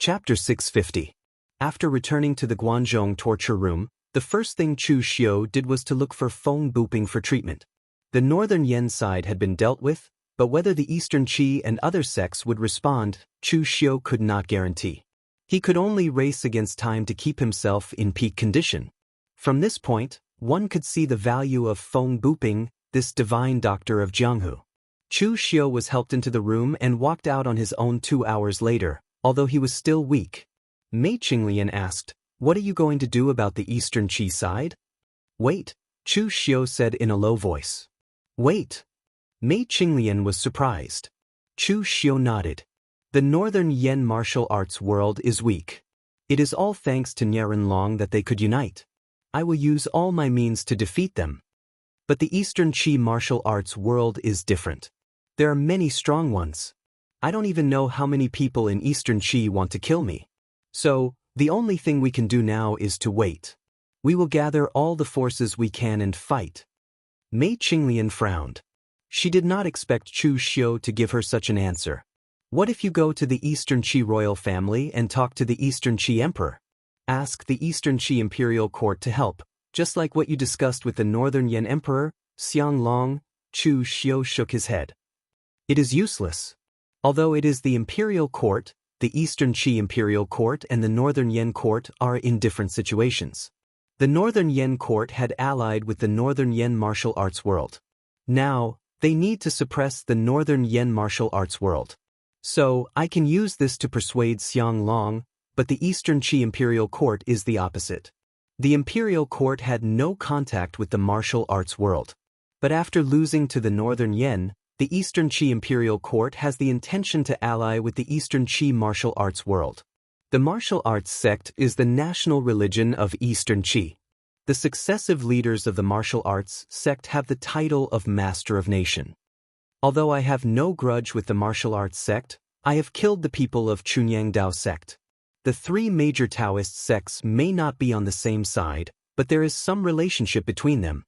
Chapter 650. After returning to the Guanzhong torture room, the first thing Chu Xiu did was to look for Feng Buping for treatment. The northern Yen side had been dealt with, but whether the eastern Qi and other sects would respond, Chu Xiu could not guarantee. He could only race against time to keep himself in peak condition. From this point, one could see the value of Feng Buping, this divine doctor of Jianghu. Chu Xiu was helped into the room and walked out on his own 2 hours later, although he was still weak. Mei Qinglian asked, "What are you going to do about the eastern Qi side?" "Wait," Chu Xiu said in a low voice. "Wait." Mei Qinglian was surprised. Chu Xiu nodded. The northern Yen martial arts world is weak. It is all thanks to Nieren Long that they could unite. I will use all my means to defeat them. But the eastern Qi martial arts world is different. There are many strong ones. I don't even know how many people in eastern Qi want to kill me. So, the only thing we can do now is to wait. We will gather all the forces we can and fight. Mei Qinglian frowned. She did not expect Chu Xiu to give her such an answer. What if you go to the eastern Qi royal family and talk to the eastern Qi emperor? Ask the eastern Qi imperial court to help, just like what you discussed with the northern Yen emperor, Xiang Long. Chu Xiu shook his head. It is useless. Although it is the imperial court, the eastern Qi imperial court and the northern Yen court are in different situations. The northern Yen court had allied with the northern Yen martial arts world. Now, they need to suppress the northern Yen martial arts world. So, I can use this to persuade Xiang Long, but the eastern Qi imperial court is the opposite. The imperial court had no contact with the martial arts world. But after losing to the northern Yen, the eastern Qi imperial court has the intention to ally with the eastern Qi martial arts world. The martial arts sect is the national religion of eastern Qi. The successive leaders of the martial arts sect have the title of Master of Nation. Although I have no grudge with the martial arts sect, I have killed the people of Chunyang Dao sect. The 3 major Taoist sects may not be on the same side, but there is some relationship between them.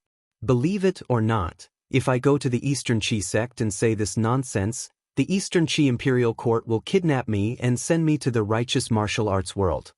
Believe it or not, if I go to the eastern Qi sect and say this nonsense, the eastern Qi imperial court will kidnap me and send me to the righteous martial arts world.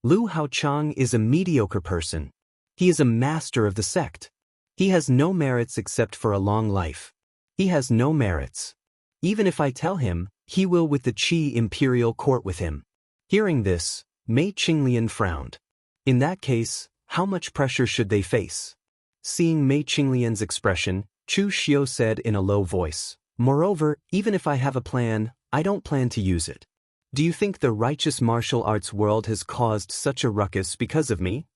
Lu Haochang is a mediocre person. He is a master of the sect. He has no merits except for a long life. He has no merits. Even if I tell him, he will with the Qi imperial court with him. Hearing this, Mei Qinglian frowned. In that case, how much pressure should they face? Seeing Mei Qinglian's expression, Chu Xiu said in a low voice, "Moreover, even if I have a plan, I don't plan to use it. Do you think the righteous martial arts world has caused such a ruckus because of me?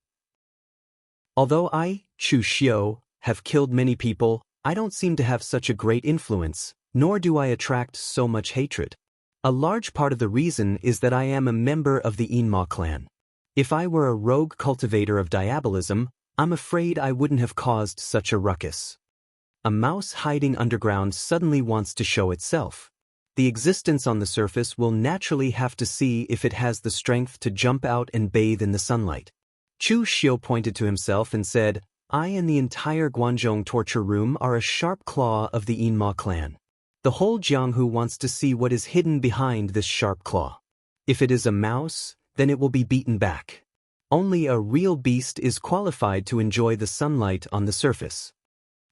Although I, Chu Xiu, have killed many people, I don't seem to have such a great influence, nor do I attract so much hatred. A large part of the reason is that I am a member of the Inma clan. If I were a rogue cultivator of diabolism, I'm afraid I wouldn't have caused such a ruckus. A mouse hiding underground suddenly wants to show itself. The existence on the surface will naturally have to see if it has the strength to jump out and bathe in the sunlight." Chu Xiu pointed to himself and said, "I and the entire Guanzhong torture room are a sharp claw of the Inma clan. The whole Jianghu wants to see what is hidden behind this sharp claw. If it is a mouse, then it will be beaten back. Only a real beast is qualified to enjoy the sunlight on the surface.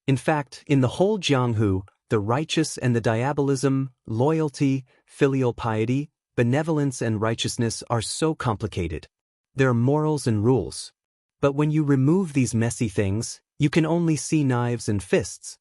In fact, in the whole Jianghu, the righteous and the diabolism, loyalty, filial piety, benevolence and righteousness are so complicated. There are morals and rules. But when you remove these messy things, you can only see knives and fists.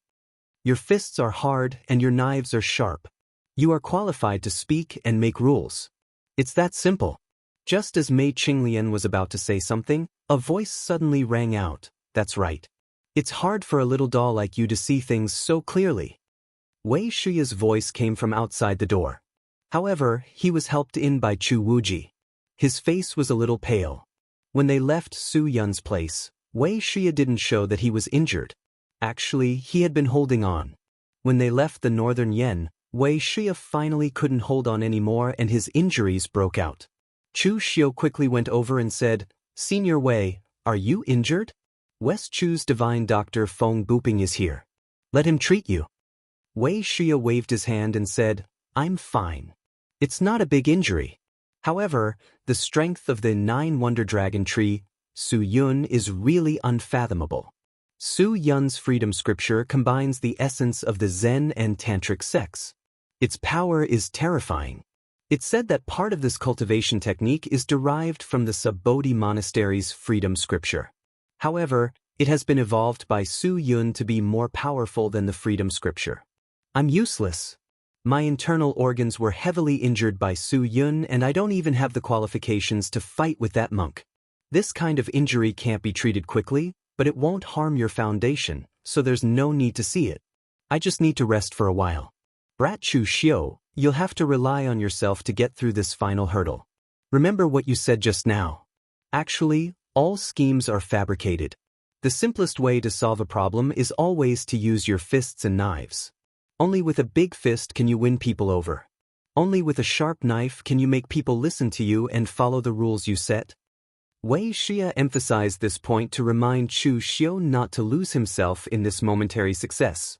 Your fists are hard and your knives are sharp. You are qualified to speak and make rules. It's that simple." Just as Mei Qinglian was about to say something, a voice suddenly rang out, "That's right. It's hard for a little doll like you to see things so clearly." Wei Shiya's voice came from outside the door. However, he was helped in by Chu Wuji. His face was a little pale. When they left Su Yun's place, Wei Shiya didn't show that he was injured. Actually, he had been holding on. When they left the northern Yen, Wei Shiya finally couldn't hold on anymore and his injuries broke out. Chu Xiu quickly went over and said, "Senior Wei, are you injured? West Chu's divine doctor Feng Buping is here. Let him treat you." Wei Shiya waved his hand and said, "I'm fine. It's not a big injury. However, the strength of the 9-wonder dragon tree, Su Yun, is really unfathomable. Su Yun's freedom scripture combines the essence of the Zen and Tantric sects. Its power is terrifying. It's said that part of this cultivation technique is derived from the Sub-Bodhi monastery's freedom scripture. However, it has been evolved by Su Yun to be more powerful than the freedom scripture. I'm useless. My internal organs were heavily injured by Su Yun, and I don't even have the qualifications to fight with that monk. This kind of injury can't be treated quickly, but it won't harm your foundation, so there's no need to see it. I just need to rest for a while. Brat Chu Xiu, you'll have to rely on yourself to get through this final hurdle. Remember what you said just now. Actually, all schemes are fabricated. The simplest way to solve a problem is always to use your fists and knives. Only with a big fist can you win people over. Only with a sharp knife can you make people listen to you and follow the rules you set. Wei Xia emphasized this point to remind Chu Xiu not to lose himself in this momentary success.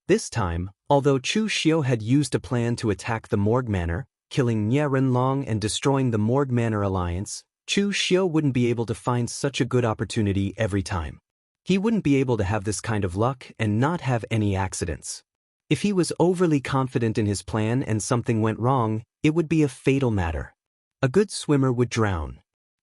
This time, although Chu Xiu had used a plan to attack the Morgue Manor, killing Nie Renlong and destroying the Morgue Manor alliance, Chu Xiu wouldn't be able to find such a good opportunity every time. He wouldn't be able to have this kind of luck and not have any accidents. If he was overly confident in his plan and something went wrong, it would be a fatal matter. A good swimmer would drown.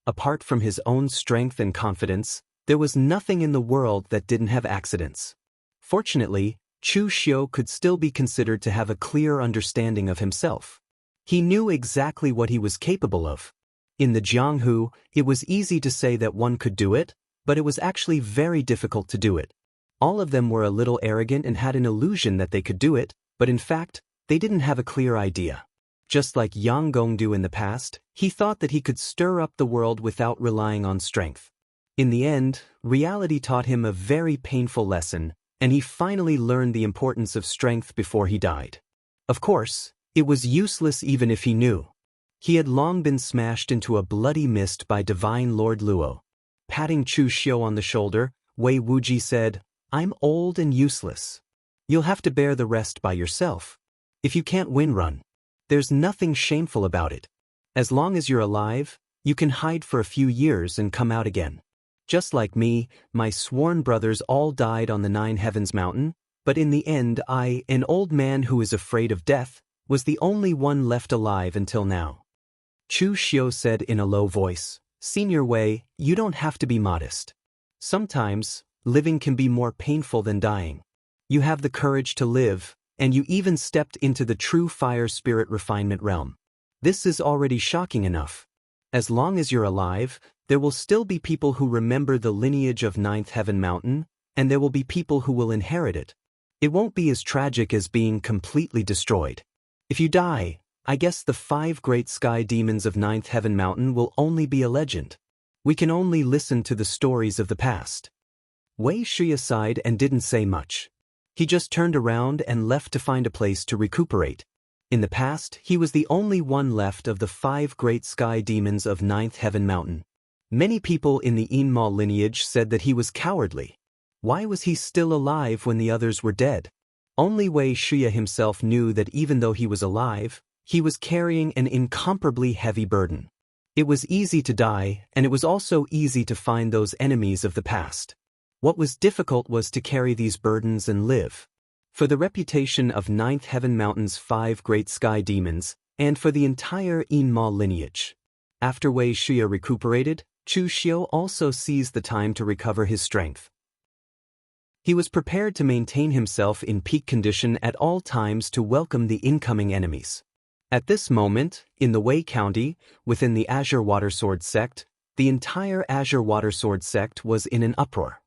Apart from his own strength and confidence, there was nothing in the world that didn't have accidents. Fortunately, Chu Xiu could still be considered to have a clear understanding of himself. He knew exactly what he was capable of. In the Jianghu, it was easy to say that one could do it, but it was actually very difficult to do it. All of them were a little arrogant and had an illusion that they could do it, but in fact, they didn't have a clear idea. Just like Yang Gongdu in the past, he thought that he could stir up the world without relying on strength. In the end, reality taught him a very painful lesson, and he finally learned the importance of strength before he died. Of course, it was useless even if he knew. He had long been smashed into a bloody mist by Divine Lord Luo. Patting Chu Xiu on the shoulder, Wei Wuji said, "I'm old and useless. You'll have to bear the rest by yourself. If you can't win, run. There's nothing shameful about it. As long as you're alive, you can hide for a few years and come out again. Just like me, my sworn brothers all died on the 9 Heavens mountain, but in the end I, an old man who is afraid of death, was the only one left alive until now." Chu Xiu said in a low voice, "Senior Wei, you don't have to be modest. Sometimes, living can be more painful than dying. You have the courage to live, and you even stepped into the true fire spirit refinement realm. This is already shocking enough. As long as you're alive, there will still be people who remember the lineage of 9th Heaven Mountain, and there will be people who will inherit it. It won't be as tragic as being completely destroyed. If you die, I guess the 5 great sky demons of 9th Heaven Mountain will only be a legend. We can only listen to the stories of the past." Wei Xia sighed and didn't say much. He just turned around and left to find a place to recuperate. In the past, he was the only one left of the 5 great sky demons of 9th Heaven Mountain. Many people in the Immortal lineage said that he was cowardly. Why was he still alive when the others were dead? Only Wei Xia himself knew that even though he was alive, he was carrying an incomparably heavy burden. It was easy to die, and it was also easy to find those enemies of the past. What was difficult was to carry these burdens and live. For the reputation of 9th Heaven Mountain's 5 great sky demons, and for the entire Immortal lineage. After Wei Xia recuperated, Chu Xiu also seized the time to recover his strength. He was prepared to maintain himself in peak condition at all times to welcome the incoming enemies. At this moment, in the Wei County, within the Azure Water Sword sect, the entire Azure Water Sword sect was in an uproar.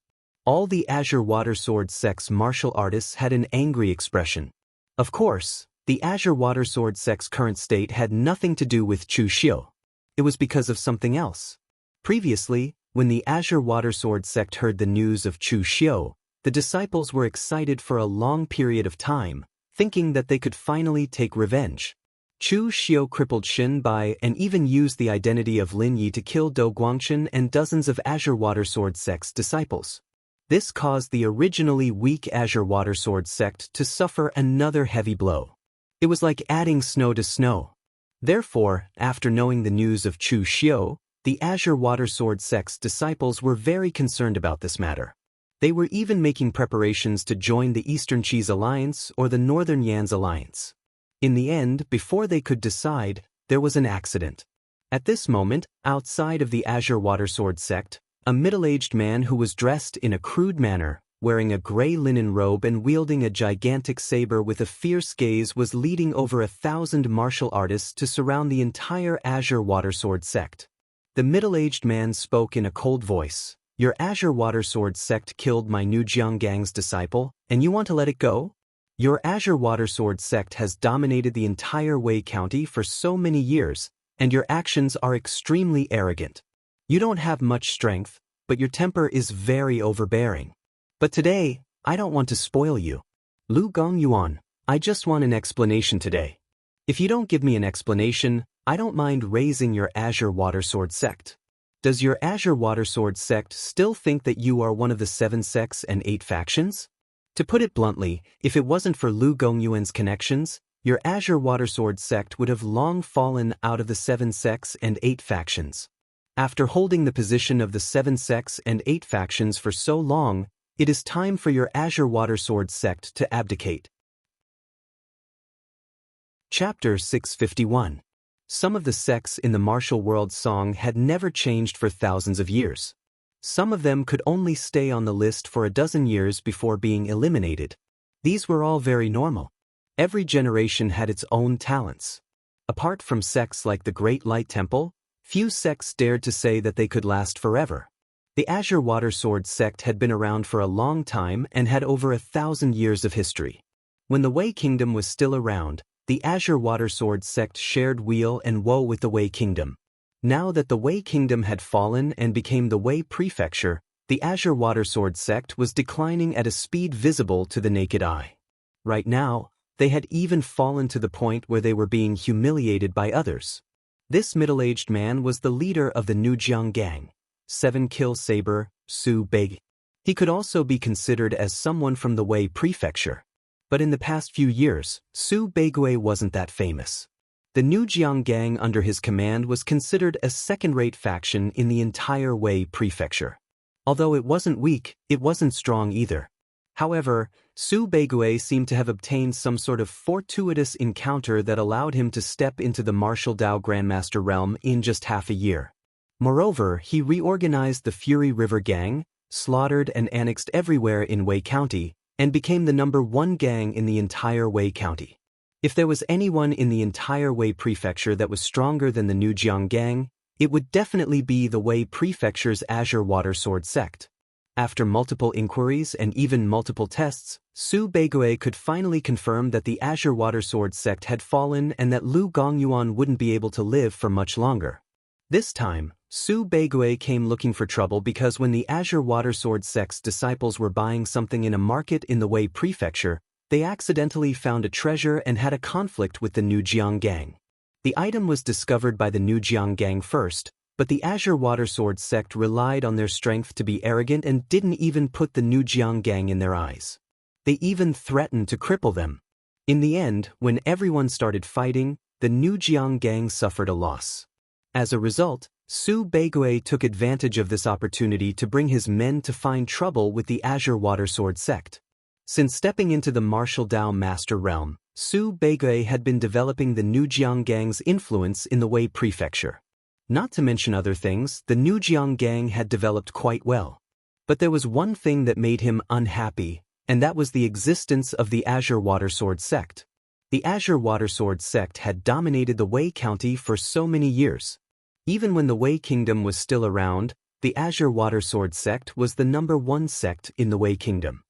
All the Azure Water Sword sect's martial artists had an angry expression. Of course, the Azure Water Sword sect's current state had nothing to do with Chu Xiu. It was because of something else. Previously, when the Azure Water Sword sect heard the news of Chu Xiu, the disciples were excited for a long period of time, thinking that they could finally take revenge. Chu Xiu crippled Xin Bai and even used the identity of Lin Yi to kill Dou Guangchen and dozens of Azure Water Sword sect's disciples. This caused the originally weak Azure Water Sword sect to suffer another heavy blow. It was like adding snow to snow. Therefore, after knowing the news of Chu Xiu, the Azure Water Sword sect's disciples were very concerned about this matter. They were even making preparations to join the Eastern Qi's Alliance or the Northern Yan's Alliance. In the end, before they could decide, there was an accident. At this moment, outside of the Azure Water Sword sect, a middle-aged man who was dressed in a crude manner, wearing a gray linen robe and wielding a gigantic saber with a fierce gaze, was leading over 1,000 martial artists to surround the entire Azure Water Sword sect. The middle-aged man spoke in a cold voice. "Your Azure Water Sword sect killed my new Jianghu's disciple, and you want to let it go? Your Azure Water Sword sect has dominated the entire Wei County for so many years, and your actions are extremely arrogant. You don't have much strength, but your temper is very overbearing. But today, I don't want to spoil you. Lu Gongyuan, I just want an explanation today. If you don't give me an explanation, I don't mind raising your Azure Water Sword sect. Does your Azure Water Sword sect still think that you are one of the 7 sects and 8 factions? To put it bluntly, if it wasn't for Lu Gongyuan's connections, your Azure Water Sword sect would have long fallen out of the 7 sects and 8 factions. After holding the position of the 7 sects and 8 factions for so long, it is time for your Azure Water Sword sect to abdicate." Chapter 651. Some of the sects in the martial world song had never changed for thousands of years. Some of them could only stay on the list for a dozen years before being eliminated. These were all very normal. Every generation had its own talents. Apart from sects like the Great Light Temple, few sects dared to say that they could last forever. The Azure Water Sword sect had been around for a long time and had over 1,000 years of history. When the Wei Kingdom was still around, the Azure Water Sword sect shared weal and woe with the Wei Kingdom. Now that the Wei Kingdom had fallen and became the Wei Prefecture, the Azure Water Sword sect was declining at a speed visible to the naked eye. Right now, they had even fallen to the point where they were being humiliated by others. This middle-aged man was the leader of the New Jiang Gang, 7-kill saber, Su Bei. He could also be considered as someone from the Wei Prefecture. But in the past few years, Su Beigui wasn't that famous. The New Jiang Gang under his command was considered a second-rate faction in the entire Wei Prefecture. Although it wasn't weak, it wasn't strong either. However, Su Beigui seemed to have obtained some sort of fortuitous encounter that allowed him to step into the martial Dao Grandmaster realm in just half a year. Moreover, he reorganized the Fury River Gang, slaughtered and annexed everywhere in Wei County, and became the #1 gang in the entire Wei County. If there was anyone in the entire Wei Prefecture that was stronger than the New Jiang Gang, it would definitely be the Wei Prefecture's Azure Water Sword sect. After multiple inquiries and even multiple tests, Su Beigui could finally confirm that the Azure Water Sword sect had fallen and that Lu Gongyuan wouldn't be able to live for much longer. This time, Su Beigui came looking for trouble because when the Azure Water Sword sect's disciples were buying something in a market in the Wei Prefecture, they accidentally found a treasure and had a conflict with the New Jiang Gang. The item was discovered by the New Jiang Gang first, but the Azure Water Sword sect relied on their strength to be arrogant and didn't even put the New Jiang Gang in their eyes. They even threatened to cripple them. In the end, when everyone started fighting, the New Jiang Gang suffered a loss. As a result, Su Beigui took advantage of this opportunity to bring his men to find trouble with the Azure Water Sword sect. Since stepping into the martial Dao Master realm, Su Beigui had been developing the New Jiang Gang's influence in the Wei Prefecture. Not to mention other things, the New Jiang Gang had developed quite well. But there was one thing that made him unhappy, and that was the existence of the Azure Water Sword sect. The Azure Water Sword sect had dominated the Wei County for so many years. Even when the Wei Kingdom was still around, the Azure Water Sword sect was the #1 sect in the Wei Kingdom.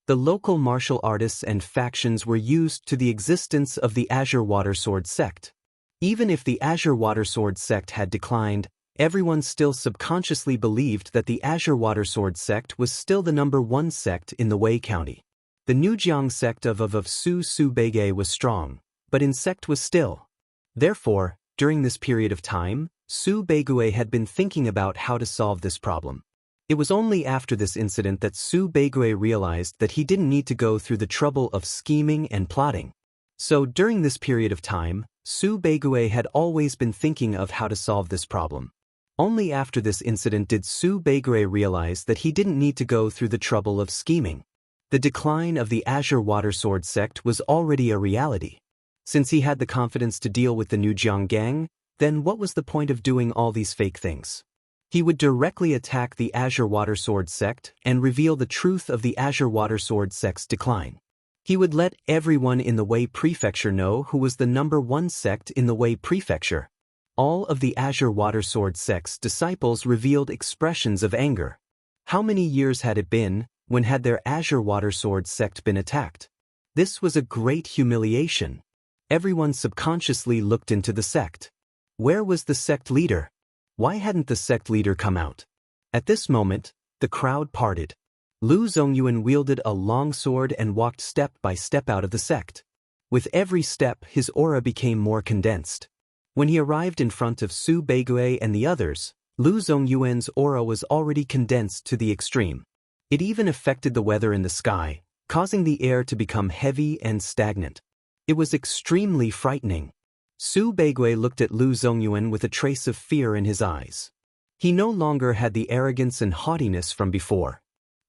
The local martial artists and factions were used to the existence of the Azure Water Sword sect. Even if the Azure Water Sword sect had declined, everyone still subconsciously believed that the Azure Water Sword sect was still the #1 sect in the Wei County. The New Jiang sect of Su Beigui was strong, but insect was still. Therefore, during this period of time, Su Beigui had been thinking about how to solve this problem. It was only after this incident that Su Beigui realized that he didn't need to go through the trouble of scheming and plotting. So during this period of time, Su Beigui had always been thinking of how to solve this problem. Only after this incident did Su Beigui realize that he didn't need to go through the trouble of scheming. The decline of the Azure Water Sword sect was already a reality. Since he had the confidence to deal with the new Jianghu, then what was the point of doing all these fake things? He would directly attack the Azure Water Sword sect and reveal the truth of the Azure Water Sword sect's decline. He would let everyone in the Wei Prefecture know who was the #1 sect in the Wei Prefecture. All of the Azure Water Sword sect's disciples revealed expressions of anger. How many years had it been when had their Azure Water Sword sect been attacked? This was a great humiliation. Everyone subconsciously looked into the sect. Where was the sect leader? Why hadn't the sect leader come out? At this moment, the crowd parted. Lu Zongyuan wielded a long sword and walked step by step out of the sect. With every step, his aura became more condensed. When he arrived in front of Su Beigui and the others, Lu Zongyuan's aura was already condensed to the extreme. It even affected the weather in the sky, causing the air to become heavy and stagnant. It was extremely frightening. Su Beigui looked at Lu Zongyuan with a trace of fear in his eyes. He no longer had the arrogance and haughtiness from before.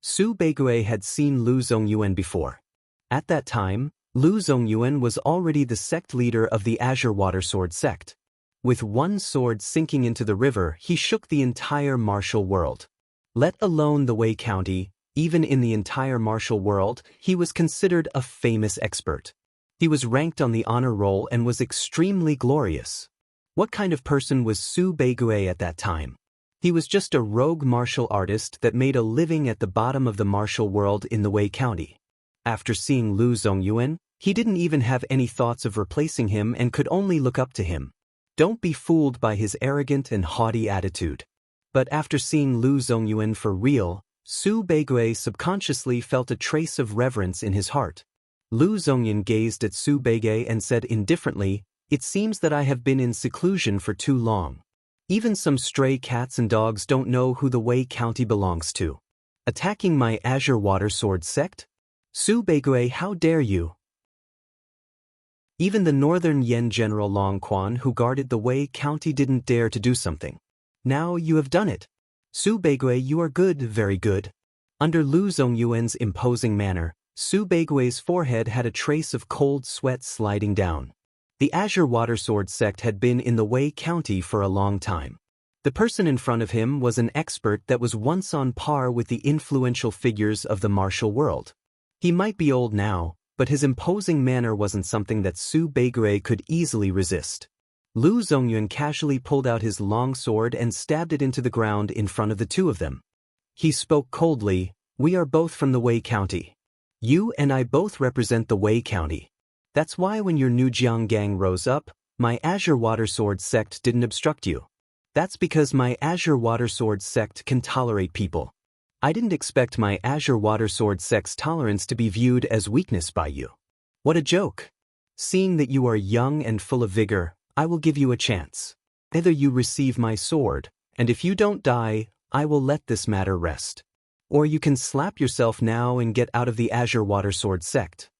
Su Beigui had seen Lu Zongyuan before. At that time, Lu Zongyuan was already the sect leader of the Azure Water Sword sect. With one sword sinking into the river, he shook the entire martial world. Let alone the Wei County, even in the entire martial world, he was considered a famous expert. He was ranked on the honor roll and was extremely glorious. What kind of person was Su Beigui at that time? He was just a rogue martial artist that made a living at the bottom of the martial world in the Wei County. After seeing Lu Zongyuan, he didn't even have any thoughts of replacing him and could only look up to him. Don't be fooled by his arrogant and haughty attitude. But after seeing Lu Zongyuan for real, Su Beigui subconsciously felt a trace of reverence in his heart. Lu Zongyuan gazed at Su Beigui and said indifferently, "It seems that I have been in seclusion for too long. Even some stray cats and dogs don't know who the Wei County belongs to. Attacking my Azure Water Sword sect? Su Beigui, how dare you?" Even the Northern Yen General Long Quan who guarded the Wei County didn't dare to do something. Now you have done it. Su Beigui, you are good, very good. Under Lu Zongyuan's imposing manner, Su Beigui's forehead had a trace of cold sweat sliding down. The Azure Water Sword sect had been in the Wei County for a long time. The person in front of him was an expert that was once on par with the influential figures of the martial world. He might be old now, but his imposing manner wasn't something that Su Beigui could easily resist. Lu Zongyuan casually pulled out his long sword and stabbed it into the ground in front of the two of them. He spoke coldly, "We are both from the Wei County. You and I both represent the Wei County. That's why when your new Jianghu rose up, my Azure Water Sword sect didn't obstruct you. That's because my Azure Water Sword sect can tolerate people. I didn't expect my Azure Water Sword sect's tolerance to be viewed as weakness by you. What a joke. Seeing that you are young and full of vigor, I will give you a chance. Either you receive my sword, and if you don't die, I will let this matter rest. Or you can slap yourself now and get out of the Azure Water Sword sect."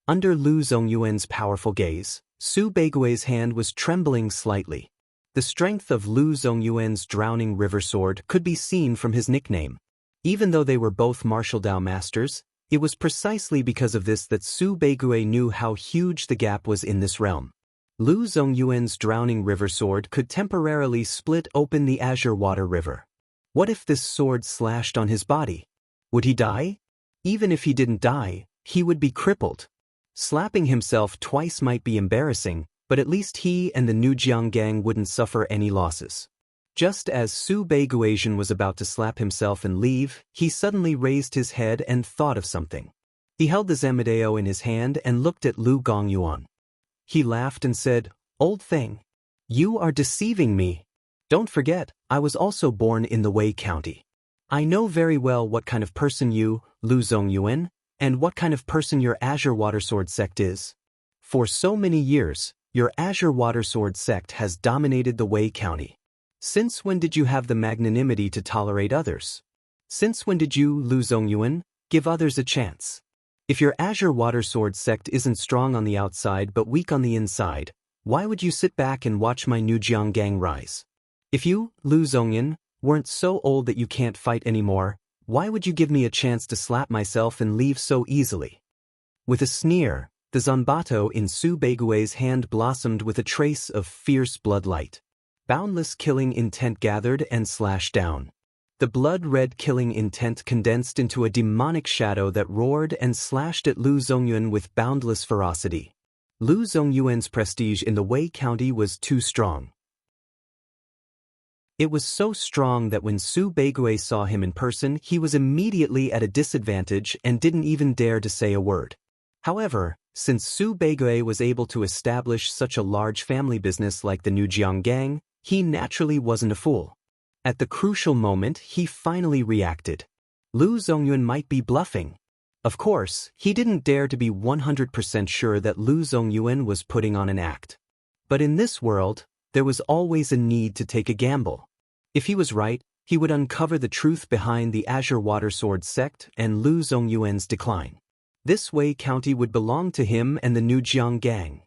Under Lu Zongyuan's powerful gaze, Su Beigui's hand was trembling slightly. The strength of Lu Zongyuan's Drowning River Sword could be seen from his nickname. Even though they were both martial Dao masters, it was precisely because of this that Su Beigui knew how huge the gap was in this realm. Lu Zongyuan's Drowning River Sword could temporarily split open the Azure Water River. What if this sword slashed on his body? Would he die? Even if he didn't die, he would be crippled. Slapping himself twice might be embarrassing, but at least he and the new Jianghu wouldn't suffer any losses. Just as Su Beiguian was about to slap himself and leave, he suddenly raised his head and thought of something. He held the Zamedeo in his hand and looked at Lu Gongyuan. He laughed and said, "Old thing, you are deceiving me. Don't forget, I was also born in the Wei County. I know very well what kind of person you, Lu Zongyuan, and what kind of person your Azure Water Sword sect is. For so many years, your Azure Water Sword sect has dominated the Wei County. Since when did you have the magnanimity to tolerate others? Since when did you, Lu Zongyuan, give others a chance? If your Azure Water Sword sect isn't strong on the outside but weak on the inside, Why would you sit back and watch my new Jianggang rise? If you, Lu Zongyuan, weren't so old that you can't fight anymore, why would you give me a chance to slap myself and leave so easily? With a sneer, the zanbato in Su Beigui's hand blossomed with a trace of fierce bloodlight. Boundless killing intent gathered and slashed down. The blood-red killing intent condensed into a demonic shadow that roared and slashed at Lu Zongyuan with boundless ferocity. Lu Zongyuan's prestige in the Wei County was too strong. It was so strong that when Su Beigui saw him in person, he was immediately at a disadvantage and didn't even dare to say a word. However, since Su Beigui was able to establish such a large family business like the New Jianggang, he naturally wasn't a fool. At the crucial moment, he finally reacted. Lu Zongyuan might be bluffing. Of course, he didn't dare to be 100% sure that Lu Zongyuan was putting on an act. But in this world, there was always a need to take a gamble. If he was right, he would uncover the truth behind the Azure Water Sword sect and Lu Zongyuan's decline. This Wei County would belong to him and the New Jianggang.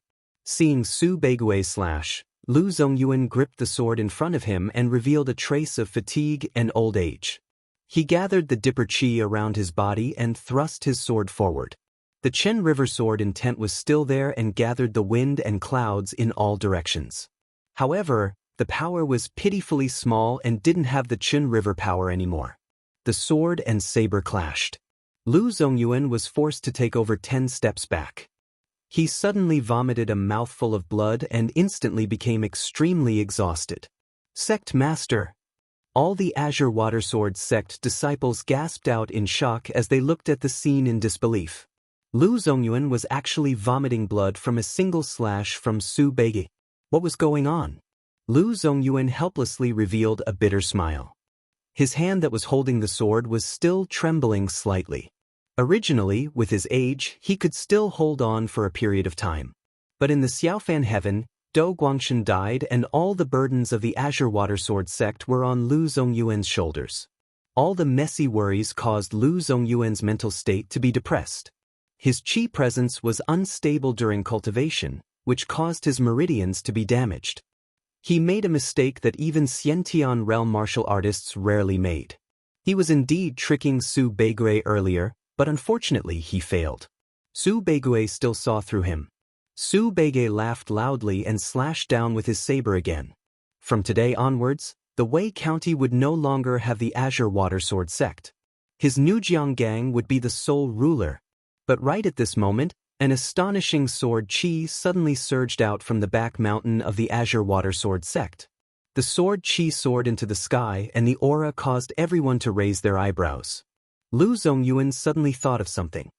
Seeing Su Beigui slash, Lu Zongyuan gripped the sword in front of him and revealed a trace of fatigue and old age. He gathered the dipper chi around his body and thrust his sword forward. The Chen River sword intent was still there and gathered the wind and clouds in all directions. However, the power was pitifully small and didn't have the Chen River power anymore. The sword and saber clashed. Lu Zongyuan was forced to take over 10 steps back. He suddenly vomited a mouthful of blood and instantly became extremely exhausted. Sect Master! All the Azure Water Sword sect disciples gasped out in shock as they looked at the scene in disbelief. Lu Zongyuan was actually vomiting blood from a single slash from Su Beigui. What was going on? Lu Zongyuan helplessly revealed a bitter smile. His hand that was holding the sword was still trembling slightly. Originally, with his age, he could still hold on for a period of time. But in the Xiaofan heaven, Dou Guangshan died and all the burdens of the Azure Water Sword sect were on Lu Zongyuan's shoulders. All the messy worries caused Lu Zongyuan's mental state to be depressed. His qi presence was unstable during cultivation, which caused his meridians to be damaged. He made a mistake that even Xiantian realm martial artists rarely made. He was indeed tricking Su Beigui earlier, but unfortunately he failed. Su Beigui still saw through him. Su Beigui laughed loudly and slashed down with his saber again. From today onwards, the Wei County would no longer have the Azure Water Sword sect. His new Jianggang would be the sole ruler. But right at this moment, an astonishing sword chi suddenly surged out from the back mountain of the Azure Water Sword sect. The sword chi soared into the sky and the aura caused everyone to raise their eyebrows. Lu Zongyuan suddenly thought of something.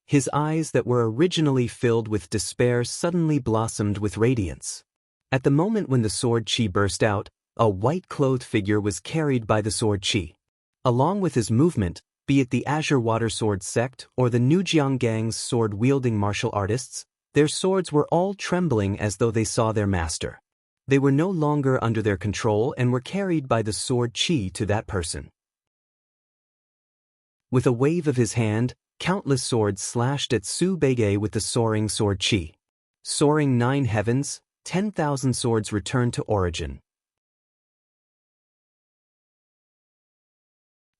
His eyes that were originally filled with despair suddenly blossomed with radiance. At the moment when the sword chi burst out, a white-clothed figure was carried by the sword chi. Along with his movement, be it the Azure Water Sword sect or the New Jianggang's sword-wielding martial artists, their swords were all trembling as though they saw their master. They were no longer under their control and were carried by the sword chi to that person. With a wave of his hand, countless swords slashed at Su Beigui with the soaring sword chi. Soaring 9 heavens, 10,000 swords returned to origin.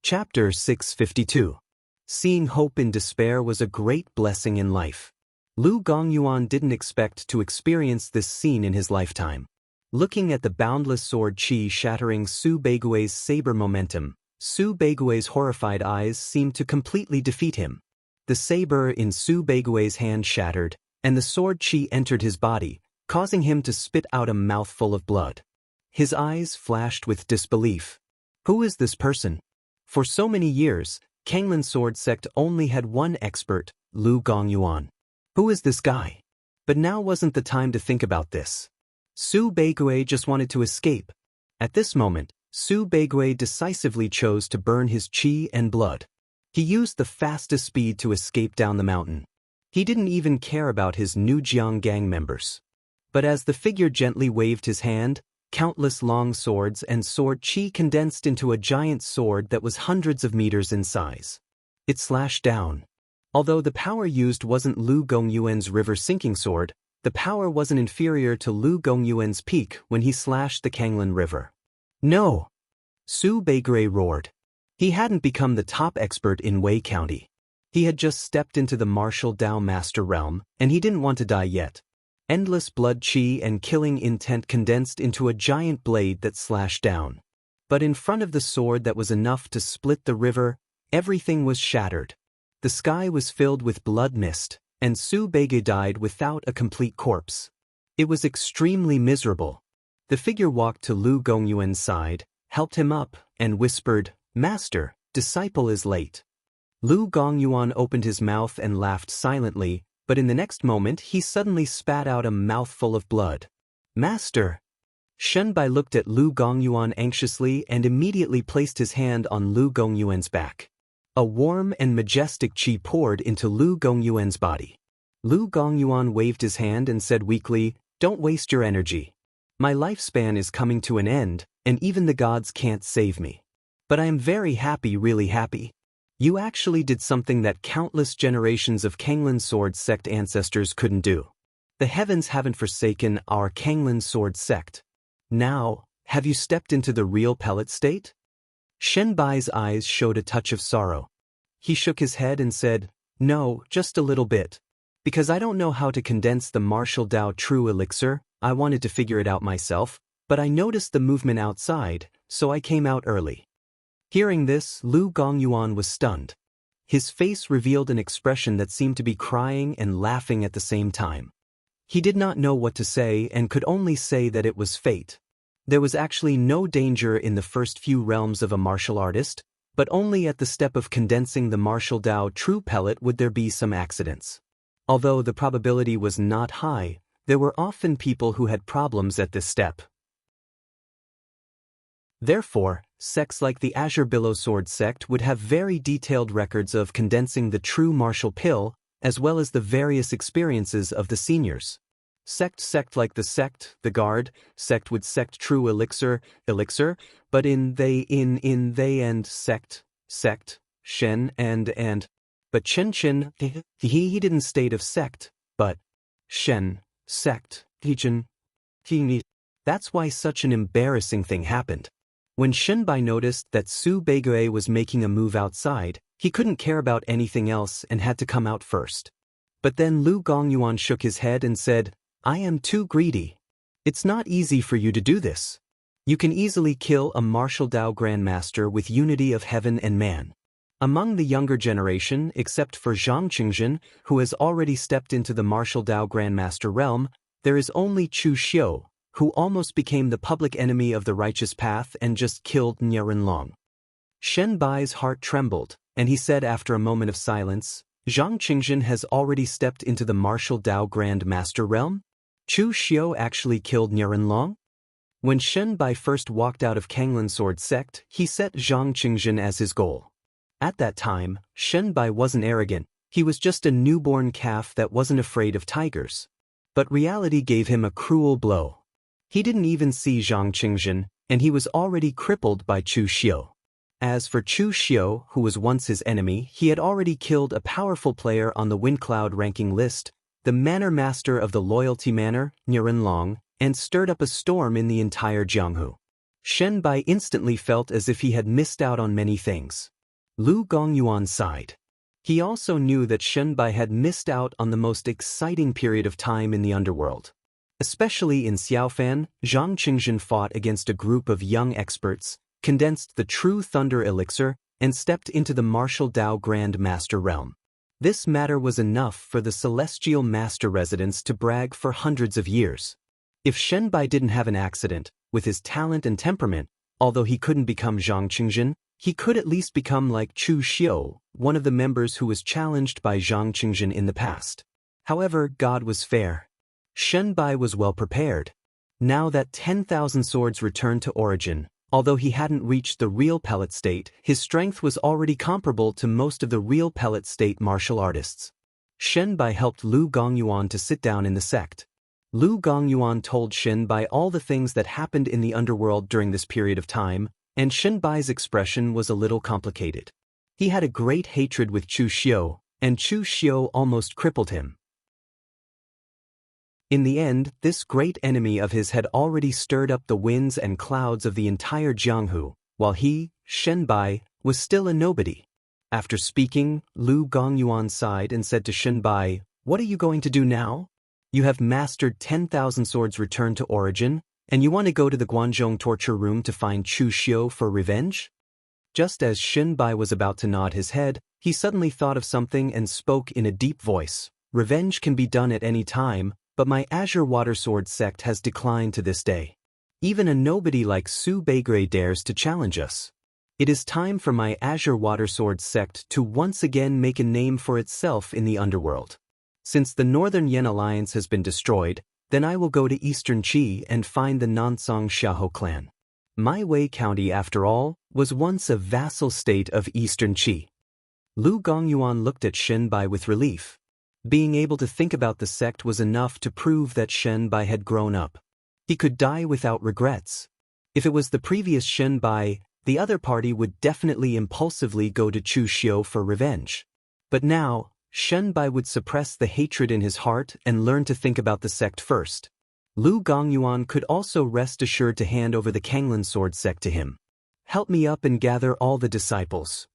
Chapter 652. Seeing hope in despair was a great blessing in life. Lu Gongyuan didn't expect to experience this scene in his lifetime. Looking at the boundless sword chi shattering Su Beigui's saber momentum, Su Beigui's horrified eyes seemed to completely defeat him. The saber in Su Beigui's hand shattered, and the sword chi entered his body, causing him to spit out a mouthful of blood. His eyes flashed with disbelief. Who is this person? For so many years, Kanglan Sword Sect only had one expert, Lu Gongyuan. Who is this guy? But now wasn't the time to think about this. Su Beigui just wanted to escape. At this moment, Su Beigui decisively chose to burn his qi and blood. He used the fastest speed to escape down the mountain. He didn't even care about his new Jianggang members. But as the figure gently waved his hand, countless long swords and sword chi condensed into a giant sword that was hundreds of meters in size. It slashed down. Although the power used wasn't Lu Gongyuan's river-sinking sword, The power wasn't inferior to Lu Gongyuan's peak when he slashed the Kanglan River. No! Su Beigui roared. He hadn't become the top expert in Wei County. He had just stepped into the martial Dao master realm, and he didn't want to die yet. Endless blood chi and killing intent condensed into a giant blade that slashed down. But in front of the sword that was enough to split the river, everything was shattered. The sky was filled with blood mist, and Su Beigui died without a complete corpse. It was extremely miserable. The figure walked to Lu Gongyuan's side, helped him up, and whispered, "Master, disciple is late." Lu Gongyuan opened his mouth and laughed silently, but in the next moment he suddenly spat out a mouthful of blood. "Master!" Shenbai looked at Lu Gongyuan anxiously and immediately placed his hand on Lu Gongyuan's back. A warm and majestic qi poured into Lu Gongyuan's body. Lu Gongyuan waved his hand and said weakly, "Don't waste your energy. My lifespan is coming to an end, and even the gods can't save me. But I am very happy, really happy. You actually did something that countless generations of Kanglan Sword Sect ancestors couldn't do. The heavens haven't forsaken our Kanglan Sword Sect. Now, have you stepped into the real pellet state?" Shenbai's eyes showed a touch of sorrow. He shook his head and said, "No, just a little bit. Because I don't know how to condense the martial Dao true elixir, I wanted to figure it out myself, but I noticed the movement outside, so I came out early." Hearing this, Lu Gongyuan was stunned. His face revealed an expression that seemed to be crying and laughing at the same time. He did not know what to say and could only say that it was fate. There was actually no danger in the first few realms of a martial artist, but only at the step of condensing the martial Dao true pellet would there be some accidents. Although the probability was not high, there were often people who had problems at this step. Therefore, sects like the Azure Billow Sword sect would have very detailed records of condensing the true martial pill, as well as the various experiences of the seniors. Sect like the guard, sect would sect true elixir, but in they and sect, shen and, but chen, he didn't state of sect, but shen, sect, he. That's why such an embarrassing thing happened. When Shenbai noticed that Su Beigui was making a move outside, he couldn't care about anything else and had to come out first. But then Lu Gongyuan shook his head and said, "I am too greedy. It's not easy for you to do this. You can easily kill a martial Dao Grandmaster with unity of heaven and man. Among the younger generation, except for Zhang Qingjin, who has already stepped into the martial Dao Grandmaster realm, there is only Chu Xiu, who almost became the public enemy of the righteous path and just killed Nianrenlong." Shenbai's heart trembled, and he said after a moment of silence, "Zhang Qingjin has already stepped into the martial Dao Grand Master realm? Chu Xiu actually killed Nianrenlong?" When Shenbai first walked out of Kanglan Sword Sect, he set Zhang Qingjin as his goal. At that time, Shenbai wasn't arrogant, he was just a newborn calf that wasn't afraid of tigers. But reality gave him a cruel blow. He didn't even see Zhang Qingjin, and he was already crippled by Chu Xiu. As for Chu Xiu, who was once his enemy, he had already killed a powerful player on the Windcloud ranking list, the Manor Master of the Loyalty Manor, Nianrenlong, and stirred up a storm in the entire Jianghu. Shenbai instantly felt as if he had missed out on many things. Lu Gongyuan sighed. He also knew that Shenbai had missed out on the most exciting period of time in the underworld. Especially in Xiaofan, Zhang Qingjin fought against a group of young experts, condensed the true thunder elixir, and stepped into the martial Dao Grand Master realm. This matter was enough for the Celestial Master residents to brag for hundreds of years. If Shenbai didn't have an accident, with his talent and temperament, although he couldn't become Zhang Qingjin, he could at least become like Chu Xiu, one of the members who was challenged by Zhang Qingjin in the past. However, God was fair. Shenbai was well prepared. Now that 10,000 swords returned to origin, although he hadn't reached the real pellet state, his strength was already comparable to most of the real pellet state martial artists. Shenbai helped Lu Gongyuan to sit down in the sect. Lu Gongyuan told Shenbai all the things that happened in the underworld during this period of time, and Shenbai's expression was a little complicated. He had a great hatred with Chu Xiu, and Chu Xiu almost crippled him. In the end, this great enemy of his had already stirred up the winds and clouds of the entire Jianghu, while he, Shen Bai, was still a nobody. After speaking, Lu Gongyuan sighed and said to Shen Bai, "What are you going to do now? You have mastered 10,000 swords returned to origin, and you want to go to the Guanzhong torture room to find Chu Xiu for revenge?" Just as Shen Bai was about to nod his head, he suddenly thought of something and spoke in a deep voice. "Revenge can be done at any time, but my Azure Water Sword sect has declined to this day. Even a nobody like Su Beigui dares to challenge us. It is time for my Azure Water Sword sect to once again make a name for itself in the underworld. Since the Northern Yan Alliance has been destroyed, then I will go to Eastern Qi and find the Nansong Xiahou clan. My Wei County, after all, was once a vassal state of Eastern Qi." Lu Gongyuan looked at Shen Bai with relief. Being able to think about the sect was enough to prove that Shen Bai had grown up. He could die without regrets. If it was the previous Shen Bai, the other party would definitely impulsively go to Chu Xiu for revenge. But now, Shen Bai would suppress the hatred in his heart and learn to think about the sect first. Lu Gongyuan could also rest assured to hand over the Kanglan sword sect to him. "Help me up and gather all the disciples."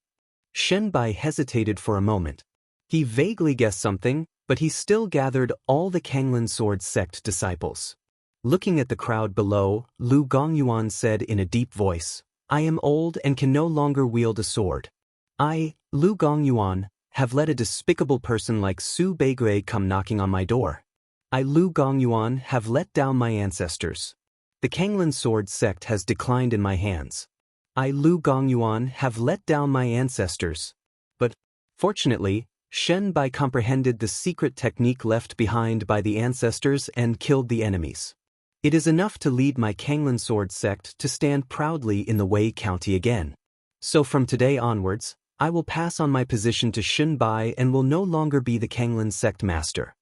Shen Bai hesitated for a moment. He vaguely guessed something, but he still gathered all the Kanglan sword sect disciples. Looking at the crowd below, Lu Gongyuan said in a deep voice, "I am old and can no longer wield a sword. I, Lu Gongyuan, have let a despicable person like Su Beigui come knocking on my door. I, Lu Gongyuan, have let down my ancestors. The Kanglan sword sect has declined in my hands. I, Lu Gongyuan, have let down my ancestors." But, fortunately, Shen Bai comprehended the secret technique left behind by the ancestors and killed the enemies. "It is enough to lead my Kanglan sword sect to stand proudly in the Wei County again. So from today onwards, I will pass on my position to Shen Bai and will no longer be the Kanglan sect master."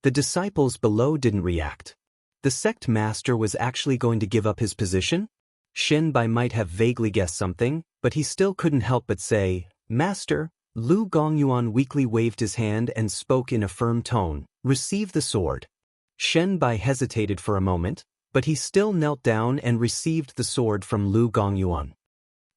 The disciples below didn't react. The sect master was actually going to give up his position? Shen Bai might have vaguely guessed something, but he still couldn't help but say, "Master." Lu Gongyuan weakly waved his hand and spoke in a firm tone, "Receive the sword." Shen Bai hesitated for a moment, but he still knelt down and received the sword from Lu Gongyuan.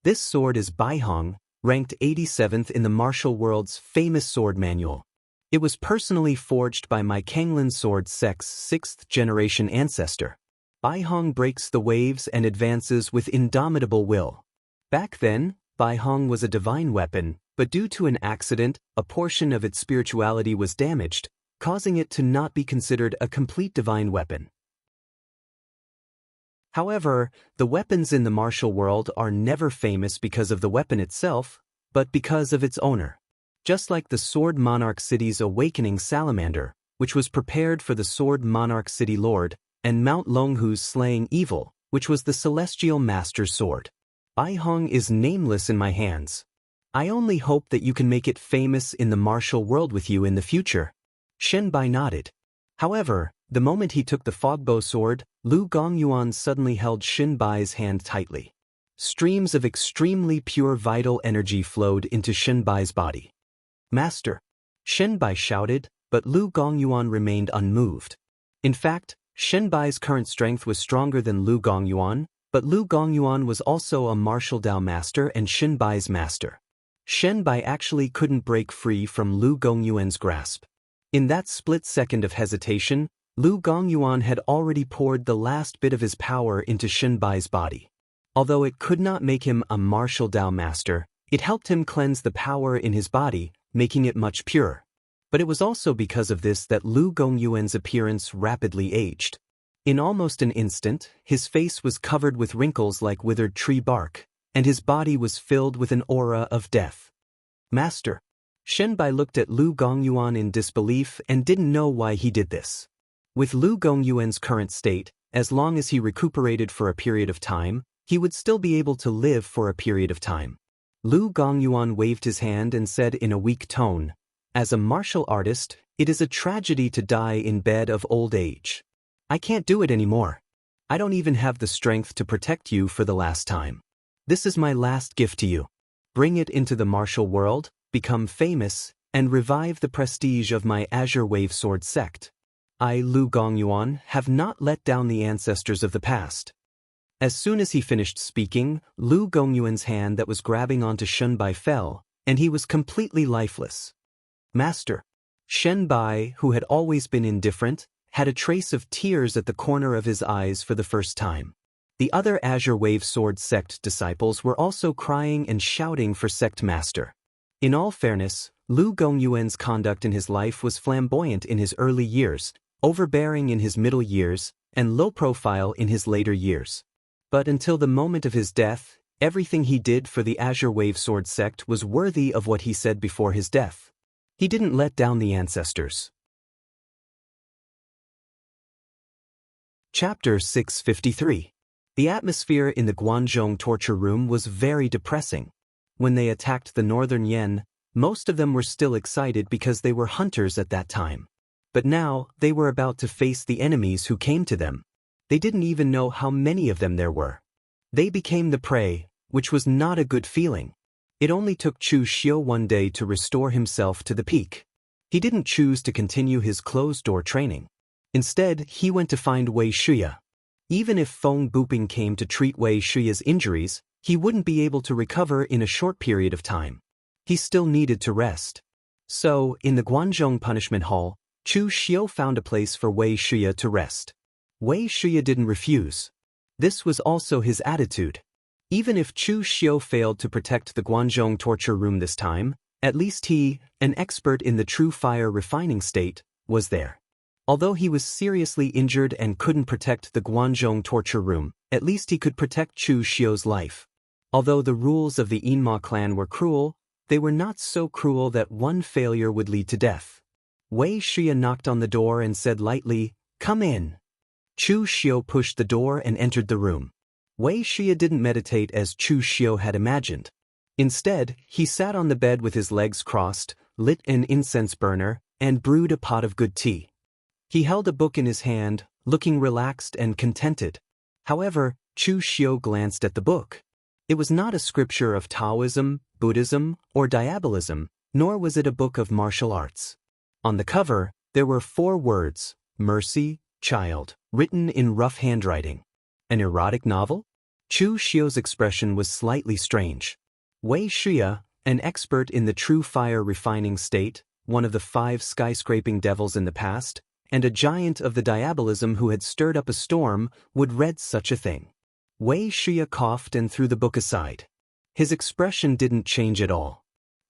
This sword is Baihong, ranked 87th in the martial world's famous sword manual. It was personally forged by my Kanglan sword sect's 6th generation ancestor. Baihong breaks the waves and advances with indomitable will. Back then, Baihong was a divine weapon, but due to an accident, a portion of its spirituality was damaged, causing it to not be considered a complete divine weapon. However, the weapons in the martial world are never famous because of the weapon itself, but because of its owner. Just like the Sword Monarch City's awakening salamander, which was prepared for the Sword Monarch City Lord, and Mount Longhu's slaying evil, which was the Celestial Master's sword. Baihong is nameless in my hands. I only hope that you can make it famous in the martial world with you in the future." Shen Bai nodded. However, the moment he took the fogbow sword, Lu Gongyuan suddenly held Shen Bai's hand tightly. Streams of extremely pure vital energy flowed into Shen Bai's body. "Master!" Shen Bai shouted, but Lu Gongyuan remained unmoved. In fact, Shen Bai's current strength was stronger than Lu Gongyuan, but Lu Gongyuan was also a martial Dao master and Shen Bai's master. Shen Bai actually couldn't break free from Lu Gongyuan's grasp. In that split second of hesitation, Lu Gongyuan had already poured the last bit of his power into Shen Bai's body. Although it could not make him a martial Dao master, it helped him cleanse the power in his body, making it much purer. But it was also because of this that Lu Gongyuan's appearance rapidly aged. In almost an instant, his face was covered with wrinkles like withered tree bark, and his body was filled with an aura of death. "Master!" Shen Bai looked at Lu Gongyuan in disbelief and didn't know why he did this. With Lu Gongyuan's current state, as long as he recuperated for a period of time, he would still be able to live for a period of time. Lu Gongyuan waved his hand and said in a weak tone, "As a martial artist, it is a tragedy to die in bed of old age. I can't do it anymore. I don't even have the strength to protect you for the last time. This is my last gift to you. Bring it into the martial world, become famous, and revive the prestige of my Azure Wave Sword sect." I, Lu Gongyuan, have not let down the ancestors of the past. As soon as he finished speaking, Lu Gongyuan's hand that was grabbing onto Shenbai fell, and he was completely lifeless. Master. Shenbai, who had always been indifferent, had a trace of tears at the corner of his eyes for the first time. The other Azure Wave Sword sect disciples were also crying and shouting for sect master. In all fairness, Lu Gongyuan's conduct in his life was flamboyant in his early years, overbearing in his middle years, and low profile in his later years. But until the moment of his death, everything he did for the Azure Wave Sword sect was worthy of what he said before his death. He didn't let down the ancestors. Chapter 653. The atmosphere in the Guanzhong torture room was very depressing. When they attacked the Northern Yen, most of them were still excited because they were hunters at that time. But now, they were about to face the enemies who came to them. They didn't even know how many of them there were. They became the prey, which was not a good feeling. It only took Chu Xiu one day to restore himself to the peak. He didn't choose to continue his closed-door training. Instead, he went to find Wei Shuya. Even if Feng Buping came to treat Wei Shuya's injuries, he wouldn't be able to recover in a short period of time. He still needed to rest. So, in the Guanzhong Punishment Hall, Chu Xiu found a place for Wei Shuya to rest. Wei Shuya didn't refuse. This was also his attitude. Even if Chu Xiu failed to protect the Guanzhong torture room this time, at least he, an expert in the true fire refining state, was there. Although he was seriously injured and couldn't protect the Guanzhong torture room, at least he could protect Chu Xiu's life. Although the rules of the Yinma clan were cruel, they were not so cruel that one failure would lead to death. Wei Shuya knocked on the door and said lightly, "Come in." Chu Xiu pushed the door and entered the room. Wei Shuya didn't meditate as Chu Xiu had imagined. Instead, he sat on the bed with his legs crossed, lit an incense burner, and brewed a pot of good tea. He held a book in his hand, looking relaxed and contented. However, Chu Xiu glanced at the book. It was not a scripture of Taoism, Buddhism, or diabolism, nor was it a book of martial arts. On the cover, there were 4 words, "Mercy, Child," written in rough handwriting. An erotic novel? Chu Xiu's expression was slightly strange. Wei Shuya, an expert in the true fire refining state, one of the 5 skyscraping devils in the past, and a giant of the diabolism who had stirred up a storm, would read such a thing. Wei Shuya coughed and threw the book aside. His expression didn't change at all.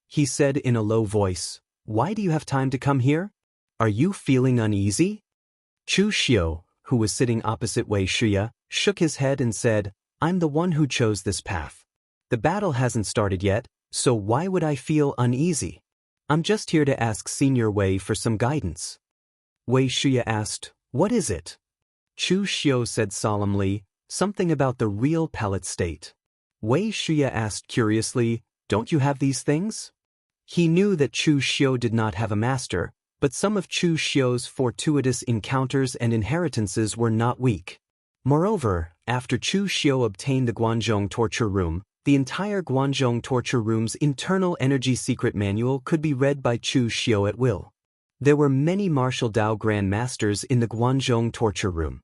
He said in a low voice, "Why do you have time to come here? Are you feeling uneasy?" Chu Xiu, who was sitting opposite Wei Shuya, shook his head and said, "I'm the one who chose this path. The battle hasn't started yet, so why would I feel uneasy? I'm just here to ask Senior Wei for some guidance." Wei Shuya asked, "What is it?" Chu Xiu said solemnly, "Something about the real pellet state." Wei Shuya asked curiously, "Don't you have these things?" He knew that Chu Xiu did not have a master, but some of Chu Xiu's fortuitous encounters and inheritances were not weak. Moreover, after Chu Xiu obtained the Guanzhong torture room, the entire Guanzhong torture room's internal energy secret manual could be read by Chu Xiu at will. There were many martial Dao Grand Masters in the Guanzhong torture room.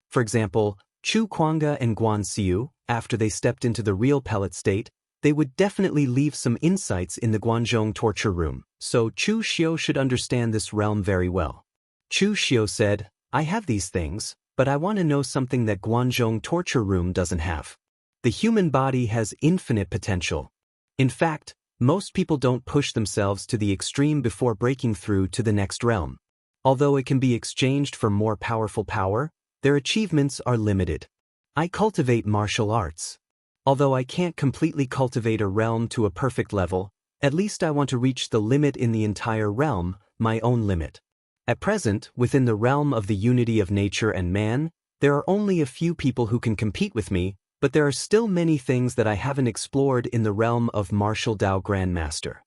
For example, Chu Kuanga and Guan Xiu, after they stepped into the real pellet state, they would definitely leave some insights in the Guanzhong torture room, so Chu Xiu should understand this realm very well. Chu Xiu said, "I have these things, but I want to know something that Guanzhong torture room doesn't have. The human body has infinite potential. In fact, most people don't push themselves to the extreme before breaking through to the next realm. Although it can be exchanged for more powerful power, their achievements are limited. I cultivate martial arts. Although I can't completely cultivate a realm to a perfect level, at least I want to reach the limit in the entire realm, my own limit. At present, within the realm of the unity of nature and man, there are only a few people who can compete with me, but there are still many things that I haven't explored in the realm of martial Dao Grandmaster.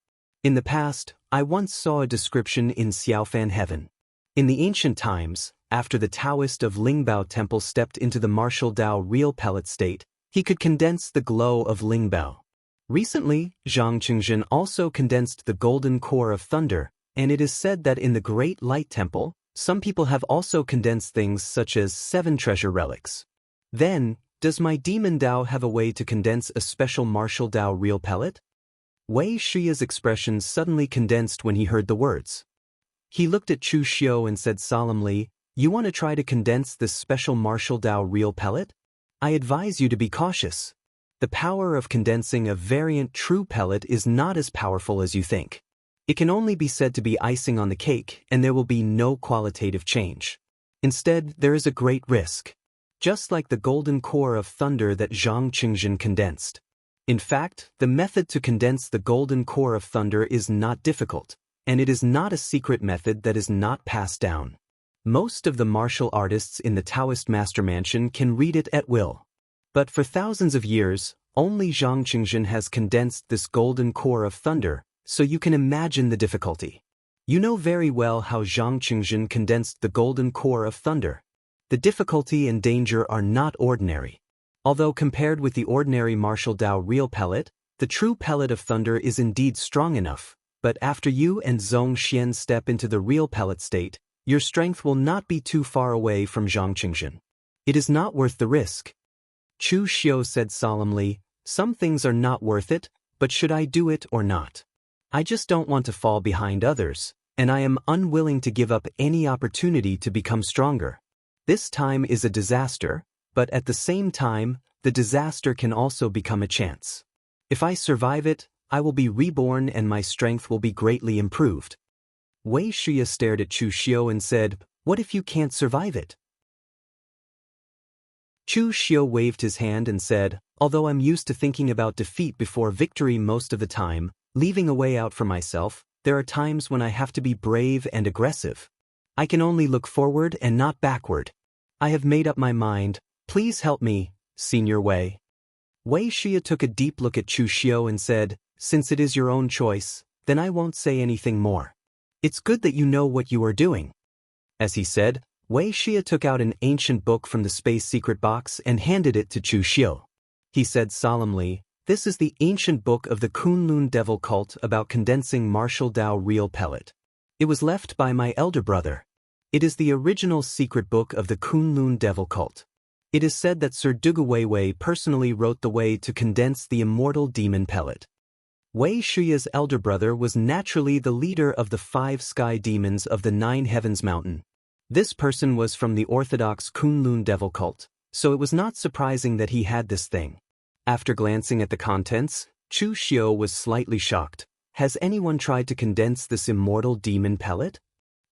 In the past, I once saw a description in Xiaofan Heaven. In the ancient times, after the Taoist of Lingbao Temple stepped into the martial Dao real pellet state, he could condense the glow of Lingbao. Recently, Zhang Qingjin also condensed the golden core of thunder, And it is said that in the Great Light Temple, some people have also condensed things such as 7 treasure relics. Then, does my demon Dao have a way to condense a special martial Dao real pellet? Wei Shiya's expression suddenly condensed when he heard the words. He looked at Chu Xiu and said solemnly, "You want to try to condense this special martial Dao real pellet? I advise you to be cautious. The power of condensing a variant true pellet is not as powerful as you think. It can only be said to be icing on the cake, and there will be no qualitative change. Instead, there is a great risk. Just like the golden core of thunder that Zhang Qingjin condensed. In fact, the method to condense the golden core of thunder is not difficult, and it is not a secret method that is not passed down. Most of the martial artists in the Taoist Master Mansion can read it at will. But for thousands of years, only Zhang Qingjin has condensed this golden core of thunder, so you can imagine the difficulty. You know very well how Zhang Qingjin condensed the golden core of thunder. The difficulty and danger are not ordinary. Although compared with the ordinary martial Dao real pellet, the true pellet of thunder is indeed strong enough, but after you and Zhong Xian step into the real pellet state, your strength will not be too far away from Zhang Qingjin. It is not worth the risk." Chu Xiu said solemnly, "Some things are not worth it, but should I do it or not? I just don't want to fall behind others, and I am unwilling to give up any opportunity to become stronger. This time is a disaster, but at the same time, the disaster can also become a chance. If I survive it, I will be reborn and my strength will be greatly improved." Wei Shiya stared at Chu Xiu and said, "What if you can't survive it?" Chu Xiu waved his hand and said, "Although I'm used to thinking about defeat before victory most of the time, leaving a way out for myself, there are times when I have to be brave and aggressive. I can only look forward and not backward. I have made up my mind. Please help me, Senior Wei." Wei Shiya took a deep look at Chu Xiu and said, "Since it is your own choice, then I won't say anything more. It's good that you know what you are doing." As he said, Wei Shiya took out an ancient book from the space secret box and handed it to Chu Xiu. He said solemnly, "This is the ancient book of the Kunlun devil cult about condensing martial Dao real pellet. It was left by my elder brother. It is the original secret book of the Kunlun devil cult. It is said that Sir Dugu Weiwei personally wrote the way to condense the immortal demon pellet." Wei Shiya's elder brother was naturally the leader of the 5 sky demons of the 9 heavens mountain. This person was from the orthodox Kunlun devil cult, so it was not surprising that he had this thing. After glancing at the contents, Chu Xiu was slightly shocked. "Has anyone tried to condense this immortal demon pellet?"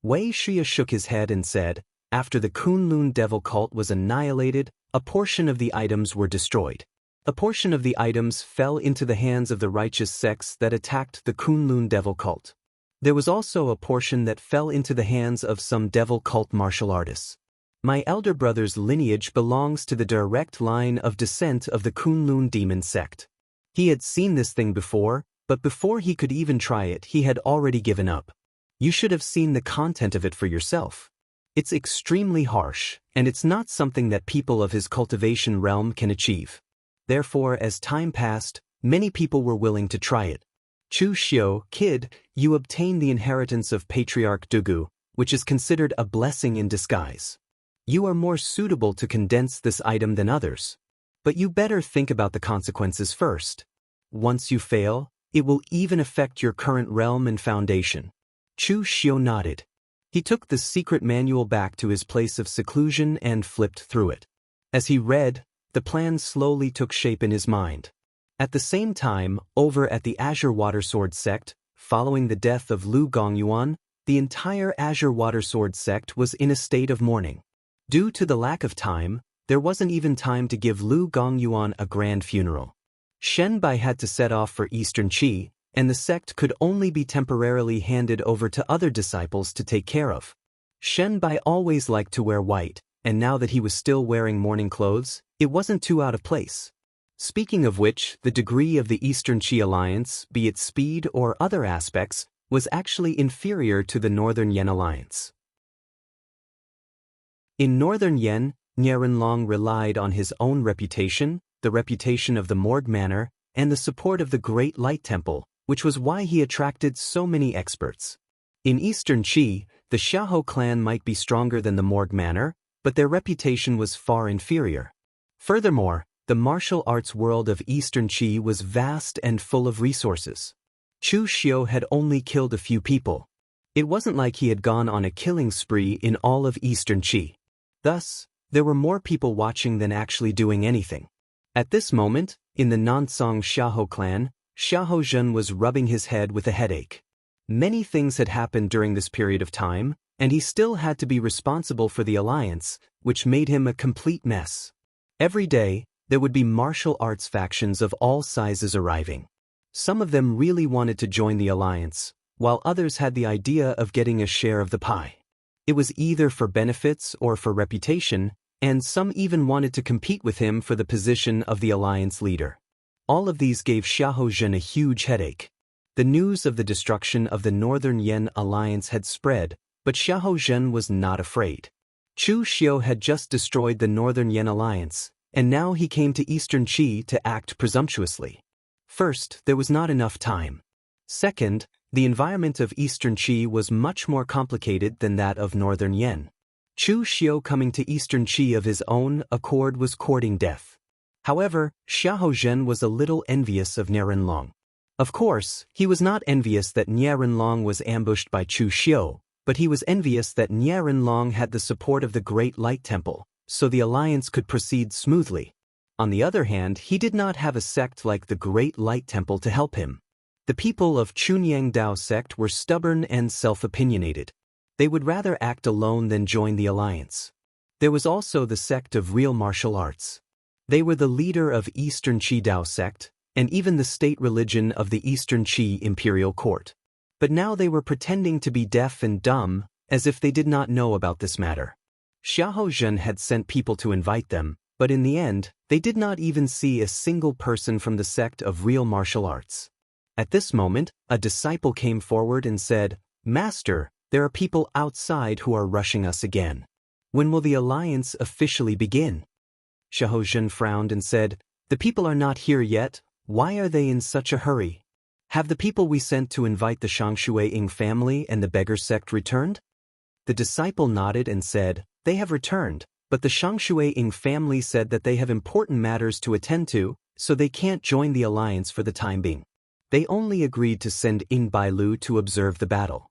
Wei Shiya shook his head and said, "After the Kunlun devil cult was annihilated, a portion of the items were destroyed. A portion of the items fell into the hands of the righteous sects that attacked the Kunlun devil cult. There was also a portion that fell into the hands of some devil cult martial artists. My elder brother's lineage belongs to the direct line of descent of the Kunlun demon sect. He had seen this thing before, but before he could even try it, he had already given up. You should have seen the content of it for yourself. It's extremely harsh, and it's not something that people of his cultivation realm can achieve. Therefore, as time passed, many people were willing to try it. Chu Xiu, kid, you obtained the inheritance of Patriarch Dugu, which is considered a blessing in disguise. You are more suitable to condense this item than others. But you better think about the consequences first. Once you fail, it will even affect your current realm and foundation." Chu Xiu nodded. He took the secret manual back to his place of seclusion and flipped through it. As he read, the plan slowly took shape in his mind. At the same time, over at the Azure Watersword sect, following the death of Lu Gongyuan, the entire Azure Watersword sect was in a state of mourning. Due to the lack of time, there wasn't even time to give Lu Gongyuan a grand funeral. Shen Bai had to set off for Eastern Qi, and the sect could only be temporarily handed over to other disciples to take care of. Shen Bai always liked to wear white, and now that he was still wearing mourning clothes, it wasn't too out of place. Speaking of which, the degree of the Eastern Qi alliance, be it speed or other aspects, was actually inferior to the Northern Yen alliance. In Northern Yen, Niarenlong relied on his own reputation, the reputation of the Morgue Manor, and the support of the Great Light Temple, which was why he attracted so many experts. In Eastern Qi, the Xiahou clan might be stronger than the Morgue Manor, but their reputation was far inferior. Furthermore, the martial arts world of Eastern Qi was vast and full of resources. Chu Xiu had only killed a few people. It wasn't like he had gone on a killing spree in all of Eastern Qi. Thus, there were more people watching than actually doing anything. At this moment, in the Nansong Xiahou clan, Xiahou Zhen was rubbing his head with a headache. Many things had happened during this period of time, and he still had to be responsible for the alliance, which made him a complete mess. Every day, there would be martial arts factions of all sizes arriving. Some of them really wanted to join the alliance, while others had the idea of getting a share of the pie. It was either for benefits or for reputation, and some even wanted to compete with him for the position of the alliance leader. All of these gave Xiahou Zhen a huge headache. The news of the destruction of the Northern Yan alliance had spread, but Xiahou Zhen was not afraid. Chu Xiu had just destroyed the Northern Yan alliance, and now he came to Eastern Qi to act presumptuously. First, there was not enough time. Second, the environment of Eastern Qi was much more complicated than that of Northern Yan. Chu Xiu coming to Eastern Qi of his own accord was courting death. However, Xiahou Zhen was a little envious of Nie Renlong. Of course, he was not envious that Nie Renlong was ambushed by Chu Xiu, but he was envious that Nie Renlong had the support of the Great Light Temple, so the alliance could proceed smoothly. On the other hand, he did not have a sect like the Great Light Temple to help him. The people of Chunyang Dao sect were stubborn and self-opinionated. They would rather act alone than join the alliance. There was also the sect of real martial arts. They were the leader of Eastern Qi Dao sect, and even the state religion of the Eastern Qi imperial court. But now they were pretending to be deaf and dumb, as if they did not know about this matter. Xiahou Zhen had sent people to invite them, but in the end, they did not even see a single person from the sect of real martial arts. At this moment, a disciple came forward and said, "Master, there are people outside who are rushing us again. When will the alliance officially begin?" Xiahou Zhen frowned and said, "The people are not here yet. Why are they in such a hurry? Have the people we sent to invite the Shangshueying family and the beggar sect returned?" The disciple nodded and said, "They have returned, but the Shangshueying family said that they have important matters to attend to, so they can't join the alliance for the time being. They only agreed to send Ing Bailu to observe the battle.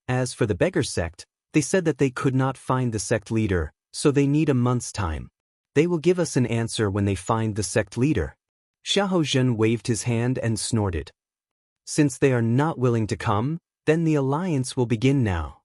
As for the beggar sect, they said that they could not find the sect leader, so they need a month's time. They will give us an answer when they find the sect leader." Xiahou Zhen waved his hand and snorted. "Since they are not willing to come, then the alliance will begin now."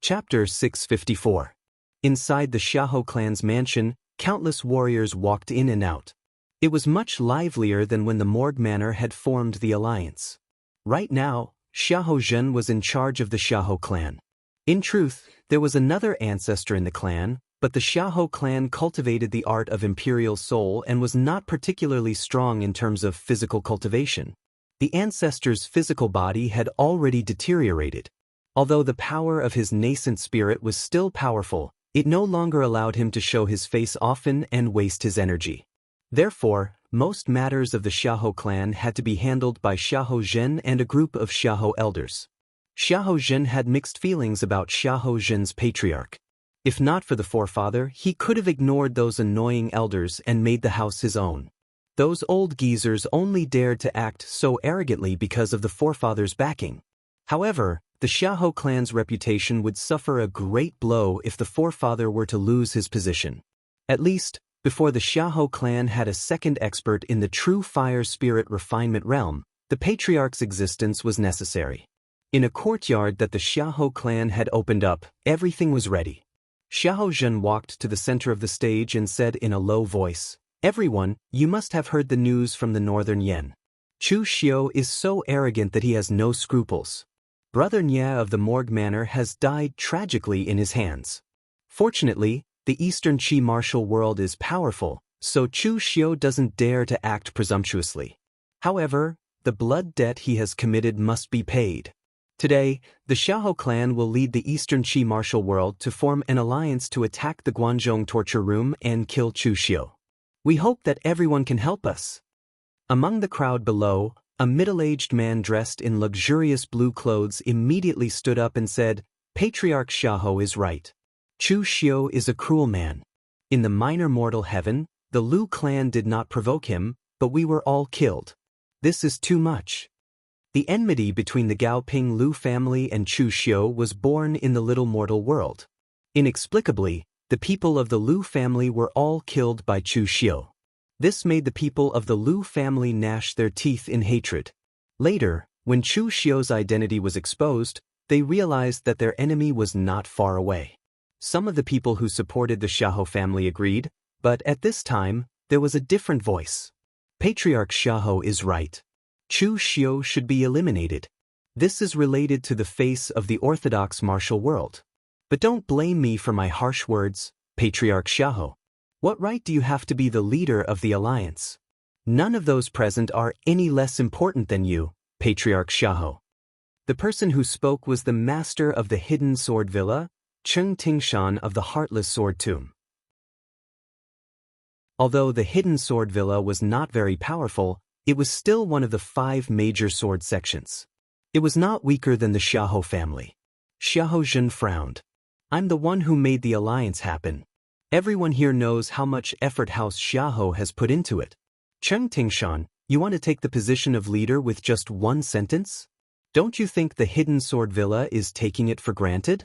Chapter 654. Inside the Xiahou clan's mansion, countless warriors walked in and out. It was much livelier than when the Morgue Manor had formed the alliance. Right now, Xiahou Zhen was in charge of the Xiahou clan. In truth, there was another ancestor in the clan, but the Xiahou clan cultivated the art of imperial soul and was not particularly strong in terms of physical cultivation. The ancestor's physical body had already deteriorated. Although the power of his nascent spirit was still powerful, it no longer allowed him to show his face often and waste his energy. Therefore, most matters of the Xiahou clan had to be handled by Xiahou Zhen and a group of Xiahou elders. Xiahou Zhen had mixed feelings about Xiahou Zhen's patriarch. If not for the forefather, he could have ignored those annoying elders and made the house his own. Those old geezers only dared to act so arrogantly because of the forefather's backing. However, the Xiahou clan's reputation would suffer a great blow if the forefather were to lose his position. At least, before the Xiahou clan had a second expert in the true fire spirit refinement realm, the patriarch's existence was necessary. In a courtyard that the Xiahou clan had opened up, everything was ready. Xiahou Zhen walked to the center of the stage and said in a low voice, "Everyone, you must have heard the news from the Northern Yan. Chu Xiu is so arrogant that he has no scruples. Brother Nie of the Morgue Manor has died tragically in his hands. Fortunately, the Eastern Qi martial world is powerful, so Chu Xiu doesn't dare to act presumptuously. However, the blood debt he has committed must be paid. Today, the Xiahou clan will lead the Eastern Qi martial world to form an alliance to attack the Guanzhong torture room and kill Chu Xiu. We hope that everyone can help us." Among the crowd below, a middle-aged man dressed in luxurious blue clothes immediately stood up and said, "Patriarch Xiahou is right. Chu Xiu is a cruel man. In the minor mortal heaven, the Lu clan did not provoke him, but we were all killed. This is too much." The enmity between the Gaoping Lu family and Chu Xiu was born in the little mortal world. Inexplicably, the people of the Lu family were all killed by Chu Xiu. This made the people of the Lu family gnash their teeth in hatred. Later, when Chu Xiu's identity was exposed, they realized that their enemy was not far away. Some of the people who supported the Xiahou family agreed, but at this time, there was a different voice. Patriarch Xiahou is right. Chu Xiu should be eliminated. This is related to the face of the orthodox martial world. But don't blame me for my harsh words, Patriarch Xiahou. What right do you have to be the leader of the alliance? None of those present are any less important than you, Patriarch Xiahou. The person who spoke was the master of the Hidden Sword Villa, Cheng Tingshan of the Heartless Sword Tomb. Although the Hidden Sword Villa was not very powerful, it was still one of the 5 major sword sections. It was not weaker than the Xiahou family. Xiahou Jun frowned. "I'm the one who made the alliance happen. Everyone here knows how much effort House Xiahou has put into it. Cheng Tingshan, you want to take the position of leader with just one sentence? Don't you think the Hidden Sword Villa is taking it for granted?"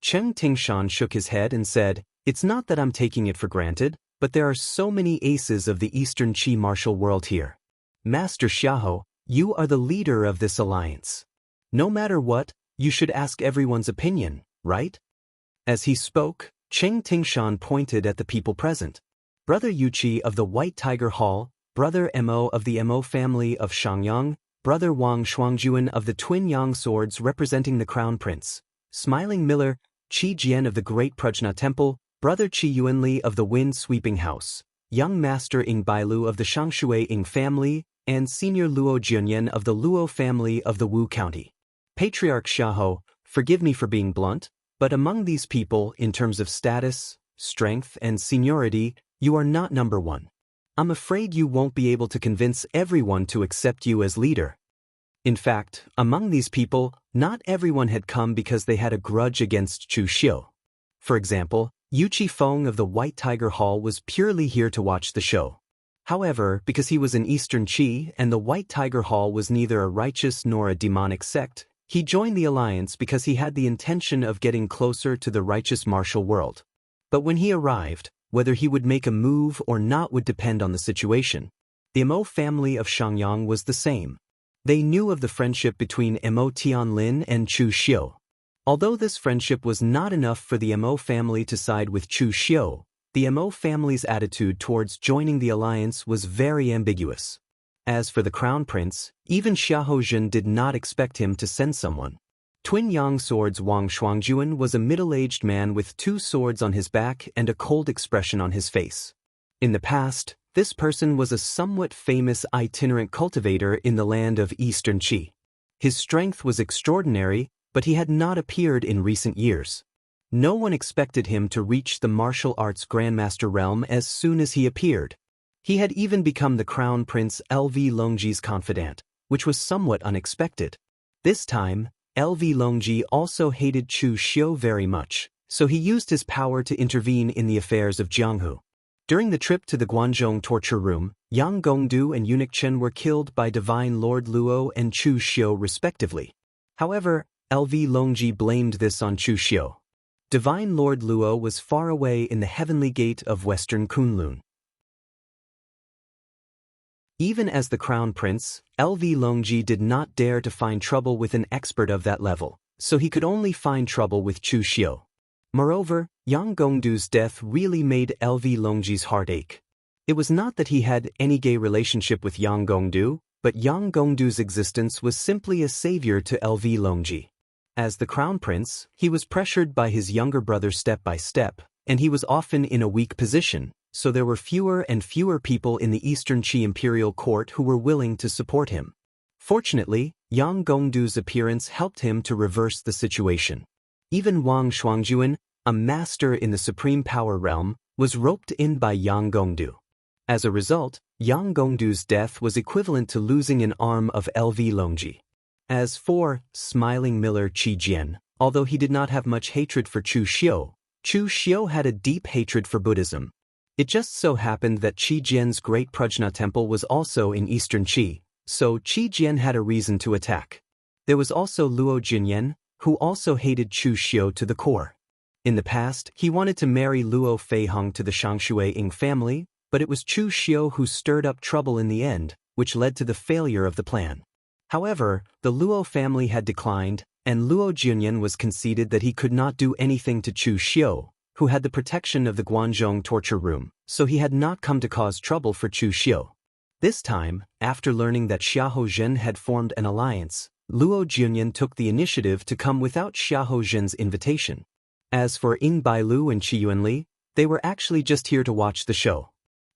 Cheng Tingshan shook his head and said, "It's not that I'm taking it for granted, but there are so many aces of the Eastern Qi martial world here. Master Xiahou, you are the leader of this alliance. No matter what, you should ask everyone's opinion, right?" As he spoke, Cheng Tingshan pointed at the people present. Brother Yuqi of the White Tiger Hall, Brother Mo of the Mo family of Shangyang, Brother Wang Shuangjuan of the Twin Yang swords representing the Crown Prince, Smiling Miller, Qi Jian of the Great Prajna Temple, Brother Qi Yuanli of the Wind Sweeping House, Young Master Ing Bailu of the Shangshui Ing family, and Senior Luo Jianyan of the Luo family of the Wu County. Patriarch Xiahou, forgive me for being blunt, but among these people, in terms of status, strength, and seniority, you are not number one. I'm afraid you won't be able to convince everyone to accept you as leader. In fact, among these people, not everyone had come because they had a grudge against Chu Xiu. For example, Yuqi Feng of the White Tiger Hall was purely here to watch the show. However, because he was an Eastern Qi and the White Tiger Hall was neither a righteous nor a demonic sect, he joined the alliance because he had the intention of getting closer to the righteous martial world. But when he arrived, whether he would make a move or not would depend on the situation. The Mo family of Shangyang was the same. They knew of the friendship between Mo Tianlin and Chu Xiu. Although this friendship was not enough for the Mo family to side with Chu Xiu, the Mo family's attitude towards joining the alliance was very ambiguous. As for the Crown Prince, even Xiahou Jun did not expect him to send someone. Twin Yang Swords Wang Shuangjuan was a middle-aged man with 2 swords on his back and a cold expression on his face. In the past, this person was a somewhat famous itinerant cultivator in the land of Eastern Qi. His strength was extraordinary, but he had not appeared in recent years. No one expected him to reach the martial arts grandmaster realm as soon as he appeared. He had even become the Crown Prince LV Longji's confidant, which was somewhat unexpected. This time, LV Longji also hated Chu Xiu very much, so he used his power to intervene in the affairs of Jianghu. During the trip to the Guanzhong torture room, Yang Gongdu and Eunuch Chen were killed by Divine Lord Luo and Chu Xiu respectively. However, LV Longji blamed this on Chu Xiu. Divine Lord Luo was far away in the heavenly gate of Western Kunlun. Even as the Crown Prince, LV Longji did not dare to find trouble with an expert of that level, so he could only find trouble with Chu Xiu. Moreover, Yang Gongdu's death really made LV Longji's heart ache. It was not that he had any gay relationship with Yang Gongdu, but Yang Gongdu's existence was simply a savior to LV Longji. As the Crown Prince, he was pressured by his younger brother step by step, and he was often in a weak position, so there were fewer and fewer people in the Eastern Qi imperial court who were willing to support him. Fortunately, Yang Gongdu's appearance helped him to reverse the situation. Even Wang Shuangjuan, a master in the supreme power realm, was roped in by Yang Gongdu. As a result, Yang Gongdu's death was equivalent to losing an arm of LV Longji. As for smiling Miller Qi Jian, although he did not have much hatred for Chu Xiu had a deep hatred for Buddhism. It just so happened that Qi Jian's great Prajna temple was also in eastern Qi, so Qi Jian had a reason to attack. There was also Luo Jinyan, who also hated Chu Xiu to the core. In the past, he wanted to marry Luo Feihong to the Shangshui Ying family, but it was Chu Xiu who stirred up trouble in the end, which led to the failure of the plan. However, the Luo family had declined, and Luo Jinyan was conceded that he could not do anything to Chu Xiu, who had the protection of the Guanzhong torture room, so he had not come to cause trouble for Chu Xiu. This time, after learning that Xiahou Zhen had formed an alliance, Luo Jinyan took the initiative to come without Xiahou Zhen's invitation. As for Ying Bailu and Qi Yuanli, they were actually just here to watch the show.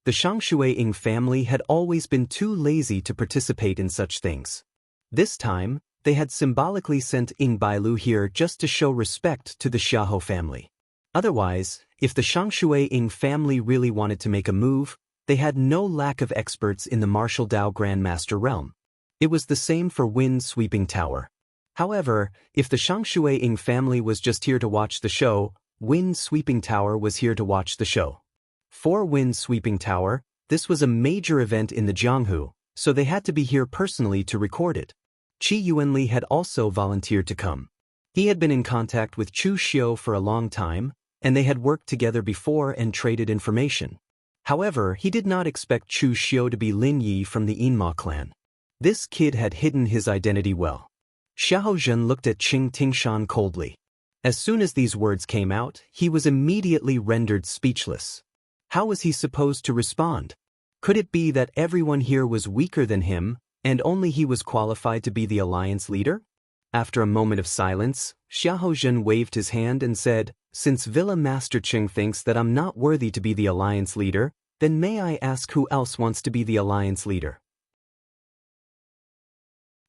The Shangshui Ying family had always been too lazy to participate in such things. This time, they had symbolically sent Ying Bailu here just to show respect to the Xiahou family. Otherwise, if the Shangshui Ying family really wanted to make a move, they had no lack of experts in the martial Dao Grandmaster realm. It was the same for Wind Sweeping Tower. However, if the Shangshui Ying family was just here to watch the show, Wind Sweeping Tower was here to watch the show. For Wind Sweeping Tower, this was a major event in the Jianghu, so they had to be here personally to record it. Qi Yuanli had also volunteered to come. He had been in contact with Chu Xiu for a long time, and they had worked together before and traded information. However, he did not expect Chu Xiu to be Lin Yi from the Yinma clan. This kid had hidden his identity well. Xiahou Zhen looked at Qing Tingshan coldly. As soon as these words came out, he was immediately rendered speechless. How was he supposed to respond? Could it be that everyone here was weaker than him, and only he was qualified to be the alliance leader? After a moment of silence, Xiahou Zhen waved his hand and said, "Since Villa Master Qing thinks that I'm not worthy to be the alliance leader, then may I ask who else wants to be the alliance leader?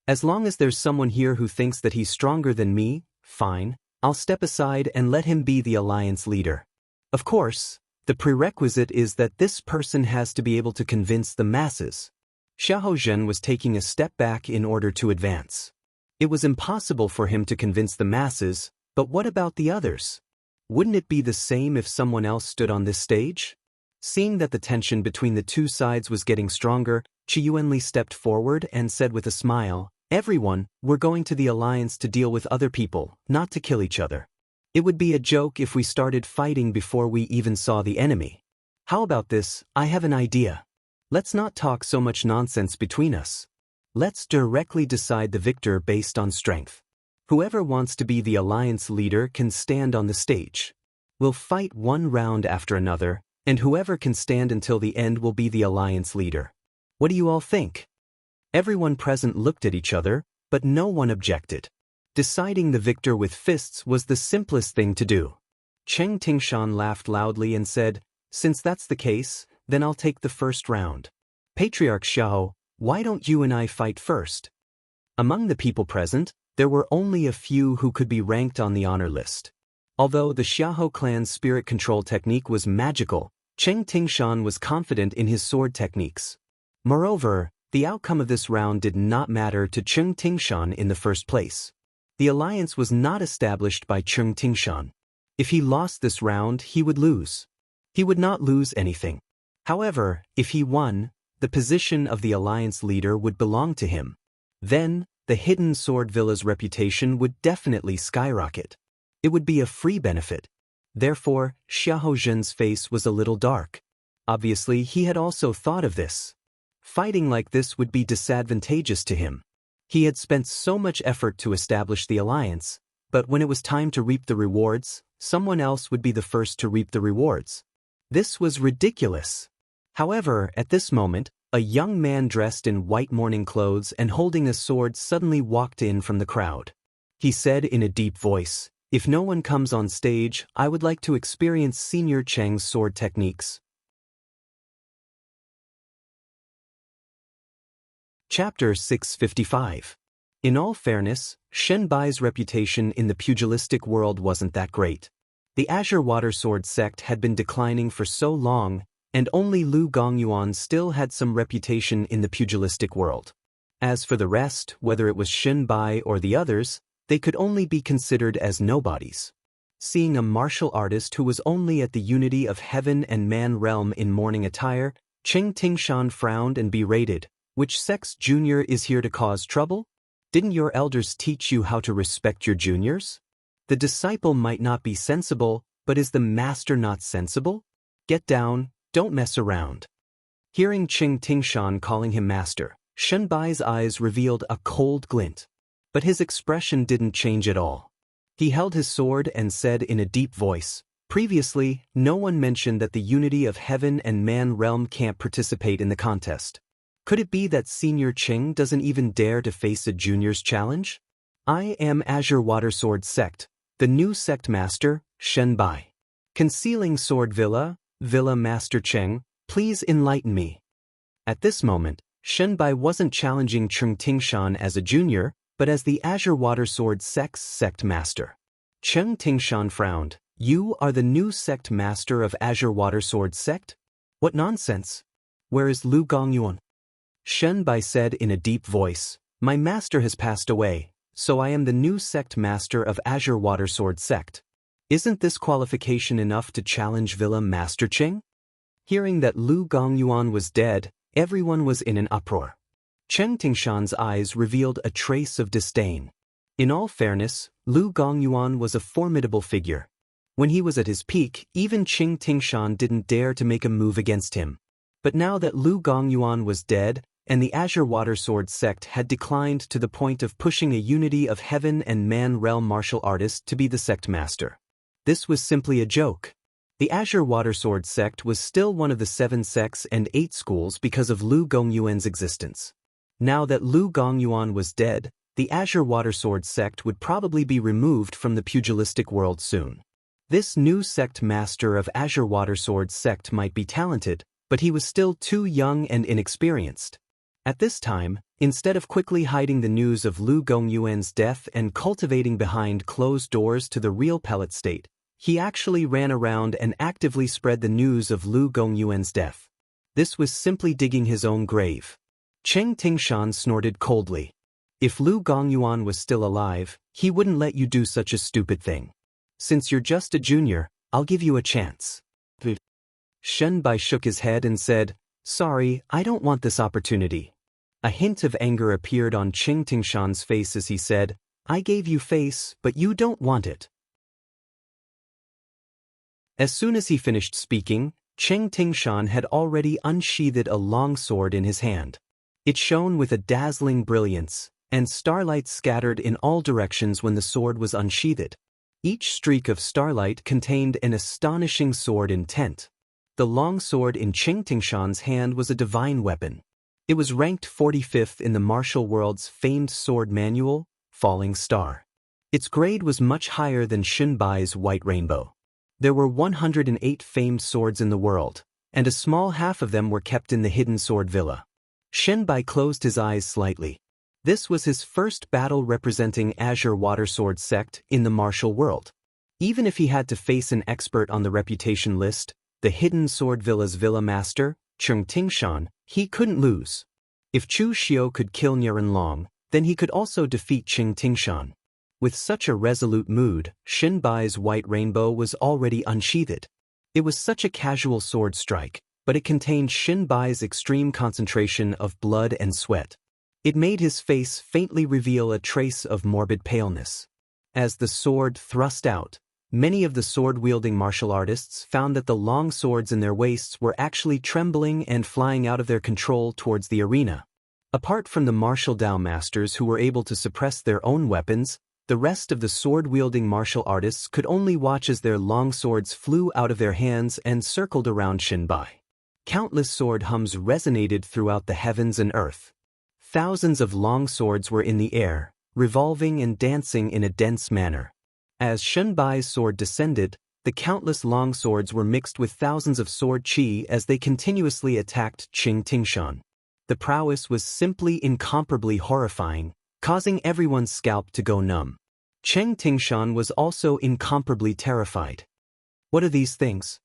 As long as there's someone here who thinks that he's stronger than me, fine, I'll step aside and let him be the alliance leader. Of course, the prerequisite is that this person has to be able to convince the masses." Xiahou Zhen was taking a step back in order to advance. It was impossible for him to convince the masses, but what about the others? Wouldn't it be the same if someone else stood on this stage? Seeing that the tension between the two sides was getting stronger, Qi Yuanli stepped forward and said with a smile, "Everyone, we're going to the alliance to deal with other people, not to kill each other. It would be a joke if we started fighting before we even saw the enemy. How about this? I have an idea. Let's not talk so much nonsense between us. Let's directly decide the victor based on strength. Whoever wants to be the alliance leader can stand on the stage. We'll fight one round after another, and whoever can stand until the end will be the alliance leader. What do you all think?" Everyone present looked at each other, but no one objected. Deciding the victor with fists was the simplest thing to do. Cheng Tingshan laughed loudly and said, "Since that's the case, then I'll take the first round. Patriarch Xiao, why don't you and I fight first?" Among the people present, there were only a few who could be ranked on the honor list. Although the Xiahou clan's spirit control technique was magical, Cheng Tingshan was confident in his sword techniques. Moreover, the outcome of this round did not matter to Cheng Tingshan in the first place. The alliance was not established by Cheng Tingshan. If he lost this round, he would lose. He would not lose anything. However, if he won, the position of the alliance leader would belong to him. Then, the Hidden Sword Villa's reputation would definitely skyrocket. It would be a free benefit. Therefore, Xiahou Zhen's face was a little dark. Obviously, he had also thought of this. Fighting like this would be disadvantageous to him. He had spent so much effort to establish the alliance, but when it was time to reap the rewards, someone else would be the first to reap the rewards. This was ridiculous. However, at this moment, a young man dressed in white mourning clothes and holding a sword suddenly walked in from the crowd. He said in a deep voice, "If no one comes on stage, I would like to experience Senior Cheng's sword techniques." Chapter 655. In all fairness, Shen Bai's reputation in the pugilistic world wasn't that great. The Azure Water Sword sect had been declining for so long, and only Lu Gongyuan still had some reputation in the pugilistic world. As for the rest, whether it was Shen Bai or the others, they could only be considered as nobodies. Seeing a martial artist who was only at the unity of heaven and man realm in mourning attire, Cheng Tingshan frowned and berated. Which sex junior is here to cause trouble? Didn't your elders teach you how to respect your juniors? The disciple might not be sensible, but is the master not sensible? Get down, don't mess around. Hearing Cheng Tingshan calling him master, Shen Bai's eyes revealed a cold glint. But his expression didn't change at all. He held his sword and said in a deep voice, "Previously, no one mentioned that the unity of heaven and man realm can't participate in the contest. Could it be that Senior Cheng doesn't even dare to face a junior's challenge? I am Azure Water Sword Sect, the new sect master, Shen Bai. Concealing Sword Villa Master Cheng, please enlighten me." At this moment, Shen Bai wasn't challenging Cheng Tingshan as a junior, but as the Azure Water Sword Sect's sect master. Cheng Tingshan frowned. "You are the new sect master of Azure Water Sword Sect? What nonsense! Where is Lu Gongyuan?" Shen Bai said in a deep voice, "My master has passed away, so I am the new sect master of Azure Water Sword Sect. Isn't this qualification enough to challenge Villa Master Cheng?" Hearing that Lu Gongyuan was dead, everyone was in an uproar. Cheng Tingshan's eyes revealed a trace of disdain. In all fairness, Lu Gongyuan was a formidable figure. When he was at his peak, even Cheng Tingshan didn't dare to make a move against him. But now that Lu Gongyuan was dead, and the Azure Water Sword Sect had declined to the point of pushing a unity of heaven and man realm martial artist to be the sect master. This was simply a joke. The Azure Water Sword Sect was still one of the 7 sects and 8 schools because of Lu Gongyuan's existence. Now that Lu Gongyuan was dead, the Azure Water Sword Sect would probably be removed from the pugilistic world soon. This new sect master of Azure Water Sword Sect might be talented, but he was still too young and inexperienced. At this time, instead of quickly hiding the news of Lu Gongyuan's death and cultivating behind closed doors to the real pellet state, he actually ran around and actively spread the news of Lu Gongyuan's death. This was simply digging his own grave. Cheng Tingshan snorted coldly. If Lu Gongyuan was still alive, he wouldn't let you do such a stupid thing. Since you're just a junior, I'll give you a chance. Shen Bai shook his head and said, "Sorry, I don't want this opportunity." A hint of anger appeared on Cheng Tingshan's face as he said, "I gave you face, but you don't want it." As soon as he finished speaking, Cheng Tingshan had already unsheathed a long sword in his hand. It shone with a dazzling brilliance, and starlight scattered in all directions when the sword was unsheathed. Each streak of starlight contained an astonishing sword intent. The long sword in Cheng Tingshan's hand was a divine weapon. It was ranked 45th in the martial world's famed sword manual, Falling Star. Its grade was much higher than Shen Bai's White Rainbow. There were 108 famed swords in the world, and a small half of them were kept in the hidden sword villa. Shen Bai closed his eyes slightly. This was his first battle representing Azure Water Sword Sect in the martial world. Even if he had to face an expert on the reputation list, the hidden sword villa's villa master, Cheng Tingshan, he couldn't lose. If Chu Xiu could kill Niren Long, then he could also defeat Cheng Tingshan. With such a resolute mood, Shen Bai's White Rainbow was already unsheathed. It was such a casual sword strike, but it contained Shen Bai's extreme concentration of blood and sweat. It made his face faintly reveal a trace of morbid paleness. As the sword thrust out, many of the sword-wielding martial artists found that the long swords in their waists were actually trembling and flying out of their control towards the arena. Apart from the martial Dao masters who were able to suppress their own weapons, the rest of the sword-wielding martial artists could only watch as their long swords flew out of their hands and circled around Shen Bai. Countless sword hums resonated throughout the heavens and earth. Thousands of long swords were in the air, revolving and dancing in a dense manner. As Shen Bai's sword descended, the countless long swords were mixed with thousands of sword qi as they continuously attacked Cheng Tingshan. The prowess was simply incomparably horrifying, causing everyone's scalp to go numb. Cheng Tingshan was also incomparably terrified. What are these things?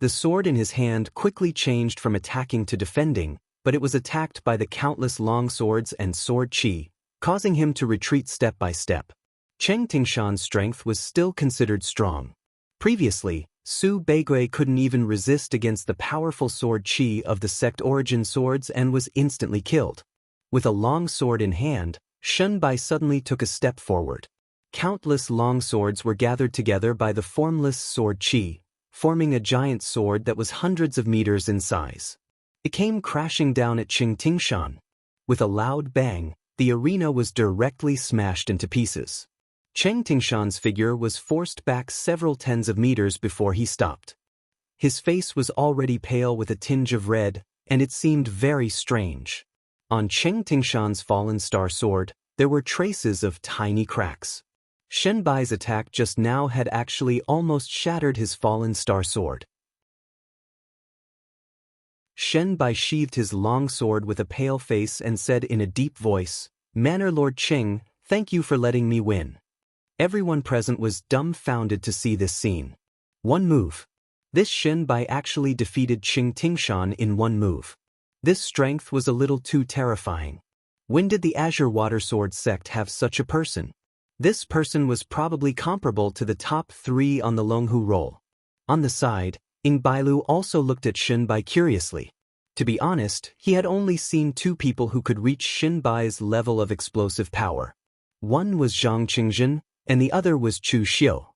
The sword in his hand quickly changed from attacking to defending, but it was attacked by the countless long swords and sword qi, causing him to retreat step by step. Cheng Tingshan's strength was still considered strong. Previously, Su Beigui couldn't even resist against the powerful sword qi of the sect origin swords and was instantly killed. With a long sword in hand, Shen Bai suddenly took a step forward. Countless long swords were gathered together by the formless sword qi, forming a giant sword that was hundreds of meters in size. It came crashing down at Cheng Tingshan. With a loud bang, the arena was directly smashed into pieces. Cheng Tingshan's figure was forced back several tens of meters before he stopped. His face was already pale with a tinge of red, and it seemed very strange. On Cheng Tingshan's fallen star sword, there were traces of tiny cracks. Shen Bai's attack just now had actually almost shattered his fallen star sword. Shen Bai sheathed his long sword with a pale face and said in a deep voice, "Manor Lord Cheng, thank you for letting me win." Everyone present was dumbfounded to see this scene. One move. This Shen Bai actually defeated Cheng Tingshan in one move. This strength was a little too terrifying. When did the Azure Water Sword sect have such a person? This person was probably comparable to the top 3 on the Longhu roll. On the side, Ing Bailu also looked at Shen Bai curiously. To be honest, he had only seen 2 people who could reach Shen Bai's level of explosive power. One was Zhang Qingjin, and the other was Chu Xiu.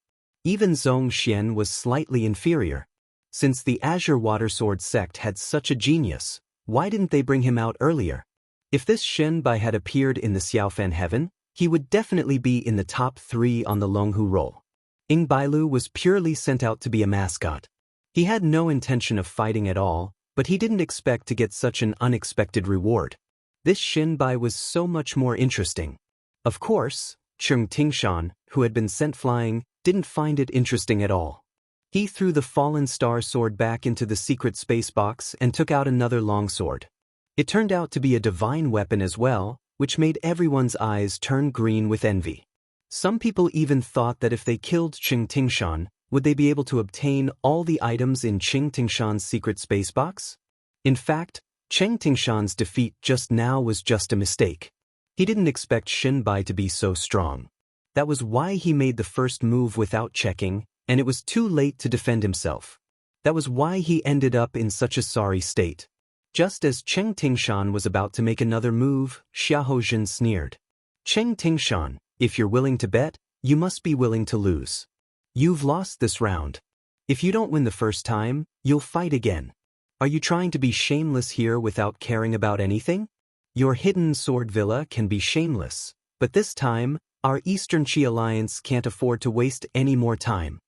Even Zhong Xian was slightly inferior. Since the Azure Water Sword sect had such a genius, why didn't they bring him out earlier? If this Shen Bai had appeared in the Xiaofan heaven, he would definitely be in the top 3 on the Longhu roll. Ing Bailu was purely sent out to be a mascot. He had no intention of fighting at all, but he didn't expect to get such an unexpected reward. This Shen Bai was so much more interesting. Of course, Cheng Tingshan, who had been sent flying, didn't find it interesting at all. He threw the fallen star sword back into the secret space box and took out another long sword. It turned out to be a divine weapon as well, which made everyone's eyes turn green with envy. Some people even thought that if they killed Cheng Tingshan, would they be able to obtain all the items in Cheng Tingshan's secret space box? In fact, Cheng Tingshan's defeat just now was just a mistake. He didn't expect Shen Bai to be so strong. That was why he made the first move without checking, and it was too late to defend himself. That was why he ended up in such a sorry state. Just as Cheng Tingshan was about to make another move, Xiahou sneered. "Cheng Tingshan, if you're willing to bet, you must be willing to lose. You've lost this round. If you don't win the first time, you'll fight again. Are you trying to be shameless here without caring about anything? Your hidden sword villa can be shameless, but this time, our Eastern Qi Alliance can't afford to waste any more time."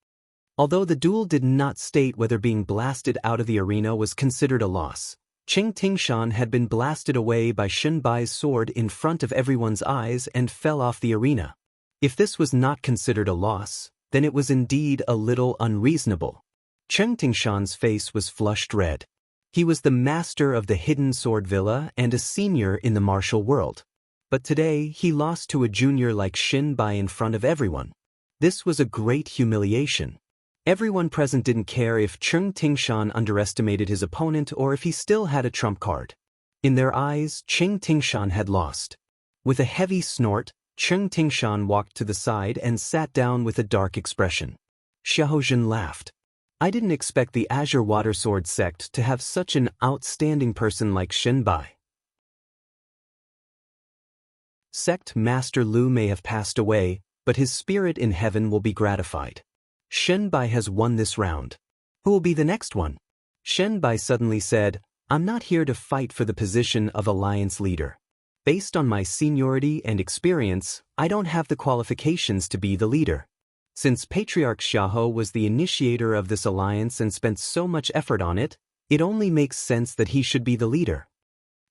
Although the duel did not state whether being blasted out of the arena was considered a loss, Cheng Tingshan had been blasted away by Shen Bai's sword in front of everyone's eyes and fell off the arena. If this was not considered a loss, then it was indeed a little unreasonable. Cheng Tingshan's face was flushed red. He was the master of the hidden sword villa and a senior in the martial world. But today he lost to a junior like Shen Bai in front of everyone. This was a great humiliation. Everyone present didn't care if Cheng Tingshan underestimated his opponent or if he still had a trump card. In their eyes, Cheng Tingshan had lost. With a heavy snort, Cheng Tingshan walked to the side and sat down with a dark expression. Xiahou laughed. "I didn't expect the Azure Water Sword sect to have such an outstanding person like Shen Bai." Sect Master Lu may have passed away, but his spirit in heaven will be gratified. Shen Bai has won this round. Who will be the next one? Shen Bai suddenly said, "I'm not here to fight for the position of alliance leader. Based on my seniority and experience, I don't have the qualifications to be the leader. Since Patriarch Xiahou was the initiator of this alliance and spent so much effort on it, it only makes sense that he should be the leader."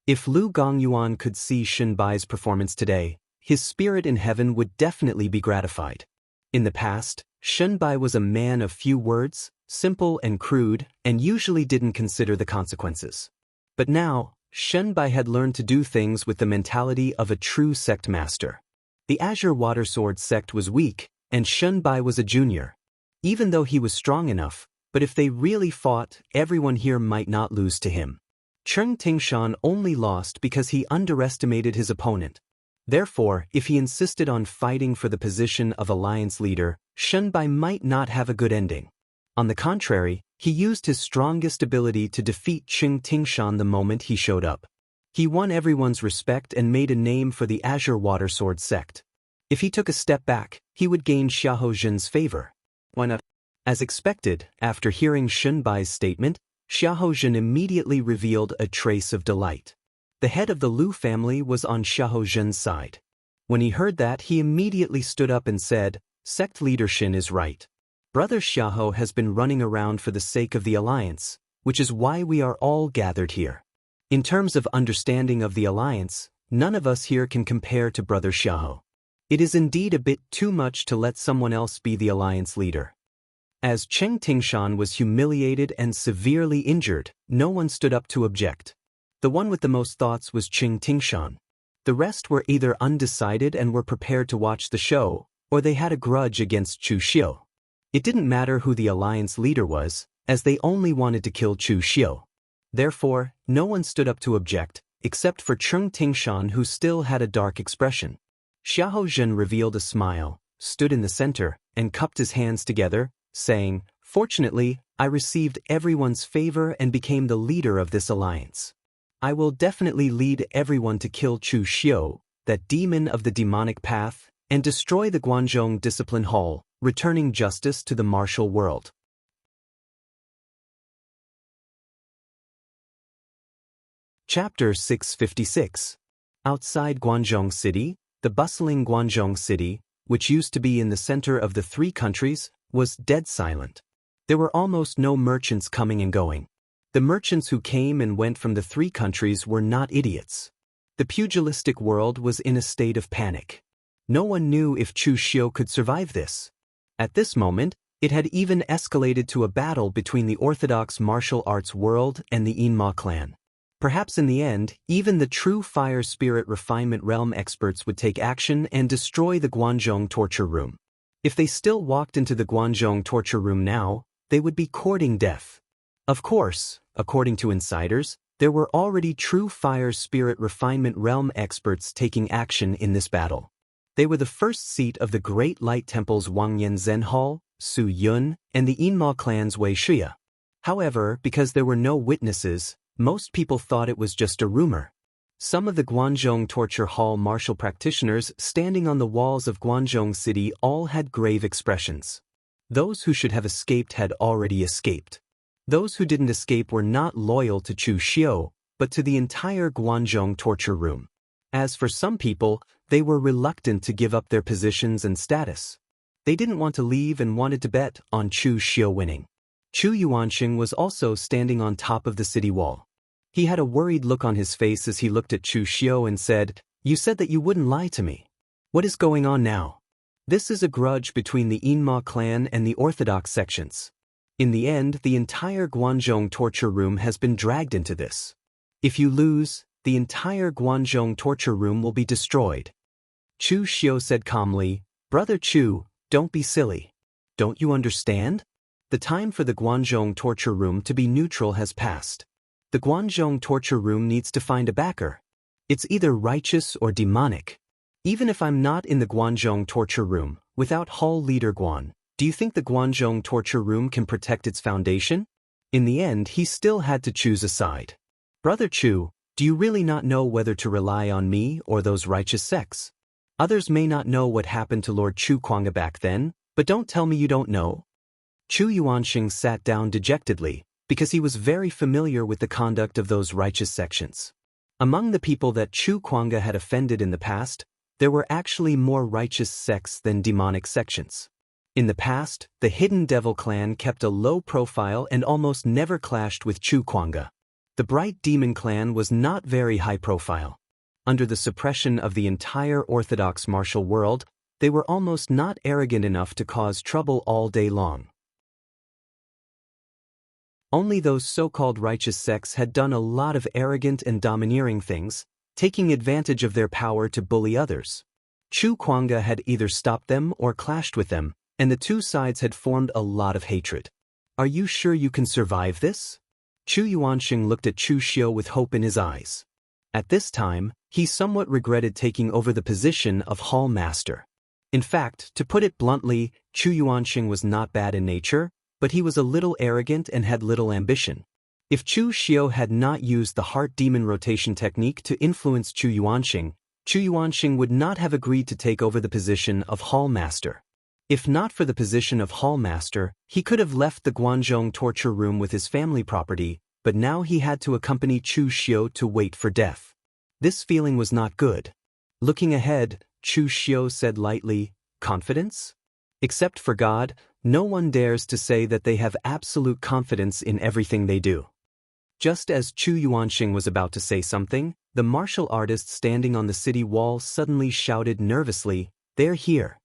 If Lu Gongyuan could see Shen Bai's performance today, his spirit in heaven would definitely be gratified. In the past, Shen Bai was a man of few words, simple and crude, and usually didn't consider the consequences. But now, Shen Bai had learned to do things with the mentality of a true sect master. The Azure Water Sword sect was weak, and Shen Bai was a junior. Even though he was strong enough, but if they really fought, everyone here might not lose to him. Cheng Tingshan only lost because he underestimated his opponent. Therefore, if he insisted on fighting for the position of alliance leader, Shenbai might not have a good ending. On the contrary, he used his strongest ability to defeat Cheng Tingshan the moment he showed up. He won everyone's respect and made a name for the Azure Water Sword sect. If he took a step back, he would gain Xiahou Zhen's favor. Why not? As expected, after hearing Shenbai's statement, Xiahou Zhen immediately revealed a trace of delight. The head of the Lu family was on Xiahou Zhen's side. When he heard that, he immediately stood up and said, "Sect leader Shen is right. Brother Xiahou has been running around for the sake of the alliance, which is why we are all gathered here. In terms of understanding of the alliance, none of us here can compare to Brother Xiahou. It is indeed a bit too much to let someone else be the alliance leader." As Cheng Tingshan was humiliated and severely injured, no one stood up to object. The one with the most thoughts was Cheng Tingshan. The rest were either undecided and were prepared to watch the show, or they had a grudge against Chu Xiu. It didn't matter who the alliance leader was, as they only wanted to kill Chu Xiu. Therefore, no one stood up to object, except for Cheng Tingshan, who still had a dark expression. Xiahou Zhen revealed a smile, stood in the center, and cupped his hands together, saying, "Fortunately, I received everyone's favor and became the leader of this alliance. I will definitely lead everyone to kill Chu Xiu, that demon of the demonic path, and destroy the Guanzhong Discipline Hall, returning justice to the martial world." Chapter 656. Outside Guanzhong City, the bustling Guanzhong City, which used to be in the center of the three countries, was dead silent. There were almost no merchants coming and going. The merchants who came and went from the three countries were not idiots. The pugilistic world was in a state of panic. No one knew if Chu Xiu could survive this. At this moment, it had even escalated to a battle between the orthodox martial arts world and the Yinma clan. Perhaps in the end, even the true fire spirit refinement realm experts would take action and destroy the Guanzhong torture room. If they still walked into the Guanzhong torture room now, they would be courting death. Of course, according to insiders, there were already true fire spirit refinement realm experts taking action in this battle. They were the first seat of the Great Light Temple's Wangyan Zen Hall, Su Yun, and the Yinma clan's Wei Shia. However, because there were no witnesses, most people thought it was just a rumor. Some of the Guanzhong Torture Hall martial practitioners standing on the walls of Guanzhong City all had grave expressions. Those who should have escaped had already escaped. Those who didn't escape were not loyal to Chu Xiu, but to the entire Guanzhong torture room. As for some people, they were reluctant to give up their positions and status. They didn't want to leave and wanted to bet on Chu Xiu winning. Chu Yuanxing was also standing on top of the city wall. He had a worried look on his face as he looked at Chu Xiu and said, "You said that you wouldn't lie to me. What is going on now?" This is a grudge between the Yinma clan and the orthodox sections. In the end, the entire Guanzhong torture room has been dragged into this. If you lose, the entire Guanzhong torture room will be destroyed. Chu Xiu said calmly, "Brother Chu, don't be silly. Don't you understand? The time for the Guanzhong torture room to be neutral has passed. The Guanzhong torture room needs to find a backer. It's either righteous or demonic. Even if I'm not in the Guanzhong torture room, without Hall leader Guan, do you think the Guanzhong torture room can protect its foundation?" In the end, he still had to choose a side. "Brother Chu, do you really not know whether to rely on me or those righteous sects? Others may not know what happened to Lord Chu Kuanga back then, but don't tell me you don't know." Chu Yuanxing sat down dejectedly, because he was very familiar with the conduct of those righteous sections. Among the people that Chu Kuanga had offended in the past, there were actually more righteous sects than demonic sections. In the past, the Hidden Devil clan kept a low profile and almost never clashed with Chu Kuanga. The Bright Demon clan was not very high profile. Under the suppression of the entire orthodox martial world, they were almost not arrogant enough to cause trouble all day long. Only those so-called righteous sects had done a lot of arrogant and domineering things, taking advantage of their power to bully others. Chu Kuanga had either stopped them or clashed with them, and the two sides had formed a lot of hatred. Are you sure you can survive this? Chu Yuanxing looked at Chu Xiu with hope in his eyes. At this time, he somewhat regretted taking over the position of hall master. In fact, to put it bluntly, Chu Yuanxing was not bad in nature, but he was a little arrogant and had little ambition. If Chu Xiu had not used the heart demon rotation technique to influence Chu Yuanxing would not have agreed to take over the position of hall master. If not for the position of hall master, he could have left the Guanzhong torture room with his family property, but now he had to accompany Chu Xiu to wait for death. This feeling was not good. Looking ahead, Chu Xiu said lightly, "Confidence? Except for God, no one dares to say that they have absolute confidence in everything they do." Just as Chu Yuanxing was about to say something, the martial artist standing on the city wall suddenly shouted nervously, "They're here."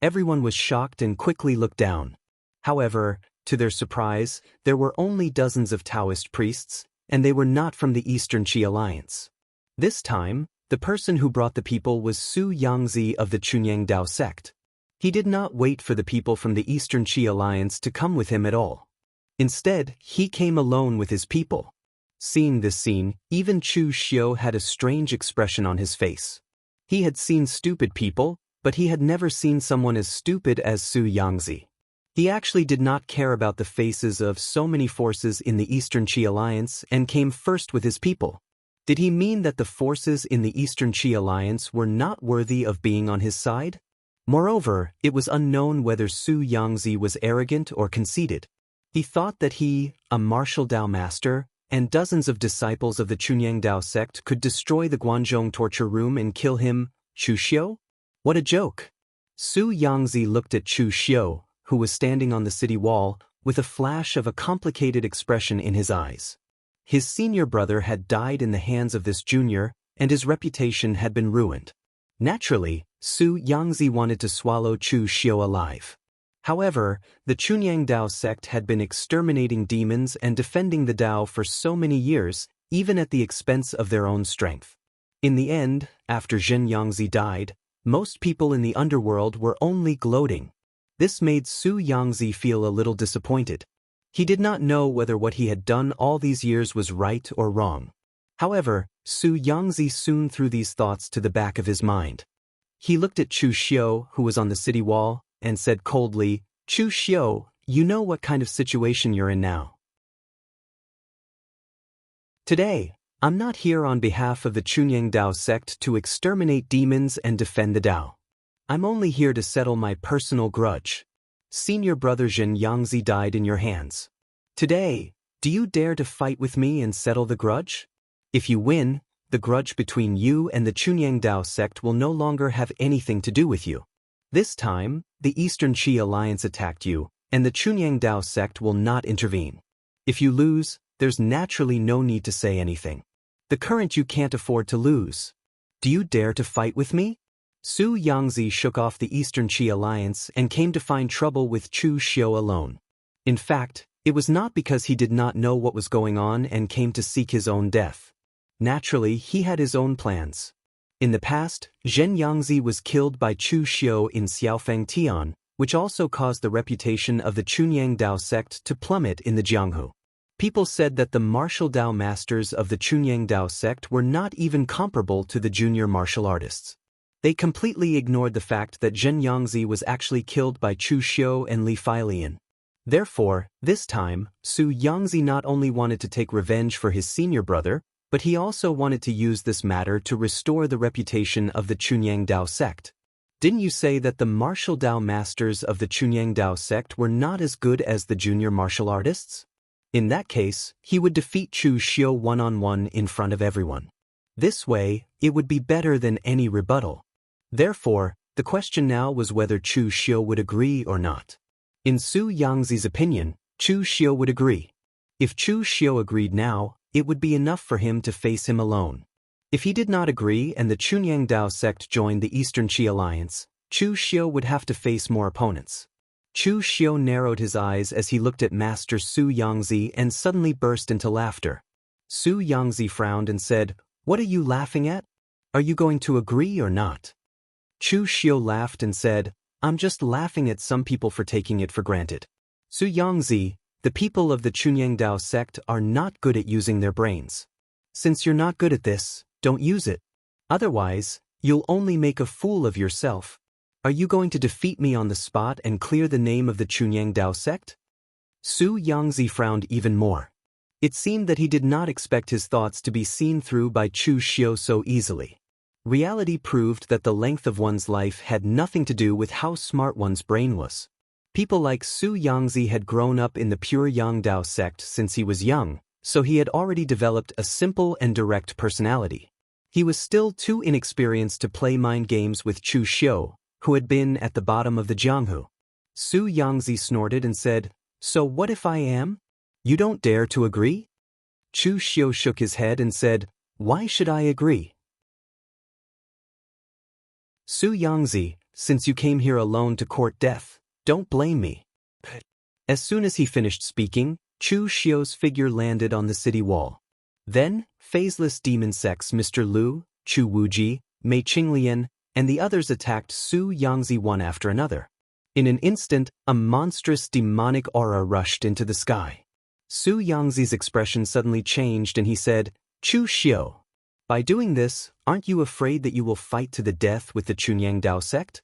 Everyone was shocked and quickly looked down. However, to their surprise, there were only dozens of Taoist priests, and they were not from the Eastern Qi Alliance. This time, the person who brought the people was Su Yangzi of the Chunyang Dao sect. He did not wait for the people from the Eastern Qi Alliance to come with him at all. Instead, he came alone with his people. Seeing this scene, even Chu Xiu had a strange expression on his face. He had seen stupid people, but he had never seen someone as stupid as Su Yangzi. He actually did not care about the faces of so many forces in the Eastern Qi Alliance and came first with his people. Did he mean that the forces in the Eastern Qi Alliance were not worthy of being on his side? Moreover, it was unknown whether Su Yangzi was arrogant or conceited. He thought that he, a martial Dao master, and dozens of disciples of the Chunyang Dao sect could destroy the Guanzhong torture room and kill him, Chu Xiu? What a joke! Su Yangzi looked at Chu Xiu, who was standing on the city wall, with a flash of a complicated expression in his eyes. His senior brother had died in the hands of this junior, and his reputation had been ruined. Naturally, Su Yangzi wanted to swallow Chu Xiu alive. However, the Chunyang Dao sect had been exterminating demons and defending the Dao for so many years, even at the expense of their own strength. In the end, after Zhen Yangzi died, most people in the underworld were only gloating. This made Su Yangzi feel a little disappointed. He did not know whether what he had done all these years was right or wrong. However, Su Yangzi soon threw these thoughts to the back of his mind. He looked at Chu Xiu, who was on the city wall, and said coldly, "Chu Xiu, you know what kind of situation you're in now. Today, I'm not here on behalf of the Chunyang Dao sect to exterminate demons and defend the Dao. I'm only here to settle my personal grudge. Senior brother Zhen Yangzi died in your hands. Today, do you dare to fight with me and settle the grudge? If you win, the grudge between you and the Chunyang Dao sect will no longer have anything to do with you. This time, the Eastern Qi Alliance attacked you, and the Chunyang Dao sect will not intervene. If you lose, there's naturally no need to say anything. The current you can't afford to lose. Do you dare to fight with me?" Su Yangzi shook off the Eastern Qi Alliance and came to find trouble with Chu Xiu alone. In fact, it was not because he did not know what was going on and came to seek his own death. Naturally, he had his own plans. In the past, Zhen Yangzi was killed by Chu Xiu in Xiaofeng Tian, which also caused the reputation of the Chunyang Dao sect to plummet in the Jianghu. People said that the martial Dao masters of the Chunyang Dao sect were not even comparable to the junior martial artists. They completely ignored the fact that Zhen Yangzi was actually killed by Chu Xiu and Li Feilian. Therefore, this time, Su Yangzi not only wanted to take revenge for his senior brother, but he also wanted to use this matter to restore the reputation of the Chunyang Dao sect. Didn't you say that the martial Dao masters of the Chunyang Dao sect were not as good as the junior martial artists? In that case, he would defeat Chu Xiu one-on-one in front of everyone. This way, it would be better than any rebuttal. Therefore, the question now was whether Chu Xiu would agree or not. In Su Yangzi's opinion, Chu Xiu would agree. If Chu Xiu agreed now, it would be enough for him to face him alone. If he did not agree and the Chunyang Dao sect joined the Eastern Qi Alliance, Chu Xiu would have to face more opponents. Chu Xiu narrowed his eyes as he looked at Master Su Yangzi and suddenly burst into laughter. Su Yangzi frowned and said, "What are you laughing at? Are you going to agree or not?" Chu Xiu laughed and said, "I'm just laughing at some people for taking it for granted. Su Yangzi, The people of the Chunyang Dao sect are not good at using their brains. Since you're not good at this, don't use it. Otherwise, you'll only make a fool of yourself. Are you going to defeat me on the spot and clear the name of the Chunyang Dao sect? Su Yangzi frowned even more. It seemed that he did not expect his thoughts to be seen through by Chu Xiu so easily. Reality proved that the length of one's life had nothing to do with how smart one's brain was. People like Su Yangzi had grown up in the pure Yang Dao sect since he was young, so he had already developed a simple and direct personality. He was still too inexperienced to play mind games with Chu Xiu, who had been at the bottom of the Jianghu. Su Yangzi snorted and said, "So what if I am? You don't dare to agree?" Chu Xiu shook his head and said, "Why should I agree?" Su Yangzi, since you came here alone to court death, don't blame me. As soon as he finished speaking, Chu Xiu's figure landed on the city wall. Then, phaseless demon sects Mr. Lu, Chu Wuji, Mei Qinglian, and the others attacked Su Yangzi one after another. In an instant, a monstrous demonic aura rushed into the sky. Su Yangzi's expression suddenly changed and he said, "Chu Xiu, by doing this, aren't you afraid that you will fight to the death with the Chunyang Dao sect?"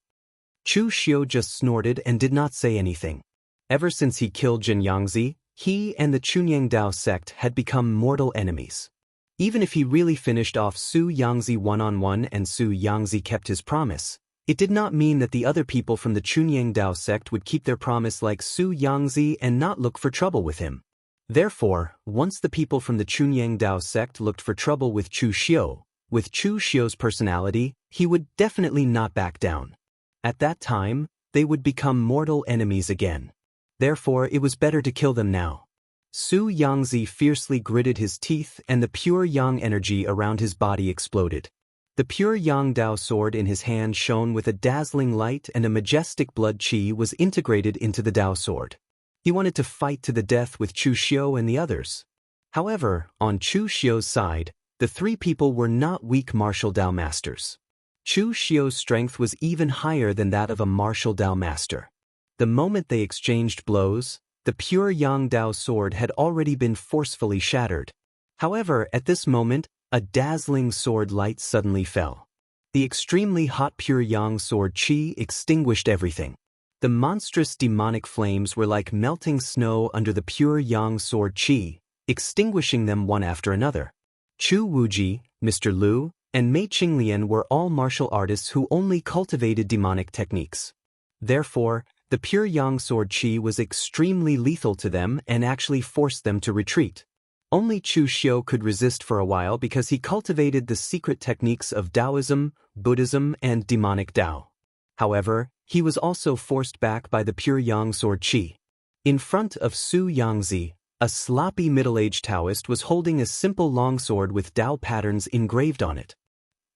Chu Xiu just snorted and did not say anything. Ever since he killed Jin Yangzi, he and the Chunyang Dao sect had become mortal enemies. Even if he really finished off Su Yangzi one-on-one and Su Yangzi kept his promise, it did not mean that the other people from the Chunyang Dao sect would keep their promise like Su Yangzi and not look for trouble with him. Therefore, once the people from the Chunyang Dao sect looked for trouble with Chu Xiu, with Chu Xiu's personality, he would definitely not back down. At that time, they would become mortal enemies again. Therefore, it was better to kill them now. Su Yangzi fiercely gritted his teeth and the pure yang energy around his body exploded. The pure yang Dao sword in his hand shone with a dazzling light and a majestic blood qi was integrated into the Dao sword. He wanted to fight to the death with Chu Xiu and the others. However, on Chu Xiu's side, the three people were not weak martial Dao masters. Chu Xiu's strength was even higher than that of a martial Dao master. The moment they exchanged blows, the pure Yang Dao sword had already been forcefully shattered. However, at this moment, a dazzling sword light suddenly fell. The extremely hot pure Yang sword qi extinguished everything. The monstrous demonic flames were like melting snow under the pure Yang sword qi, extinguishing them one after another. Chu Wuji, Mr. Lu, and Mei Qinglian were all martial artists who only cultivated demonic techniques. Therefore, the pure Yang sword qi was extremely lethal to them and actually forced them to retreat. Only Chu Xiu could resist for a while because he cultivated the secret techniques of Taoism, Buddhism, and demonic Tao. However, he was also forced back by the pure Yang sword qi. In front of Su Yangzi, a sloppy middle-aged Taoist was holding a simple longsword with Tao patterns engraved on it.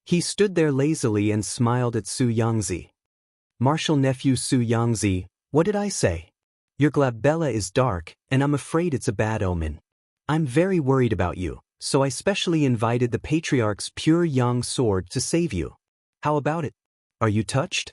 He stood there lazily and smiled at Su Yangzi. "Martial nephew Su Yangzi, what did I say? Your glabella is dark, and I'm afraid it's a bad omen. I'm very worried about you, so I specially invited the Patriarch's pure Yang sword to save you. How about it? Are you touched?"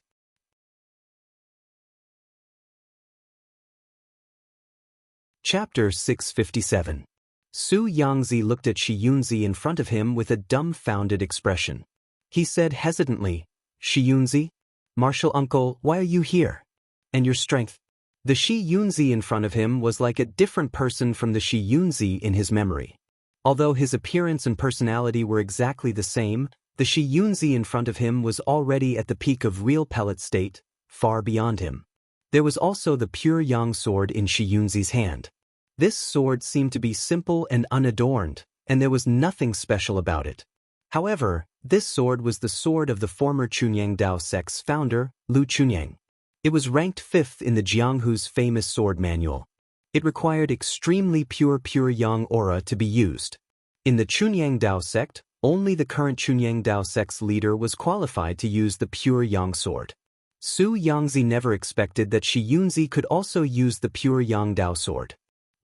Chapter 657. Su Yangzi looked at Shi Yunzi in front of him with a dumbfounded expression. He said hesitantly, "Shi Yunzi? Martial uncle, why are you here? And your strength?" The Shi Yunzi in front of him was like a different person from the Shi Yunzi in his memory. Although his appearance and personality were exactly the same, the Shi Yunzi in front of him was already at the peak of real pellet state, far beyond him. There was also the pure Yang sword in Shi Yunzi's hand. This sword seemed to be simple and unadorned, and there was nothing special about it. However, this sword was the sword of the former Chunyang Dao sect's founder, Lu Chunyang. It was ranked 5th in the Jianghu's famous sword manual. It required extremely pure Yang aura to be used. In the Chunyang Dao sect, only the current Chunyang Dao sect's leader was qualified to use the pure Yang sword. Su Yangzi never expected that Shi Yunzi could also use the pure Yang Dao sword.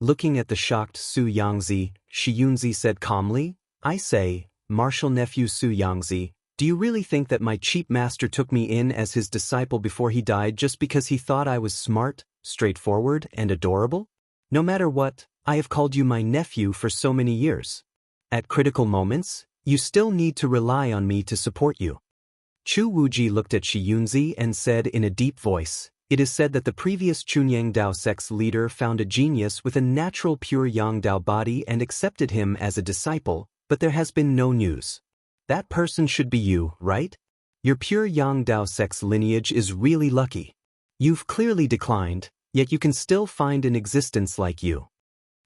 Looking at the shocked Su Yangzi, Shi Yunzi said calmly, "I say, martial nephew Su Yangzi, do you really think that my cheap master took me in as his disciple before he died just because he thought I was smart, straightforward, and adorable? No matter what, I have called you my nephew for so many years. At critical moments, you still need to rely on me to support you. Chu Wuji looked at Shi Yunzi and said in a deep voice, "It is said that the previous Chunyang Dao sect's leader found a genius with a natural pure Yang Dao body and accepted him as a disciple, but there has been no news. That person should be you, right? Your pure Yang Dao sect's lineage is really lucky. You've clearly declined, yet you can still find an existence like you."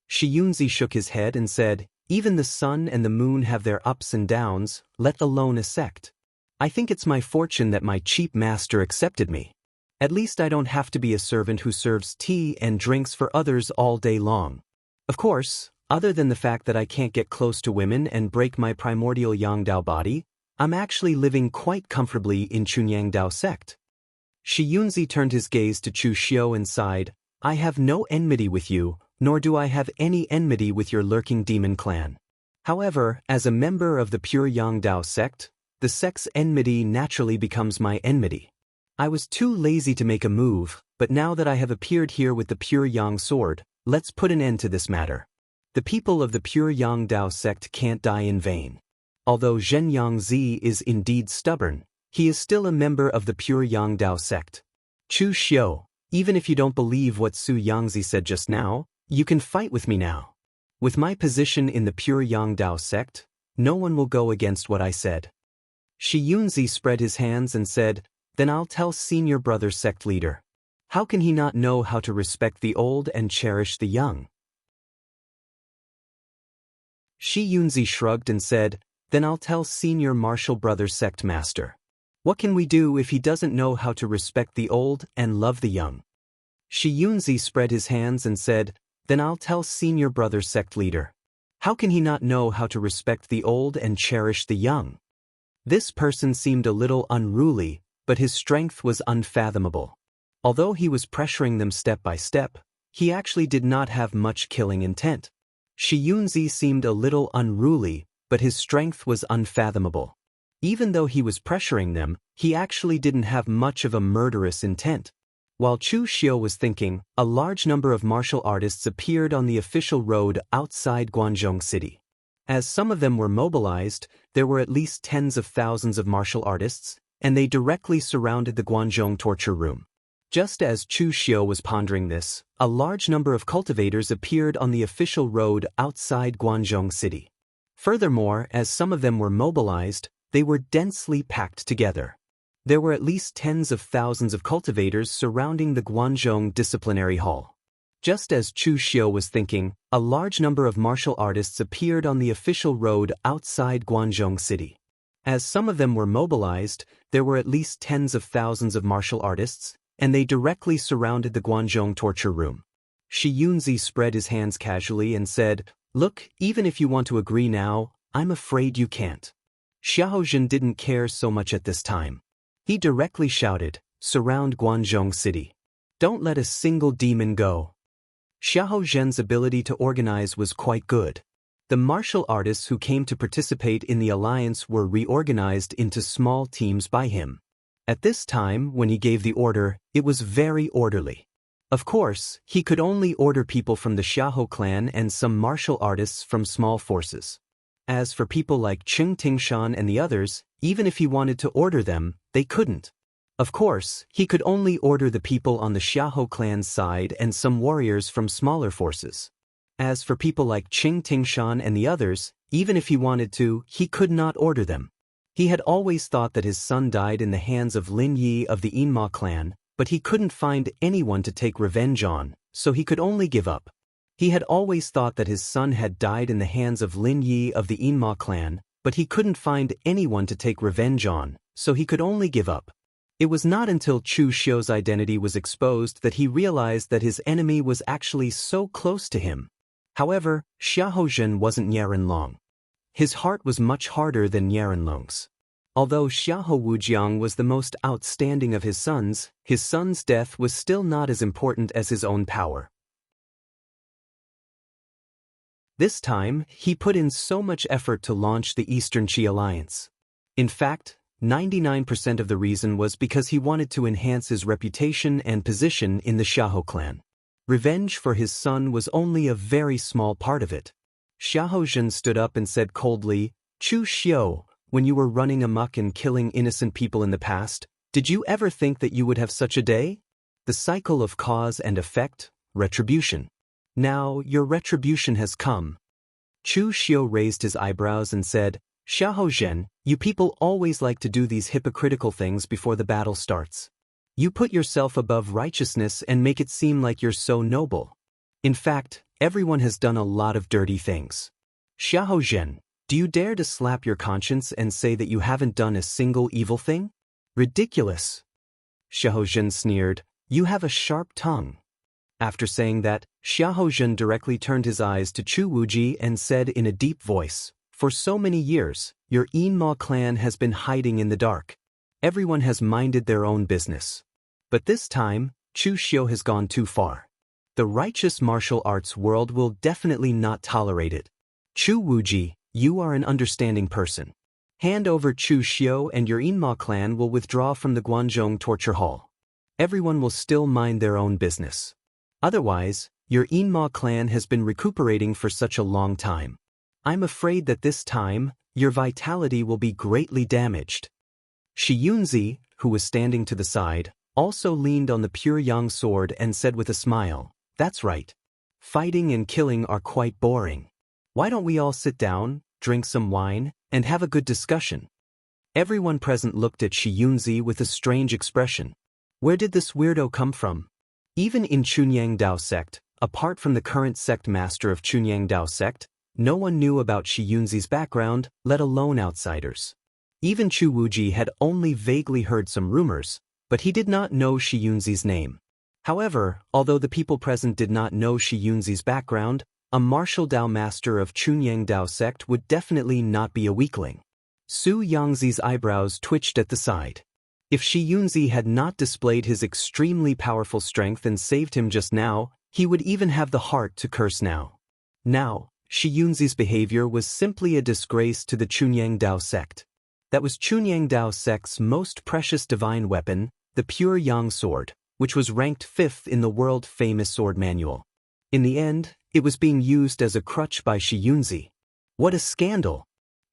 Shi Yunzi shook his head and said, "Even the sun and the moon have their ups and downs, let alone a sect. I think it's my fortune that my cheap master accepted me. At least I don't have to be a servant who serves tea and drinks for others all day long. Of course, other than the fact that I can't get close to women and break my primordial Yang Dao body, I'm actually living quite comfortably in Chunyang Dao sect." Shi Yunzi turned his gaze to Chu Xiu and sighed, "I have no enmity with you, nor do I have any enmity with your lurking demon clan. However, as a member of the pure Yang Dao sect, the sect's enmity naturally becomes my enmity. I was too lazy to make a move, but now that I have appeared here with the pure Yang sword, let's put an end to this matter. The people of the pure Yang Dao sect can't die in vain. Although Zhen Yangzi is indeed stubborn, he is still a member of the pure Yang Dao sect. Chu Xiu, even if you don't believe what Su Yangzi said just now, you can fight with me now. With my position in the pure Yang Dao sect, no one will go against what I said." Shi Yunzi spread his hands and said, "Then I'll tell senior brother sect leader. How can he not know how to respect the old and cherish the young?" Shi Yunzi shrugged and said, "Then I'll tell senior martial brother sect master. What can we do if he doesn't know how to respect the old and love the young?" Shi Yunzi spread his hands and said, "Then I'll tell senior brother sect leader. How can he not know how to respect the old and cherish the young?" This person seemed a little unruly, but his strength was unfathomable. Although he was pressuring them step by step, he actually did not have much killing intent. Shi Yunzi seemed a little unruly, but his strength was unfathomable. Even though he was pressuring them, he actually didn't have much of a murderous intent. While Chu Xiu was thinking, a large number of martial artists appeared on the official road outside Guangzhou City. As some of them were mobilized, there were at least tens of thousands of martial artists, and they directly surrounded the Guangzhou torture room. Just as Chu Xiu was pondering this, a large number of cultivators appeared on the official road outside Guangzhou City. Furthermore, as some of them were mobilized, they were densely packed together. There were at least tens of thousands of cultivators surrounding the Guangzhou Disciplinary Hall. Just as Chu Xiu was thinking, a large number of martial artists appeared on the official road outside Guangzhou City. As some of them were mobilized, there were at least tens of thousands of martial artists, and they directly surrounded the Guangzhou torture room. Shi Yunzi spread his hands casually and said, "Look, even if you want to agree now, I'm afraid you can't." Xiahou Jin didn't care so much at this time. He directly shouted, "Surround Guangzhou City. Don't let a single demon go." Xiahou Zhen's ability to organize was quite good. The martial artists who came to participate in the alliance were reorganized into small teams by him. At this time, when he gave the order, it was very orderly. Of course, he could only order people from the Xiahou clan and some martial artists from small forces. As for people like Qing Tingshan and the others, even if he wanted to order them, they couldn't. Of course, he could only order the people on the Xiahou clan's side and some warriors from smaller forces. As for people like Qing Tingshan and the others, even if he wanted to, he could not order them. He had always thought that his son died in the hands of Lin Yi of the Yinma clan, but he couldn't find anyone to take revenge on, so he could only give up. He had always thought that his son had died in the hands of Lin Yi of the Yinma clan, but he couldn't find anyone to take revenge on, so he could only give up. It was not until Chu Xiu's identity was exposed that he realized that his enemy was actually so close to him. However, Xiahou Jin wasn't Yarenlong. His heart was much harder than Yarenlong's. Although Xiahou Wujiang was the most outstanding of his son's death was still not as important as his own power. This time, he put in so much effort to launch the Eastern Qi Alliance. In fact, 99% of the reason was because he wanted to enhance his reputation and position in the Xiahou clan. Revenge for his son was only a very small part of it. Xiahou stood up and said coldly, Chu Xiu, when you were running amok and killing innocent people in the past, did you ever think that you would have such a day? The cycle of cause and effect, retribution. Now, your retribution has come. Chu Xiu raised his eyebrows and said, Xiahou, you people always like to do these hypocritical things before the battle starts. You put yourself above righteousness and make it seem like you're so noble. In fact, everyone has done a lot of dirty things. Xiahou, do you dare to slap your conscience and say that you haven't done a single evil thing? Ridiculous. Xiahou sneered, you have a sharp tongue. After saying that, Xiahou directly turned his eyes to Chu Wuji and said in a deep voice, for so many years, your Yinma clan has been hiding in the dark. Everyone has minded their own business. But this time, Chu Xiu has gone too far. The righteous martial arts world will definitely not tolerate it. Chu Wuji, you are an understanding person. Hand over Chu Xiu and your Yinma clan will withdraw from the Guanzhong torture hall. Everyone will still mind their own business. Otherwise, your Yinma clan has been recuperating for such a long time. I'm afraid that this time, your vitality will be greatly damaged. Shi Yunzi, who was standing to the side, also leaned on the pure yang sword and said with a smile, that's right. Fighting and killing are quite boring. Why don't we all sit down, drink some wine, and have a good discussion? Everyone present looked at Shi Yunzi with a strange expression. Where did this weirdo come from? Even in Chunyang Dao sect, apart from the current sect master of Chunyang Dao sect, no one knew about Shi Yunzi's background, let alone outsiders. Even Chu Wuji had only vaguely heard some rumors, but he did not know Shi Yunzi's name. However, although the people present did not know Shi Yunzi's background, a martial Dao master of Chunyang Dao sect would definitely not be a weakling. Su Yangzi's eyebrows twitched at the side. If Shi Yunzi had not displayed his extremely powerful strength and saved him just now, he would even have the heart to curse now. Now, Shi Yunzi's behavior was simply a disgrace to the Chunyang Dao sect. That was Chunyang Dao sect's most precious divine weapon, the pure yang sword, which was ranked 5th in the world-famous sword manual. In the end, it was being used as a crutch by Shi Yunzi. What a scandal!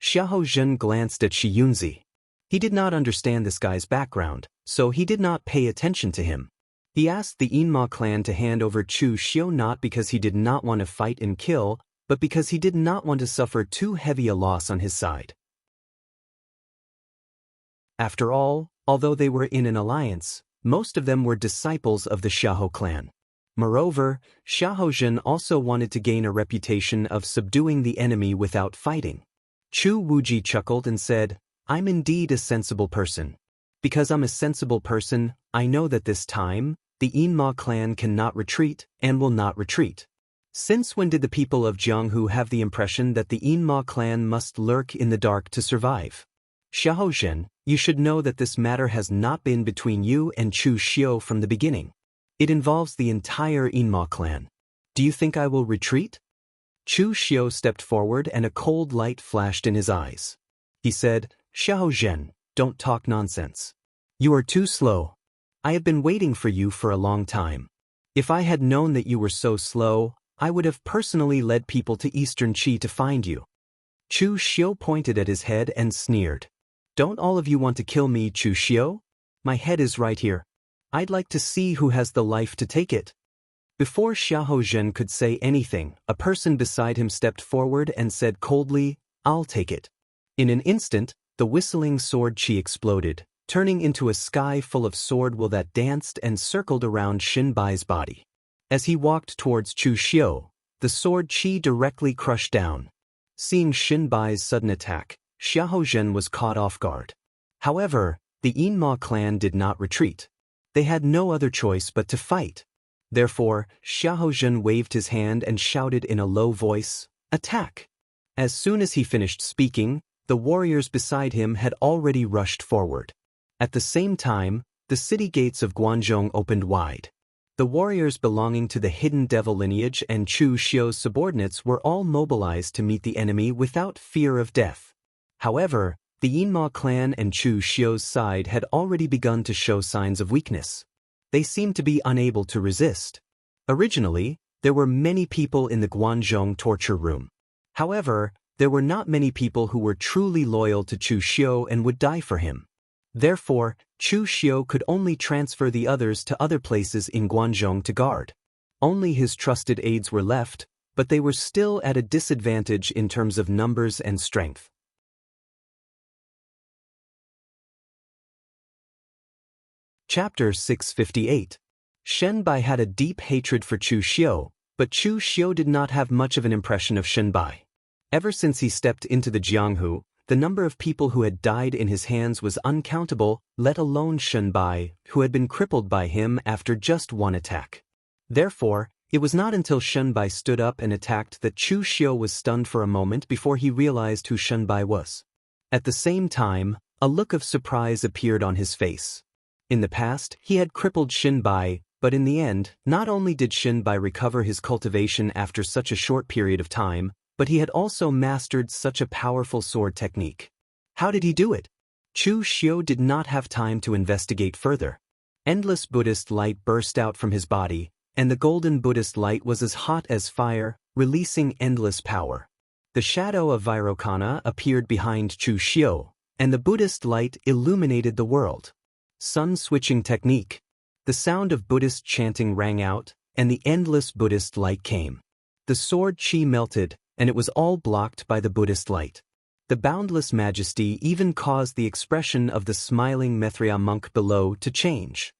Xiahou glanced at Shi Yunzi. He did not understand this guy's background, so he did not pay attention to him. He asked the Yinma clan to hand over Chu Xiu not because he did not want to fight and kill, but because he did not want to suffer too heavy a loss on his side. After all, although they were in an alliance, most of them were disciples of the Xiahou clan. Moreover, Xiahou also wanted to gain a reputation of subduing the enemy without fighting. Chu Wuji chuckled and said, I'm indeed a sensible person. Because I'm a sensible person, I know that this time, the Yinma clan cannot retreat and will not retreat. Since when did the people of Jianghu have the impression that the Yinma clan must lurk in the dark to survive? Xiahou, you should know that this matter has not been between you and Chu Xiu from the beginning. It involves the entire Yinma clan. Do you think I will retreat? Chu Xiu stepped forward and a cold light flashed in his eyes. He said, Xiahou, don't talk nonsense. You are too slow. I have been waiting for you for a long time. If I had known that you were so slow, I would have personally led people to Eastern Qi to find you. Chu Xiu pointed at his head and sneered. Don't all of you want to kill me, Chu Xiu? My head is right here. I'd like to see who has the life to take it. Before Xiahou could say anything, a person beside him stepped forward and said coldly, I'll take it. In an instant, the whistling sword qi exploded, turning into a sky full of sword will that danced and circled around Xin Bai's body. As he walked towards Chu Xiu, the sword qi directly crushed down. Seeing Xin Bai's sudden attack, Xiahou was caught off guard. However, the Yinma clan did not retreat. They had no other choice but to fight. Therefore, Xiahou waved his hand and shouted in a low voice, Attack! As soon as he finished speaking, the warriors beside him had already rushed forward. At the same time, the city gates of Guanzhong opened wide. The warriors belonging to the hidden devil lineage and Chu Xiu's subordinates were all mobilized to meet the enemy without fear of death. However, the Yinma clan and Chu Xiu's side had already begun to show signs of weakness. They seemed to be unable to resist. Originally, there were many people in the Guanzhong torture room. However, there were not many people who were truly loyal to Chu Xiu and would die for him. Therefore, Chu Xiu could only transfer the others to other places in Guanzhong to guard. Only his trusted aides were left, but they were still at a disadvantage in terms of numbers and strength. Chapter 658. Shenbai had a deep hatred for Chu Xiu, but Chu Xiu did not have much of an impression of Shenbai. Ever since he stepped into the Jianghu, the number of people who had died in his hands was uncountable, let alone Shenbai, who had been crippled by him after just one attack. Therefore, it was not until Shenbai stood up and attacked that Chu Xiu was stunned for a moment before he realized who Shenbai was. At the same time, a look of surprise appeared on his face. In the past, he had crippled Shenbai, but in the end, not only did Shenbai recover his cultivation after such a short period of time, but he had also mastered such a powerful sword technique. How did he do it? Chu Xiu did not have time to investigate further. Endless Buddhist light burst out from his body, and the golden Buddhist light was as hot as fire, releasing endless power. The shadow of Vairocana appeared behind Chu Xiu, and the Buddhist light illuminated the world. Sun-switching technique. The sound of Buddhist chanting rang out, and the endless Buddhist light came. The sword chi melted, and it was all blocked by the Buddhist light. The boundless majesty even caused the expression of the smiling Maitreya monk below to change.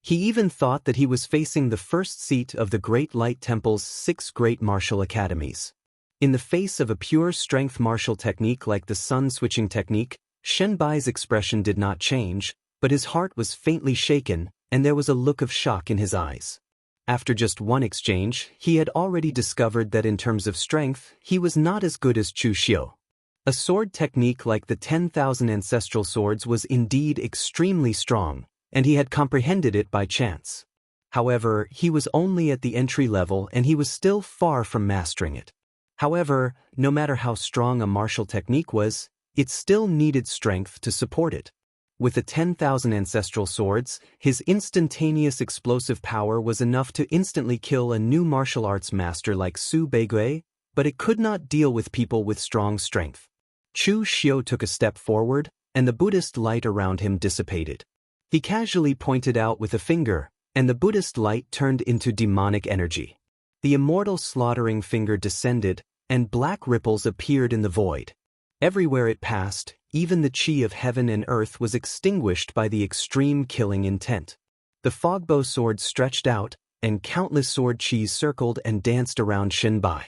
He even thought that he was facing the first seat of the Great Light Temple's 6 great martial academies. In the face of a pure strength martial technique like the sun-switching technique, Shenbai's expression did not change, but his heart was faintly shaken, and there was a look of shock in his eyes. After just one exchange, he had already discovered that in terms of strength, he was not as good as Chu Xiu. A sword technique like the 10,000 ancestral swords was indeed extremely strong, and he had comprehended it by chance. However, he was only at the entry level and he was still far from mastering it. However, no matter how strong a martial technique was, it still needed strength to support it. With the 10,000 ancestral swords, his instantaneous explosive power was enough to instantly kill a new martial arts master like Su Beigui, but it could not deal with people with strong strength. Chu Xiu took a step forward, and the Buddhist light around him dissipated. He casually pointed out with a finger, and the Buddhist light turned into demonic energy. The immortal slaughtering finger descended, and black ripples appeared in the void. Everywhere it passed, even the chi of heaven and earth was extinguished by the extreme killing intent. The fogbow sword stretched out, and countless sword chis circled and danced around Shenbai.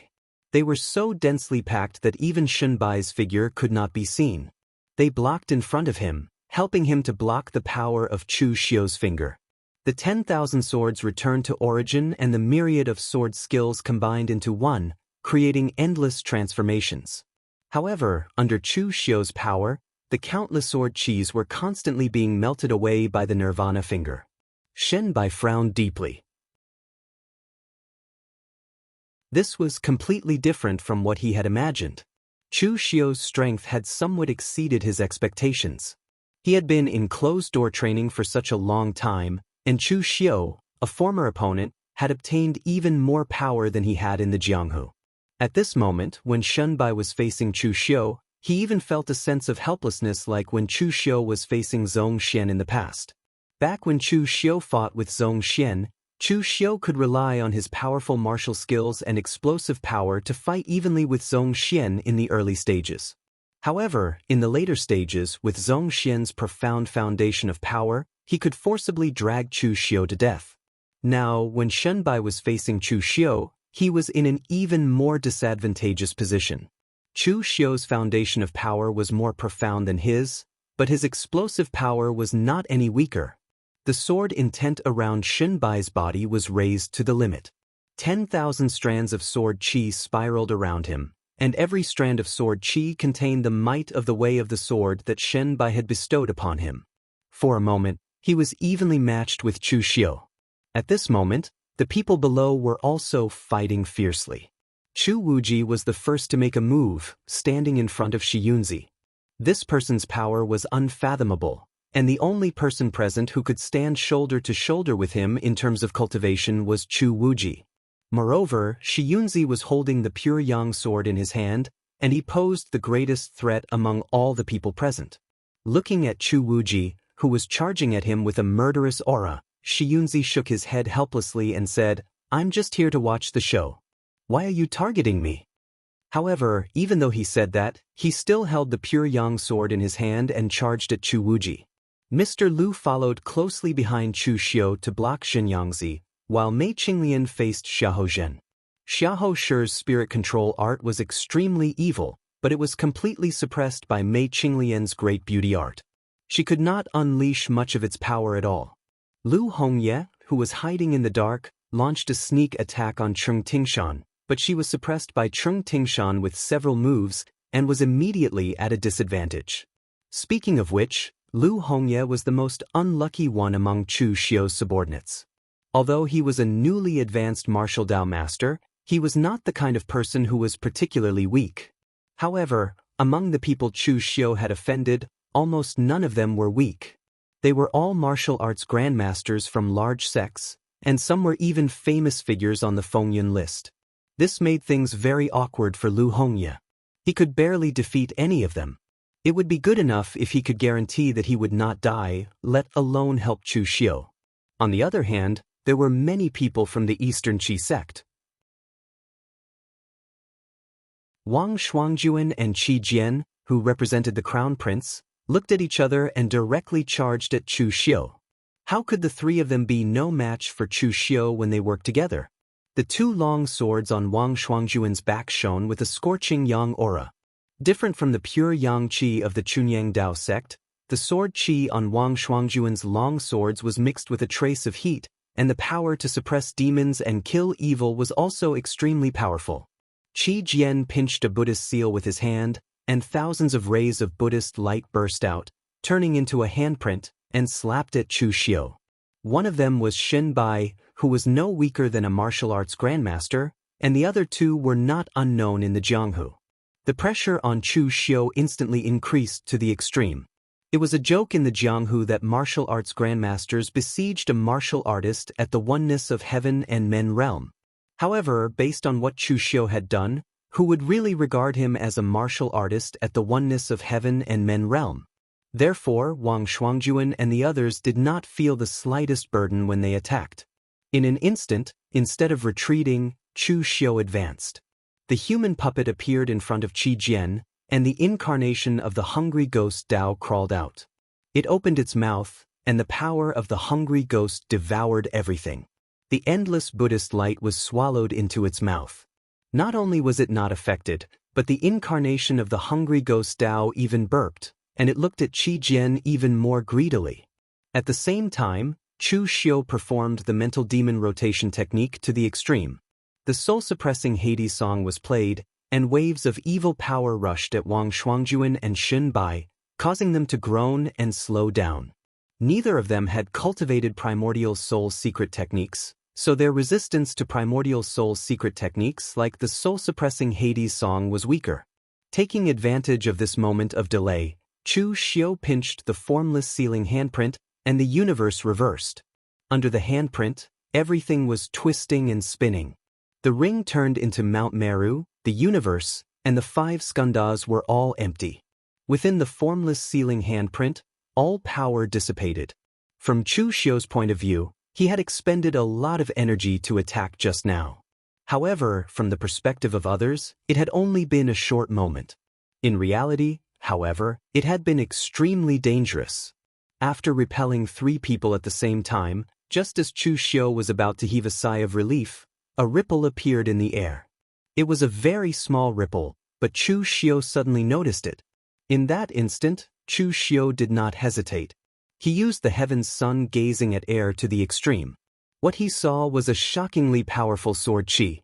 They were so densely packed that even Shenbai's figure could not be seen. They blocked in front of him, helping him to block the power of Chu Xiu's finger. The 10,000 swords returned to origin and the myriad of sword skills combined into one, creating endless transformations. However, under Chu Xiu's power, the countless sword chis were constantly being melted away by the nirvana finger. Shenbai frowned deeply. This was completely different from what he had imagined. Chu Xiu's strength had somewhat exceeded his expectations. He had been in closed-door training for such a long time, and Chu Xiu, a former opponent, had obtained even more power than he had in the Jianghu. At this moment, when Shenbai was facing Chu Xiu, he even felt a sense of helplessness like when Chu Xiu was facing Zhong Xian in the past. Back when Chu Xiu fought with Zhong Xian, Chu Xiu could rely on his powerful martial skills and explosive power to fight evenly with Zhong Xian in the early stages. However, in the later stages, with Zhong Xian's profound foundation of power, he could forcibly drag Chu Xiu to death. Now, when Shenbai was facing Chu Xiu, he was in an even more disadvantageous position. Chu Xiu's foundation of power was more profound than his, but his explosive power was not any weaker. The sword intent around Shenbai's body was raised to the limit. 10,000 strands of sword chi spiraled around him, and every strand of sword chi contained the might of the way of the sword that Shenbai had bestowed upon him. For a moment, he was evenly matched with Chu Xiu. At this moment, the people below were also fighting fiercely. Chu Wuji was the first to make a move, standing in front of Shi Yunzi. This person's power was unfathomable, and the only person present who could stand shoulder to shoulder with him in terms of cultivation was Chu Wuji. Moreover, Shi Yunzi was holding the pure yang sword in his hand, and he posed the greatest threat among all the people present. Looking at Chu Wuji, who was charging at him with a murderous aura, Shi Yunzi shook his head helplessly and said, "I'm just here to watch the show. Why are you targeting me?" However, even though he said that, he still held the pure yang sword in his hand and charged at Chu Wuji. Mr. Lu followed closely behind Chu Xiu to block Shen Yangzi, while Mei Qinglian faced Xiahou Zhen. Xiahou Shi's spirit control art was extremely evil, but it was completely suppressed by Mei Qinglian's great beauty art. She could not unleash much of its power at all. Lu Hongye, who was hiding in the dark, launched a sneak attack on Cheng Tingshan, but she was suppressed by Cheng Tingshan with several moves and was immediately at a disadvantage. Speaking of which, Lu Hongye was the most unlucky one among Chu Xiu's subordinates. Although he was a newly advanced martial Dao master, he was not the kind of person who was particularly weak. However, among the people Chu Xiu had offended, almost none of them were weak. They were all martial arts grandmasters from large sects, and some were even famous figures on the Fengyun list. This made things very awkward for Lu Hongye. He could barely defeat any of them. It would be good enough if he could guarantee that he would not die, let alone help Chu Xiu. On the other hand, there were many people from the Eastern Qi sect. Wang Shuangjuan and Qi Jian, who represented the crown prince, looked at each other and directly charged at Chu Xiu. How could the three of them be no match for Chu Xiu when they worked together? The two long swords on Wang Shuangjuan's back shone with a scorching yang aura. Different from the pure yang qi of the Chunyang Dao sect, the sword qi on Wang Shuangjuan's long swords was mixed with a trace of heat, and the power to suppress demons and kill evil was also extremely powerful. Qi Jian pinched a Buddhist seal with his hand, and thousands of rays of Buddhist light burst out, turning into a handprint, and slapped at Chu Xiu. One of them was Shen Bai, who was no weaker than a martial arts grandmaster, and the other two were not unknown in the Jianghu. The pressure on Chu Xiu instantly increased to the extreme. It was a joke in the Jianghu that martial arts grandmasters besieged a martial artist at the oneness of heaven and men realm. However, based on what Chu Xiu had done, who would really regard him as a martial artist at the oneness of heaven and men realm? Therefore, Wang Shuangjuan and the others did not feel the slightest burden when they attacked. In an instant, instead of retreating, Chu Xiu advanced. The human puppet appeared in front of Qi Jian, and the incarnation of the hungry ghost Dao crawled out. It opened its mouth, and the power of the hungry ghost devoured everything. The endless Buddhist light was swallowed into its mouth. Not only was it not affected, but the incarnation of the hungry ghost Dao even burped, and it looked at Qi Jian even more greedily. At the same time, Chu Xiu performed the mental demon rotation technique to the extreme. The soul-suppressing Hades song was played, and waves of evil power rushed at Wang Shuangjuan and Shen Bai, causing them to groan and slow down. Neither of them had cultivated primordial soul secret techniques, so their resistance to primordial soul secret techniques like the soul-suppressing Hades song was weaker. Taking advantage of this moment of delay, Chu Xiu pinched the formless sealing handprint, and the universe reversed. Under the handprint, everything was twisting and spinning. The ring turned into Mount Meru, the universe, and the 5 skandhas were all empty. Within the formless sealing handprint, all power dissipated. From Chu Xiu's point of view, he had expended a lot of energy to attack just now. However, from the perspective of others, it had only been a short moment. In reality, however, it had been extremely dangerous. After repelling 3 people at the same time, just as Chu Xiu was about to heave a sigh of relief, a ripple appeared in the air. It was a very small ripple, but Chu Xiu suddenly noticed it. In that instant, Chu Xiu did not hesitate. He used the heaven's sun gazing at air to the extreme. What he saw was a shockingly powerful sword qi.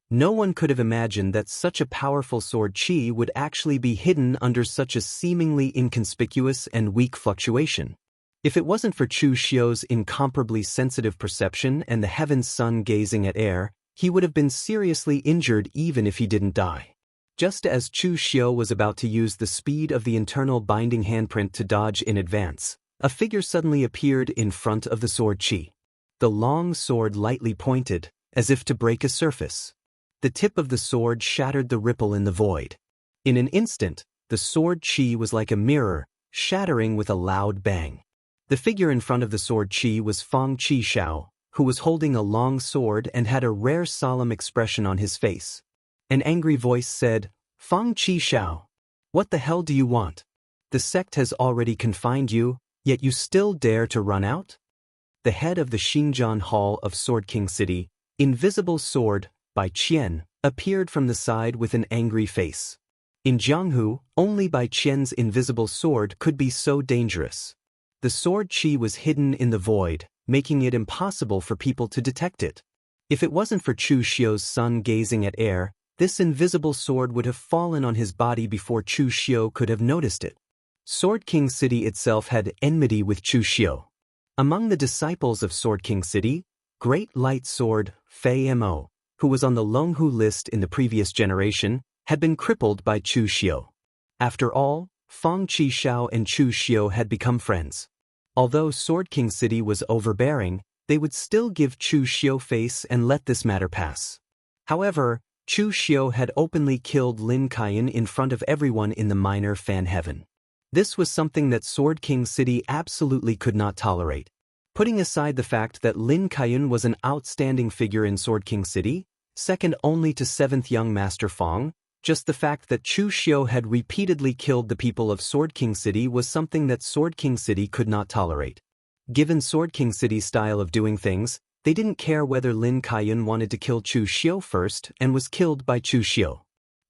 No one could have imagined that such a powerful sword qi would actually be hidden under such a seemingly inconspicuous and weak fluctuation. If it wasn't for Chu Xiu's incomparably sensitive perception and the heaven's sun gazing at air, he would have been seriously injured even if he didn't die. Just as Chu Xiu was about to use the speed of the internal binding handprint to dodge in advance, a figure suddenly appeared in front of the sword Qi. The long sword lightly pointed, as if to break a surface. The tip of the sword shattered the ripple in the void. In an instant, the sword Qi was like a mirror, shattering with a loud bang. The figure in front of the sword Qi was Fang Qishao, who was holding a long sword and had a rare solemn expression on his face. An angry voice said, "Fang Qishao, what the hell do you want? The sect has already confined you, yet you still dare to run out?" The head of the Xinjiang Hall of Sword King City, Invisible Sword, by Qian, appeared from the side with an angry face. In Jianghu, only Bai Qian's invisible sword could be so dangerous. The sword Qi was hidden in the void, making it impossible for people to detect it. If it wasn't for Chu Xiu's son gazing at air, this invisible sword would have fallen on his body before Chu Xiu could have noticed it. Sword King City itself had enmity with Chu Xiu. Among the disciples of Sword King City, Great Light Sword, Fei Mo, who was on the Longhu list in the previous generation, had been crippled by Chu Xiu. After all, Fang Qishao and Chu Xiu had become friends. Although Sword King City was overbearing, they would still give Chu Xiu face and let this matter pass. However, Chu Xiu had openly killed Lin Kaiyan in front of everyone in the minor fan heaven. This was something that Sword King City absolutely could not tolerate. Putting aside the fact that Lin Kaiyan was an outstanding figure in Sword King City, second only to 7th Young Master Fang, just the fact that Chu Xiu had repeatedly killed the people of Sword King City was something that Sword King City could not tolerate. Given Sword King City's style of doing things, they didn't care whether Lin Kaiyan wanted to kill Chu Xiu first and was killed by Chu Xiu.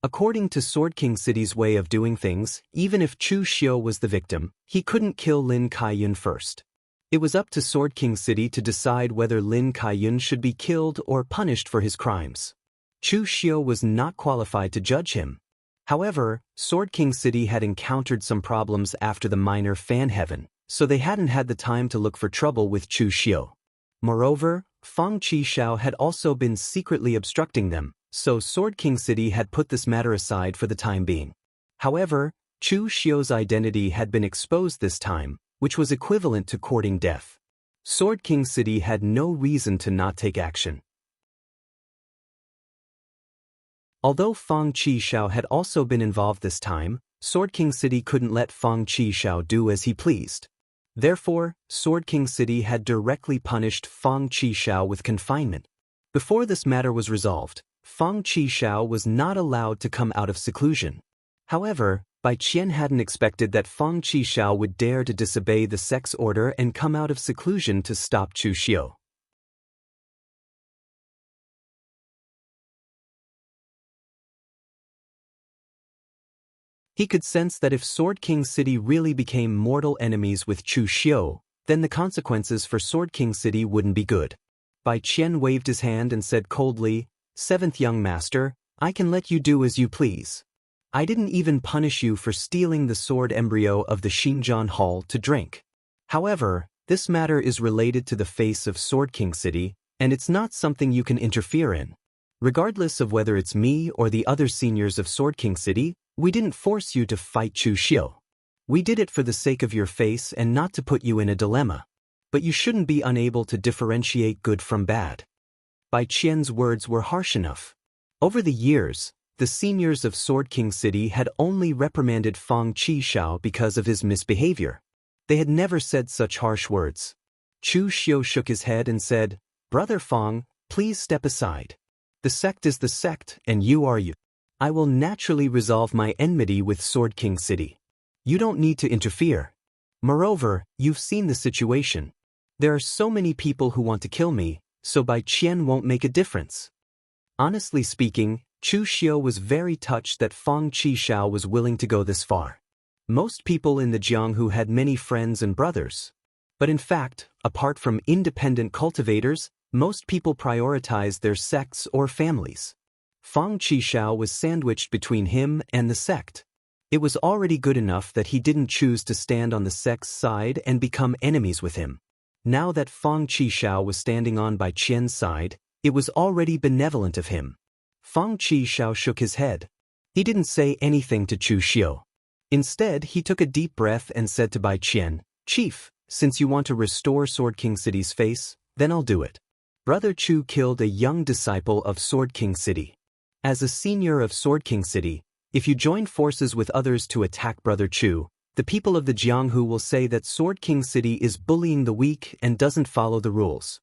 According to Sword King City's way of doing things, even if Chu Xiu was the victim, he couldn't kill Lin Kaiyan first. It was up to Sword King City to decide whether Lin Kaiyan should be killed or punished for his crimes. Chu Xiu was not qualified to judge him. However, Sword King City had encountered some problems after the minor fan heaven, so they hadn't had the time to look for trouble with Chu Xiu. Moreover, Fang Qishao had also been secretly obstructing them, so Sword King City had put this matter aside for the time being. However, Chu Xiu's identity had been exposed this time, which was equivalent to courting death. Sword King City had no reason to not take action. Although Fang Qishao had also been involved this time, Sword King City couldn't let Fang Qishao do as he pleased. Therefore, Sword King City had directly punished Fang Qishao with confinement. Before this matter was resolved, Fang Qishao was not allowed to come out of seclusion. However, Bai Qian hadn't expected that Fang Qishao would dare to disobey the sect's order and come out of seclusion to stop Chu Xiu. He could sense that if Sword King City really became mortal enemies with Chu Xiu, then the consequences for Sword King City wouldn't be good. Bai Qian waved his hand and said coldly, "7th Young Master, I can let you do as you please. I didn't even punish you for stealing the sword embryo of the Xinjiang Hall to drink. However, this matter is related to the face of Sword King City, and it's not something you can interfere in. Regardless of whether it's me or the other seniors of Sword King City, we didn't force you to fight Chu Xiu. We did it for the sake of your face and not to put you in a dilemma. But you shouldn't be unable to differentiate good from bad." Bai Qian's words were harsh enough. Over the years, the seniors of Sword King City had only reprimanded Fang Qishao because of his misbehavior. They had never said such harsh words. Chu Xiu shook his head and said, "Brother Fang, please step aside. The sect is the sect and you are you. I will naturally resolve my enmity with Sword King City. You don't need to interfere. Moreover, you've seen the situation. There are so many people who want to kill me, so Bai Qian won't make a difference." Honestly speaking, Chu Xiu was very touched that Fang Qishao was willing to go this far. Most people in the Jianghu had many friends and brothers. But in fact, apart from independent cultivators, most people prioritized their sects or families. Fang Qishao was sandwiched between him and the sect. It was already good enough that he didn't choose to stand on the sect's side and become enemies with him. Now that Fang Qishao was standing on Bai Qian's side, it was already benevolent of him. Fang Qishao shook his head. He didn't say anything to Chu Xiu. Instead, he took a deep breath and said to Bai Qian, "Chief, since you want to restore Sword King City's face, then I'll do it." Brother Chu killed a young disciple of Sword King City. As a senior of Sword King City, if you join forces with others to attack Brother Chu, the people of the Jianghu will say that Sword King City is bullying the weak and doesn't follow the rules.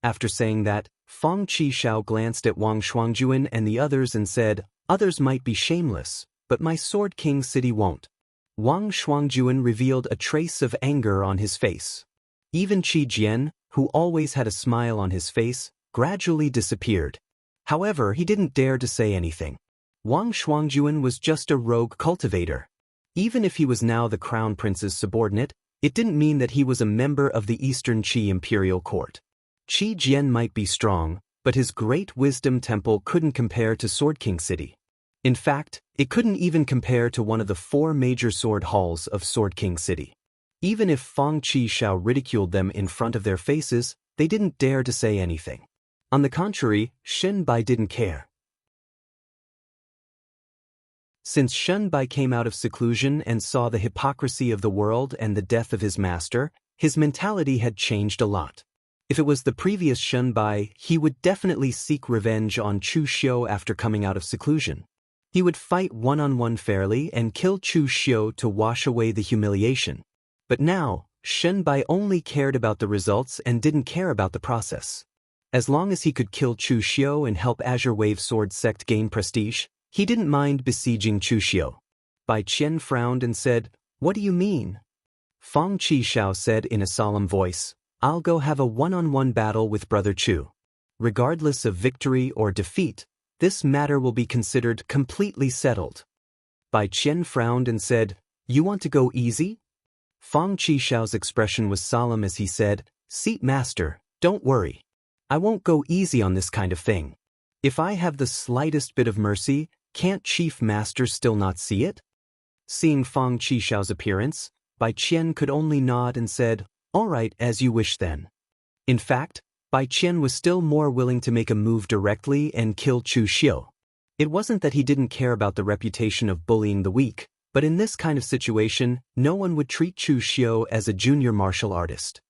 After saying that, Fang Qishao glanced at Wang Shuangjuan and the others and said, "Others might be shameless, but my Sword King City won't." Wang Shuangjuan revealed a trace of anger on his face. Even Qi Jian, who always had a smile on his face, gradually disappeared. However, he didn't dare to say anything. Wang Shuangjuan was just a rogue cultivator. Even if he was now the crown prince's subordinate, it didn't mean that he was a member of the Eastern Qi imperial court. Qi Jian might be strong, but his great wisdom temple couldn't compare to Sword King City. In fact, it couldn't even compare to one of the 4 major sword halls of Sword King City. Even if Fang Qishao ridiculed them in front of their faces, they didn't dare to say anything. On the contrary, Shen Bai didn't care. Since Shen Bai came out of seclusion and saw the hypocrisy of the world and the death of his master, his mentality had changed a lot. If it was the previous Shen Bai, he would definitely seek revenge on Chu Xiu after coming out of seclusion. He would fight one-on-one fairly and kill Chu Xiu to wash away the humiliation. But now, Shen Bai only cared about the results and didn't care about the process. As long as he could kill Chu Xiu and help Azure Wave Sword Sect gain prestige, he didn't mind besieging Chu Xiu. Bai Qian frowned and said, "What do you mean?" Fang Qishao said in a solemn voice, "I'll go have a one-on-one battle with Brother Chu. Regardless of victory or defeat, this matter will be considered completely settled." Bai Qian frowned and said, "You want to go easy?" Fang Qishao's expression was solemn as he said, "Seat master, don't worry. I won't go easy on this kind of thing. If I have the slightest bit of mercy, can't Chief Master still not see it?" Seeing Fang Qishao's appearance, Bai Qian could only nod and said, "All right, as you wish then." In fact, Bai Qian was still more willing to make a move directly and kill Chu Xiu. It wasn't that he didn't care about the reputation of bullying the weak, but in this kind of situation, no one would treat Chu Xiu as a junior martial artist.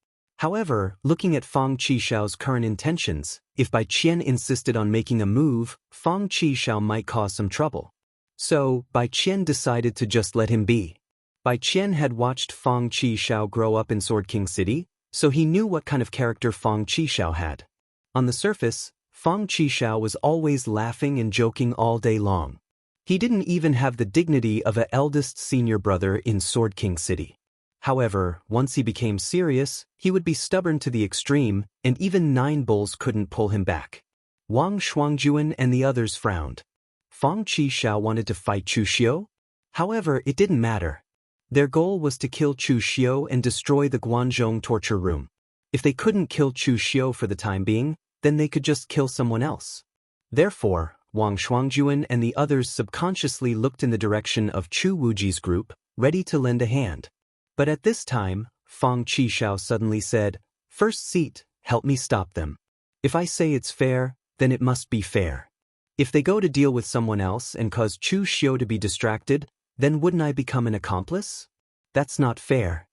However, looking at Fang Qishao's current intentions, if Bai Qian insisted on making a move, Fang Qishao might cause some trouble. So, Bai Qian decided to just let him be. Bai Qian had watched Fang Qishao grow up in Sword King City, so he knew what kind of character Fang Qishao had. On the surface, Fang Qishao was always laughing and joking all day long. He didn't even have the dignity of an eldest senior brother in Sword King City. However, once he became serious, he would be stubborn to the extreme, and even 9 bulls couldn't pull him back. Wang Shuangjuan and the others frowned. Fang Qishao wanted to fight Chu Xiu? However, it didn't matter. Their goal was to kill Chu Xiu and destroy the Guanzhong torture room. If they couldn't kill Chu Xiu for the time being, then they could just kill someone else. Therefore, Wang Shuangjuan and the others subconsciously looked in the direction of Chu Wuji's group, ready to lend a hand. But at this time, Fang Qishao suddenly said, "First seat, help me stop them. If I say it's fair, then it must be fair. If they go to deal with someone else and cause Chu Xiu to be distracted, then wouldn't I become an accomplice? That's not fair."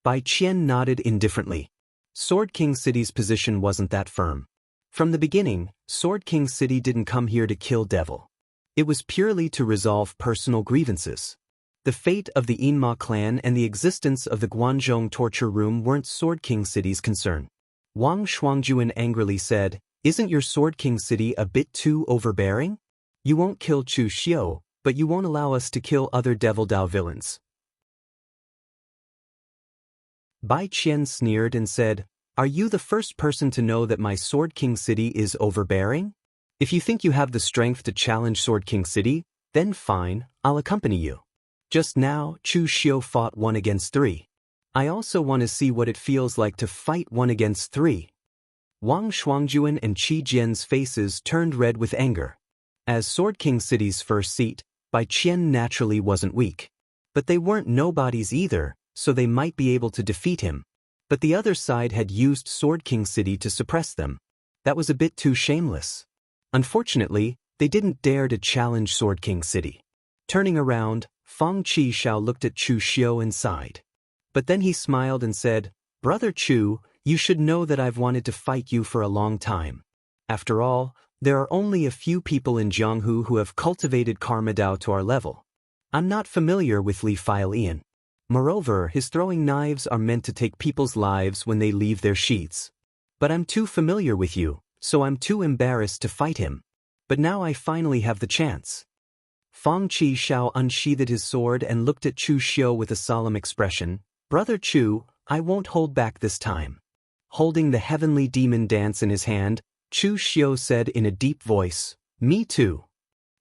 Bai Qian nodded indifferently. Sword King City's position wasn't that firm. From the beginning, Sword King City didn't come here to kill devil. It was purely to resolve personal grievances. The fate of the Yinma clan and the existence of the Guanzhong torture room weren't Sword King City's concern. Wang Shuangjuan angrily said, "Isn't your Sword King City a bit too overbearing? You won't kill Chu Xiu, but you won't allow us to kill other Devil Dao villains." Bai Qian sneered and said, "Are you the first person to know that my Sword King City is overbearing? If you think you have the strength to challenge Sword King City, then fine, I'll accompany you. Just now, Chu Xiu fought 1 against 3. I also want to see what it feels like to fight 1 against 3. Wang Shuangjuan and Qi Jian's faces turned red with anger. As Sword King City's first seat, Bai Qian naturally wasn't weak. But they weren't nobodies either, so they might be able to defeat him. But the other side had used Sword King City to suppress them. That was a bit too shameless. Unfortunately, They didn't dare to challenge Sword King City. Turning around, Fang Qixiao looked at Chu Xiu and sighed. But then he smiled and said, "Brother Chu, you should know that I've wanted to fight you for a long time. After all, there are only a few people in Jianghu who have cultivated Karma Dao to our level. I'm not familiar with Li File Ian. Moreover, his throwing knives are meant to take people's lives when they leave their sheaths. But I'm too familiar with you, so I'm too embarrassed to fight him. But now I finally have the chance." Fang Qixiao unsheathed his sword and looked at Chu Xiu with a solemn expression. "Brother Chu, I won't hold back this time." Holding the heavenly demon dance in his hand, Chu Xiu said in a deep voice, "Me too."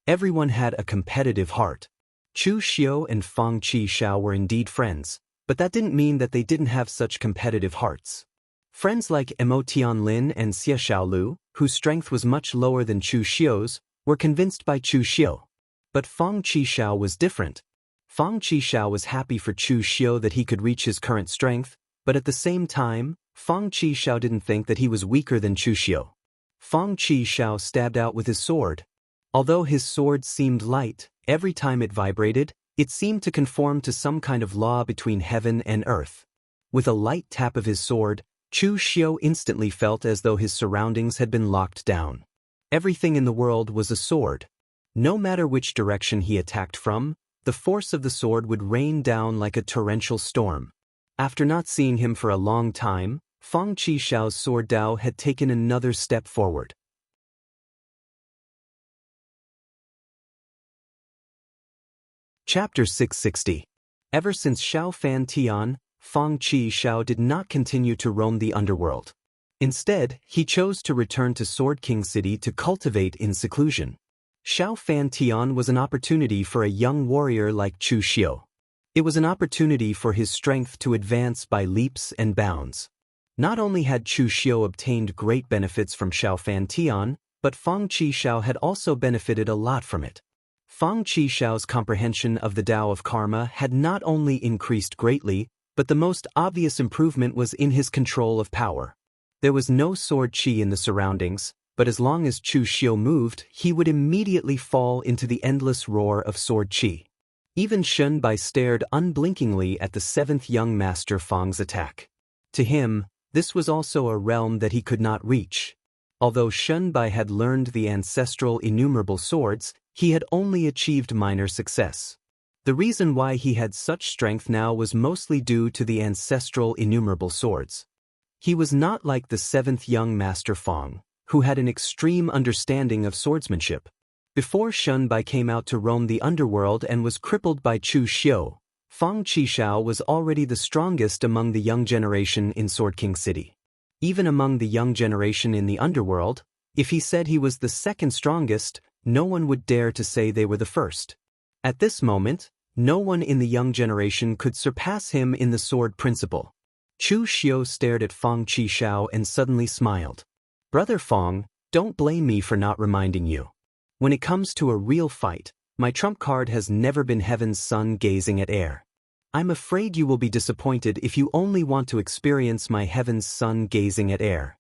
Everyone had a competitive heart. Chu Xiu and Fang Qixiao were indeed friends, but that didn't mean that they didn't have such competitive hearts. Friends like Mo Tianlin and Xie Xiaolu, whose strength was much lower than Chu Xiu's, were convinced by Chu Xiu. But Fang Qixiao was different. Fang Qixiao was happy for Chu Xiu that he could reach his current strength, but at the same time, Fang Qixiao didn't think that he was weaker than Chu Xiu. Fang Qixiao stabbed out with his sword. Although his sword seemed light, every time it vibrated, it seemed to conform to some kind of law between heaven and earth. With a light tap of his sword, Chu Xiu instantly felt as though his surroundings had been locked down. Everything in the world was a sword. No matter which direction he attacked from, the force of the sword would rain down like a torrential storm. After not seeing him for a long time, Fang Qixiao's sword Dao had taken another step forward. Chapter 660. Ever since Xiao Fan Tian, Fang Qixiao did not continue to roam the underworld. Instead, he chose to return to Sword King City to cultivate in seclusion. Xiao Fan Tian was an opportunity for a young warrior like Chu Xiu. It was an opportunity for his strength to advance by leaps and bounds. Not only had Chu Xiu obtained great benefits from Xiao Fan Tian, but Fang Qixiao had also benefited a lot from it. Fang Qixiao's comprehension of the Tao of Karma had not only increased greatly, but the most obvious improvement was in his control of power. There was no sword qi in the surroundings, but as long as Chu Xiu moved, he would immediately fall into the endless roar of sword qi. Even Shen Bai stared unblinkingly at the seventh young master Fang's attack. To him, this was also a realm that he could not reach. Although Shen Bai had learned the ancestral innumerable swords, he had only achieved minor success. The reason why he had such strength now was mostly due to the ancestral innumerable swords. He was not like the seventh young master Fang, who had an extreme understanding of swordsmanship. Before Shen Bai came out to roam the underworld and was crippled by Chu Xiu, Fang Qixiao was already the strongest among the young generation in Sword King City. Even among the young generation in the underworld, if he said he was the second strongest, no one would dare to say they were the first. At this moment, no one in the young generation could surpass him in the sword principle. Chu Xiu stared at Fang Qixiao and suddenly smiled. "Brother Fang, don't blame me for not reminding you. When it comes to a real fight, my trump card has never been heaven's sun gazing at air. I'm afraid you will be disappointed if you only want to experience my heaven's sun gazing at air."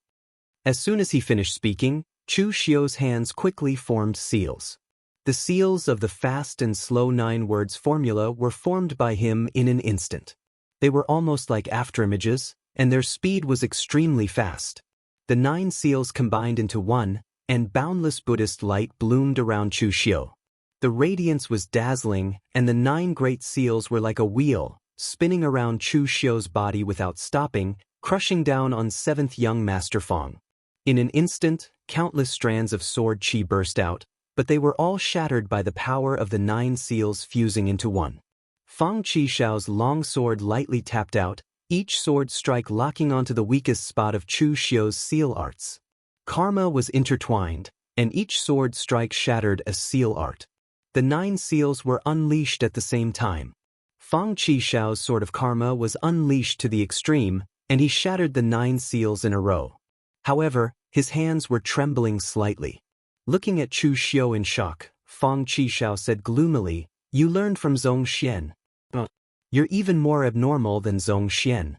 As soon as he finished speaking, Chu Xiu's hands quickly formed seals. The seals of the fast and slow 9 words formula were formed by him in an instant. They were almost like afterimages, and their speed was extremely fast. The 9 seals combined into one, and boundless Buddhist light bloomed around Chu Xiu. The radiance was dazzling, and the 9 great seals were like a wheel, spinning around Chu Xiu's body without stopping, crushing down on 7th young master Fang. In an instant, countless strands of sword qi burst out, but they were all shattered by the power of the 9 seals fusing into one. Fang Qixiao's long sword lightly tapped out, each sword strike locking onto the weakest spot of Chu Xiu's seal arts. Karma was intertwined, and each sword strike shattered a seal art. The 9 seals were unleashed at the same time. Fang Qixiao's sword of karma was unleashed to the extreme, and he shattered the 9 seals in a row. However, his hands were trembling slightly. Looking at Chu Xiu in shock, Fang Qixiao said gloomily, "You learned from Zhong Xian. You're even more abnormal than Zhong Xian."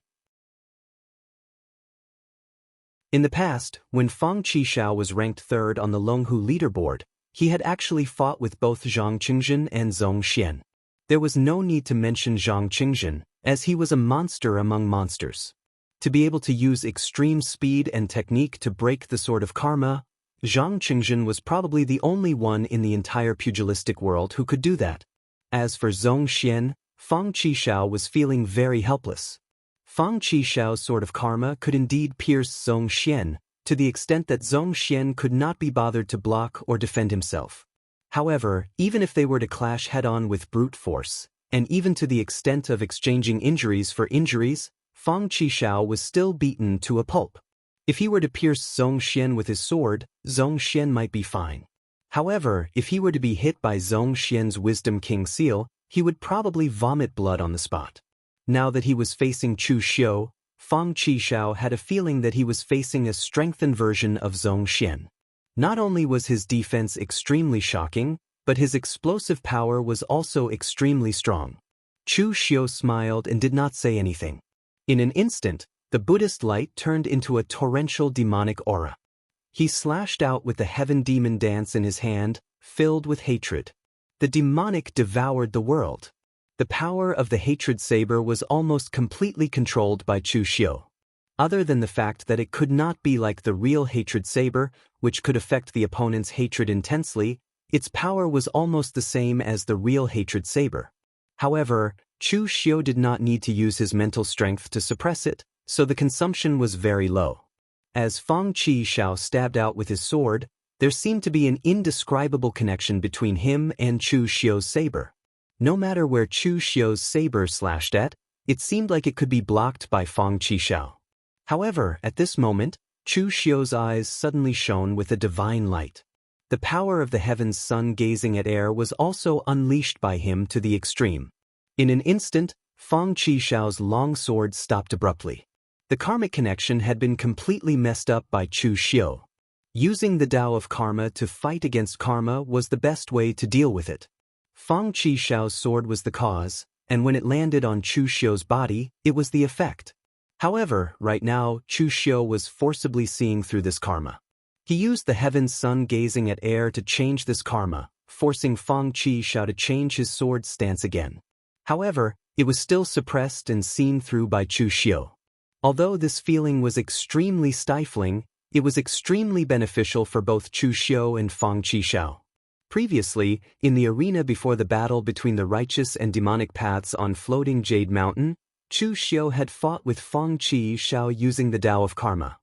In the past, when Fang Qixiao was ranked 3rd on the Longhu leaderboard, he had actually fought with both Zhang Qingjin and Zhong Xian. There was no need to mention Zhang Qingjin, as he was a monster among monsters. To be able to use extreme speed and technique to break the sword of karma, Zhang Qingjin was probably the only one in the entire pugilistic world who could do that. As for Zhong Xian, Fang Qishao was feeling very helpless. Fang Qishao's sword of karma could indeed pierce Zhong Xian, to the extent that Zhong Xian could not be bothered to block or defend himself. However, even if they were to clash head-on with brute force, and even to the extent of exchanging injuries for injuries, Fang Qishao was still beaten to a pulp. If he were to pierce Zhong Xian with his sword, Zhong Xian might be fine. However, if he were to be hit by Zhong Xian's Wisdom King seal, he would probably vomit blood on the spot. Now that he was facing Chu Xiu, Fang Qishao had a feeling that he was facing a strengthened version of Zhong Xian. Not only was his defense extremely shocking, but his explosive power was also extremely strong. Chu Xiu smiled and did not say anything. In an instant, the Buddhist light turned into a torrential demonic aura. He slashed out with the Heaven Demon Dance in his hand, filled with hatred. The demonic devoured the world. The power of the hatred saber was almost completely controlled by Chu Xiu. Other than the fact that it could not be like the real hatred saber, which could affect the opponent's hatred intensely, its power was almost the same as the real hatred saber. However, Chu Xiu did not need to use his mental strength to suppress it, so the consumption was very low. As Fang Qishao stabbed out with his sword, there seemed to be an indescribable connection between him and Chu Xiu's saber. No matter where Chu Xiu's saber slashed at, it seemed like it could be blocked by Fang Qishao. However, at this moment, Chu Xiu's eyes suddenly shone with a divine light. The power of the heaven's sun gazing at air was also unleashed by him to the extreme. In an instant, Fang Qishao's long sword stopped abruptly. The karmic connection had been completely messed up by Chu Xiu. Using the Tao of Karma to fight against karma was the best way to deal with it. Fang Qishao's sword was the cause, and when it landed on Chu Xiu's body, it was the effect. However, right now, Chu Xiu was forcibly seeing through this karma. He used the heaven's sun gazing at air to change this karma, forcing Fang Qishao to change his sword stance again. However, it was still suppressed and seen through by Chu Xiu. Although this feeling was extremely stifling, it was extremely beneficial for both Chu Xiu and Fang Qishao. Previously, in the arena before the battle between the righteous and demonic paths on Floating Jade Mountain, Chu Xiu had fought with Fang Qishao using the Tao of Karma.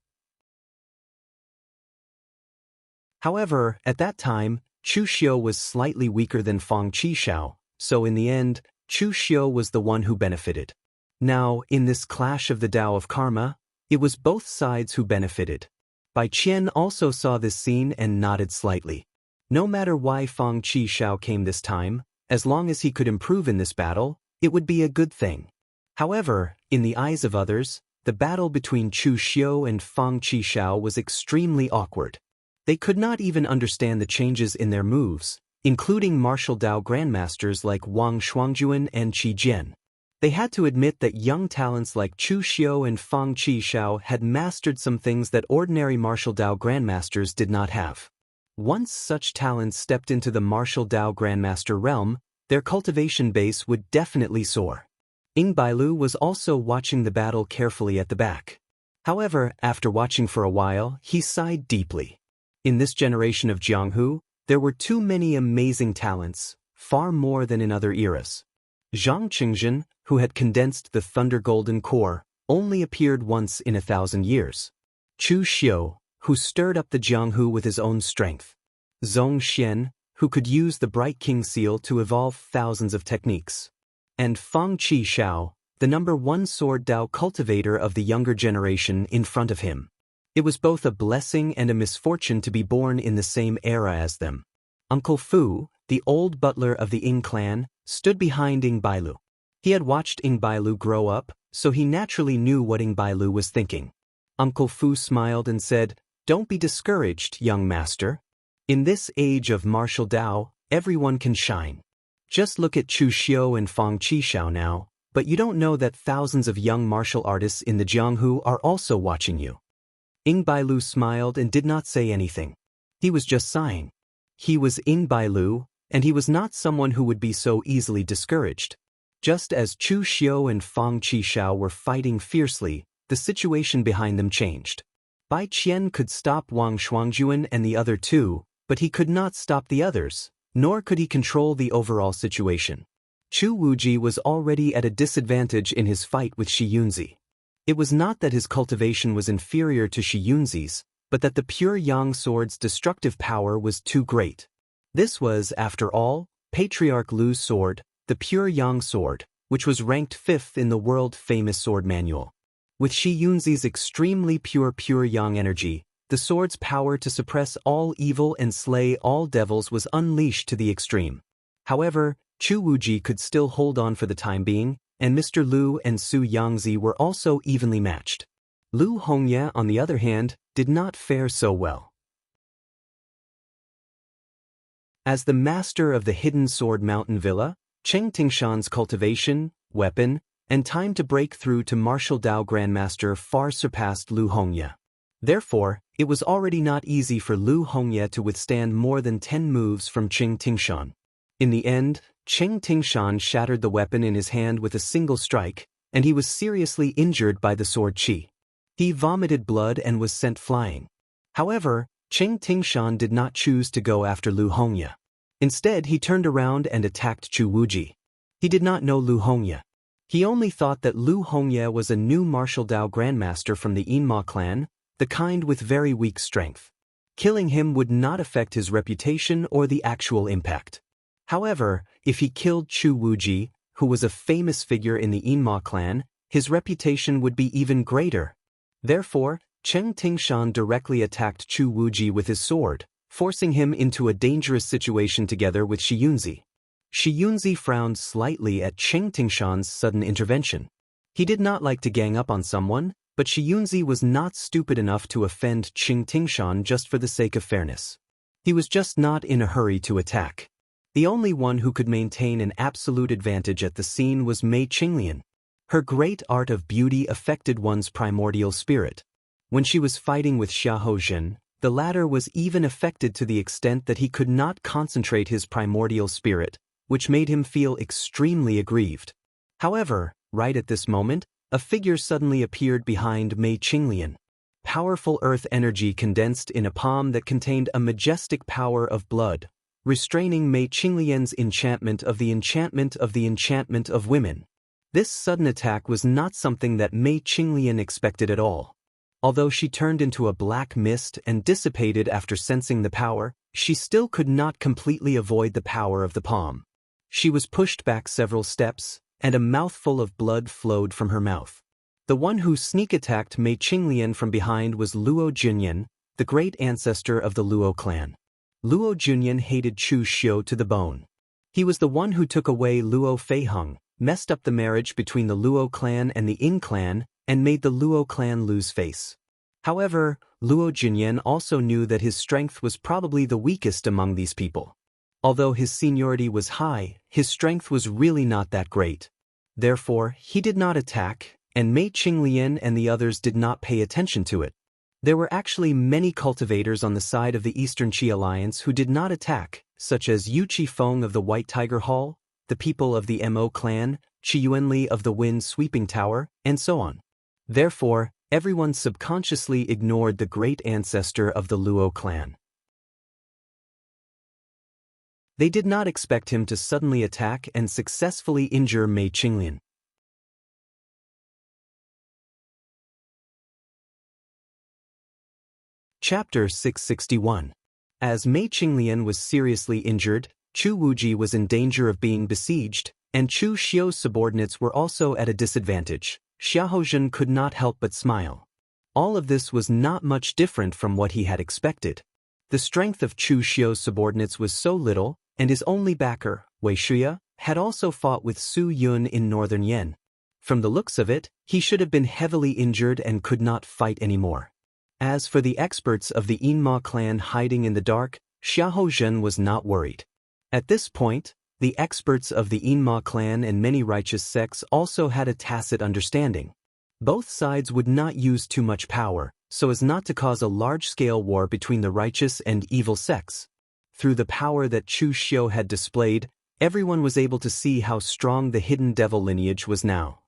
However, at that time, Chu Xiu was slightly weaker than Fang Qishao, so in the end, Chu Xiu was the one who benefited. Now, in this clash of the Tao of Karma, it was both sides who benefited. Bai Qian also saw this scene and nodded slightly. No matter why Fang Qishao came this time, as long as he could improve in this battle, it would be a good thing. However, in the eyes of others, the battle between Chu Xiu and Fang Qishao was extremely awkward. They could not even understand the changes in their moves, including martial Tao grandmasters like Wang Shuangjuan and Qi Jian. They had to admit that young talents like Chu Xiu and Fang Qishao had mastered some things that ordinary martial Tao grandmasters did not have. Once such talents stepped into the martial Tao grandmaster realm, their cultivation base would definitely soar. Ying Bailu was also watching the battle carefully at the back. However, after watching for a while, he sighed deeply. In this generation of Jianghu, there were too many amazing talents, far more than in other eras. Zhang Qingjin, who had condensed the Thunder Golden Core, only appeared once in 1,000 years. Chu Xiu, who stirred up the Jianghu with his own strength. Zhong Xian, who could use the Bright King seal to evolve thousands of techniques. And Fang Qishao, the #1 sword Tao cultivator of the younger generation in front of him. It was both a blessing and a misfortune to be born in the same era as them. Uncle Fu, the old butler of the Ying clan, stood behind Ying Bailu. He had watched Ying Bailu grow up, so he naturally knew what Ying Bailu was thinking. Uncle Fu smiled and said, "Don't be discouraged, young master. In this age of martial Tao, everyone can shine. Just look at Chu Xiu and Fang Qishao now, but you don't know that thousands of young martial artists in the Jianghu are also watching you." Ying Bailu smiled and did not say anything. He was just sighing. He was in Bailu, and he was not someone who would be so easily discouraged. Just as Chu Xiu and Fang Qishao were fighting fiercely, the situation behind them changed. Bai Qian could stop Wang Shuangjuan and the other two, but he could not stop the others, nor could he control the overall situation. Chu Wuji was already at a disadvantage in his fight with Shi Yunzi. It was not that his cultivation was inferior to Shi Yunzi's, but that the pure Yang sword's destructive power was too great. This was, after all, Patriarch Lu's sword, the pure Yang sword, which was ranked 5th in the world-famous sword manual. With Shi Yunzi's extremely pure Yang energy, the sword's power to suppress all evil and slay all devils was unleashed to the extreme. However, Chu Wuji could still hold on for the time being, and Mr. Lu and Su Yangzi were also evenly matched. Lu Hongye, on the other hand, did not fare so well. As the master of the Hidden Sword Mountain Villa, Cheng Tingshan's cultivation, weapon, and time to break through to Martial Dao Grandmaster far surpassed Lu Hongye. Therefore, it was already not easy for Lu Hongye to withstand more than 10 moves from Cheng Tingshan. In the end, Cheng Tingshan shattered the weapon in his hand with a single strike, and he was seriously injured by the sword qi. He vomited blood and was sent flying. However, Cheng Tingshan did not choose to go after Lu Hongye. Instead, he turned around and attacked Chu Wuji. He did not know Lu Hongye. He only thought that Lu Hongye was a new martial Dao grandmaster from the Yinma clan, the kind with very weak strength. Killing him would not affect his reputation or the actual impact. However, if he killed Chu Wuji, who was a famous figure in the Yinma clan, his reputation would be even greater. Therefore, Cheng Tingshan directly attacked Chu Wuji with his sword, forcing him into a dangerous situation together with Shi Yunzi. Shi Yunzi frowned slightly at Cheng Tingshan's sudden intervention. He did not like to gang up on someone, but Shi Yunzi was not stupid enough to offend Cheng Tingshan just for the sake of fairness. He was just not in a hurry to attack. The only one who could maintain an absolute advantage at the scene was Mei Qinglian. Her great art of beauty affected one's primordial spirit. When she was fighting with Xiahou Zhen, the latter was even affected to the extent that he could not concentrate his primordial spirit, which made him feel extremely aggrieved. However, right at this moment, a figure suddenly appeared behind Mei Qinglian. Powerful earth energy condensed in a palm that contained a majestic power of blood, restraining Mei Qinglian's enchantment of the enchantment of the enchantment of women. This sudden attack was not something that Mei Qinglian expected at all. Although she turned into a black mist and dissipated after sensing the power, she still could not completely avoid the power of the palm. She was pushed back several steps, and a mouthful of blood flowed from her mouth. The one who sneak-attacked Mei Qinglian from behind was Luo Junyan, the great ancestor of the Luo clan. Luo Junyan hated Chu Xiu to the bone. He was the one who took away Luo Feiheng, messed up the marriage between the Luo clan and the Yin clan, and made the Luo clan lose face. However, Luo Junyan also knew that his strength was probably the weakest among these people. Although his seniority was high, his strength was really not that great. Therefore, he did not attack, and Mei Qinglian and the others did not pay attention to it. There were actually many cultivators on the side of the Eastern Qi Alliance who did not attack, such as Yu Qifeng of the White Tiger Hall, the people of the Mo clan, Qi Yuanli of the Wind Sweeping Tower, and so on. Therefore, everyone subconsciously ignored the great ancestor of the Luo clan. They did not expect him to suddenly attack and successfully injure Mei Qinglian. Chapter 661. As Mei Qinglian was seriously injured, Chu Wuji was in danger of being besieged, and Chu Xiu's subordinates were also at a disadvantage. Xiahou Zhen could not help but smile. All of this was not much different from what he had expected. The strength of Chu Xiu's subordinates was so little, and his only backer, Wei Shuya, had also fought with Su Yun in northern Yen. From the looks of it, he should have been heavily injured and could not fight anymore. As for the experts of the Yinma clan hiding in the dark, Xiahou Zhen was not worried. At this point, the experts of the Yinma clan and many righteous sects also had a tacit understanding. Both sides would not use too much power, so as not to cause a large-scale war between the righteous and evil sects. Through the power that Chu Xiu had displayed, everyone was able to see how strong the hidden devil lineage was now.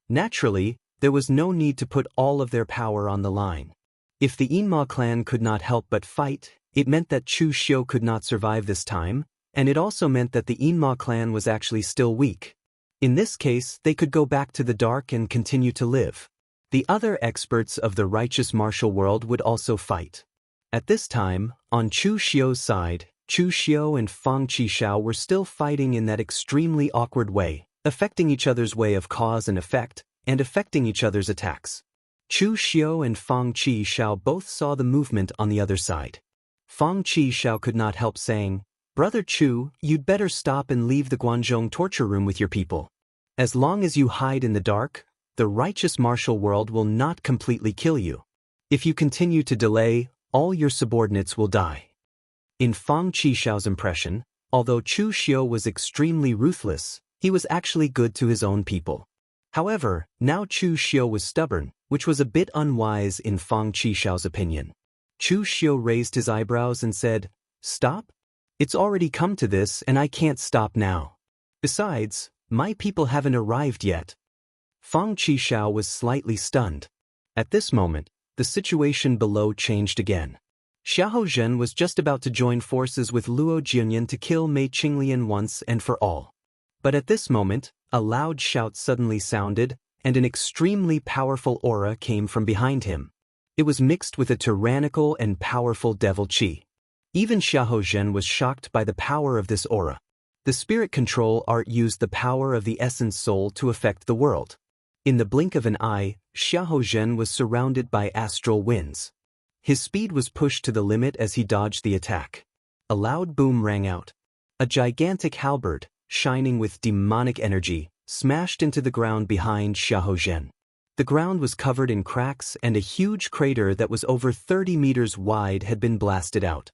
Naturally, there was no need to put all of their power on the line. If the Yinma clan could not help but fight, it meant that Chu Xiu could not survive this time, and it also meant that the Yinma clan was actually still weak. In this case, they could go back to the dark and continue to live. The other experts of the righteous martial world would also fight. At this time, on Chu Xiu's side, Chu Xiu and Fang Qishao were still fighting in that extremely awkward way, affecting each other's way of cause and effect, and affecting each other's attacks. Chu Xiu and Fang Qishao both saw the movement on the other side. Fang Qishao could not help saying, "Brother Chu, you'd better stop and leave the Guanzhong torture room with your people. As long as you hide in the dark, the righteous martial world will not completely kill you. If you continue to delay, all your subordinates will die." In Fang Qishao's impression, although Chu Xiu was extremely ruthless, he was actually good to his own people. However, now Chu Xiu was stubborn, which was a bit unwise in Fang Qishao's opinion. Chu Xiu raised his eyebrows and said, "Stop? It's already come to this and I can't stop now. Besides, my people haven't arrived yet." Fang Qishao was slightly stunned. At this moment, the situation below changed again. Xiahou Zhen was just about to join forces with Luo Jianyan to kill Mei Qinglian once and for all. But at this moment, a loud shout suddenly sounded, and an extremely powerful aura came from behind him. It was mixed with a tyrannical and powerful devil qi. Even Xiahou Zhen was shocked by the power of this aura. The spirit control art used the power of the essence soul to affect the world. In the blink of an eye, Xiahou Zhen was surrounded by astral winds. His speed was pushed to the limit as he dodged the attack. A loud boom rang out. A gigantic halberd, shining with demonic energy, smashed into the ground behind Xiahou Zhen. The ground was covered in cracks and a huge crater that was over 30 meters wide had been blasted out.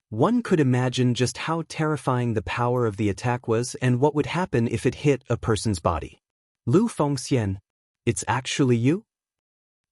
One could imagine just how terrifying the power of the attack was and what would happen if it hit a person's body. "Lu Fengxian, it's actually you?"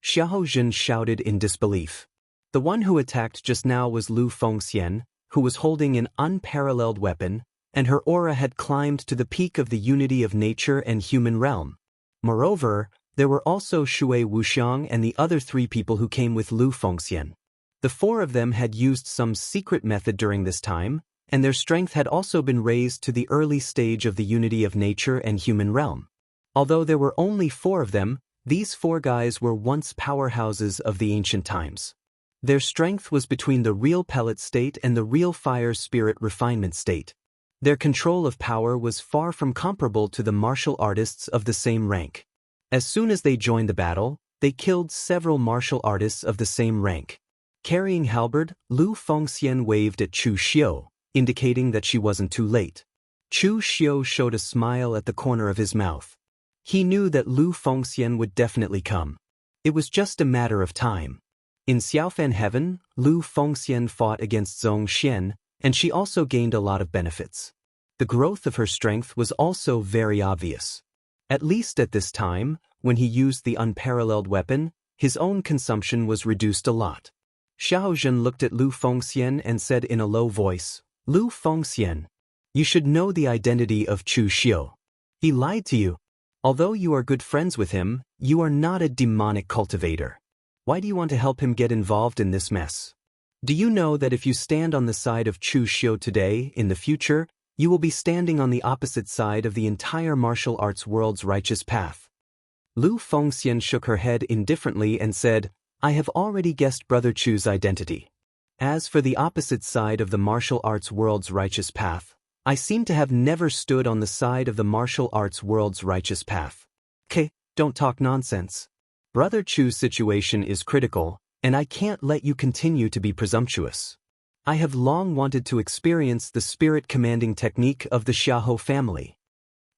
Xiahou Zhen shouted in disbelief. The one who attacked just now was Lu Fengxian, who was holding an unparalleled weapon, and her aura had climbed to the peak of the unity of nature and human realm. Moreover, there were also Shui Wuxiang and the other 3 people who came with Lu Fengxian. The 4 of them had used some secret method during this time, and their strength had also been raised to the early stage of the unity of nature and human realm. Although there were only 4 of them, these 4 guys were once powerhouses of the ancient times. Their strength was between the real pellet state and the real fire spirit refinement state. Their control of power was far from comparable to the martial artists of the same rank. As soon as they joined the battle, they killed several martial artists of the same rank. Carrying halberd, Lu Fengxian waved at Chu Xiu, indicating that she wasn't too late. Chu Xiu showed a smile at the corner of his mouth. He knew that Lu Fengxian would definitely come. It was just a matter of time. In Xiaofan Heaven, Lu Fengxian fought against Zhong Xian, and she also gained a lot of benefits. The growth of her strength was also very obvious. At least at this time, when he used the unparalleled weapon, his own consumption was reduced a lot. Xiahou Zhen looked at Lu Fengxian and said in a low voice, "Lu Fengxian, you should know the identity of Chu Xiu. He lied to you. Although you are good friends with him, you are not a demonic cultivator. Why do you want to help him get involved in this mess? Do you know that if you stand on the side of Chu Xiu today, in the future, you will be standing on the opposite side of the entire martial arts world's righteous path?" Lu Fengxian shook her head indifferently and said, "I have already guessed Brother Chu's identity. As for the opposite side of the martial arts world's righteous path, I seem to have never stood on the side of the martial arts world's righteous path. Okay, don't talk nonsense. Brother Chu's situation is critical, and I can't let you continue to be presumptuous. I have long wanted to experience the spirit commanding technique of the Xiahou family."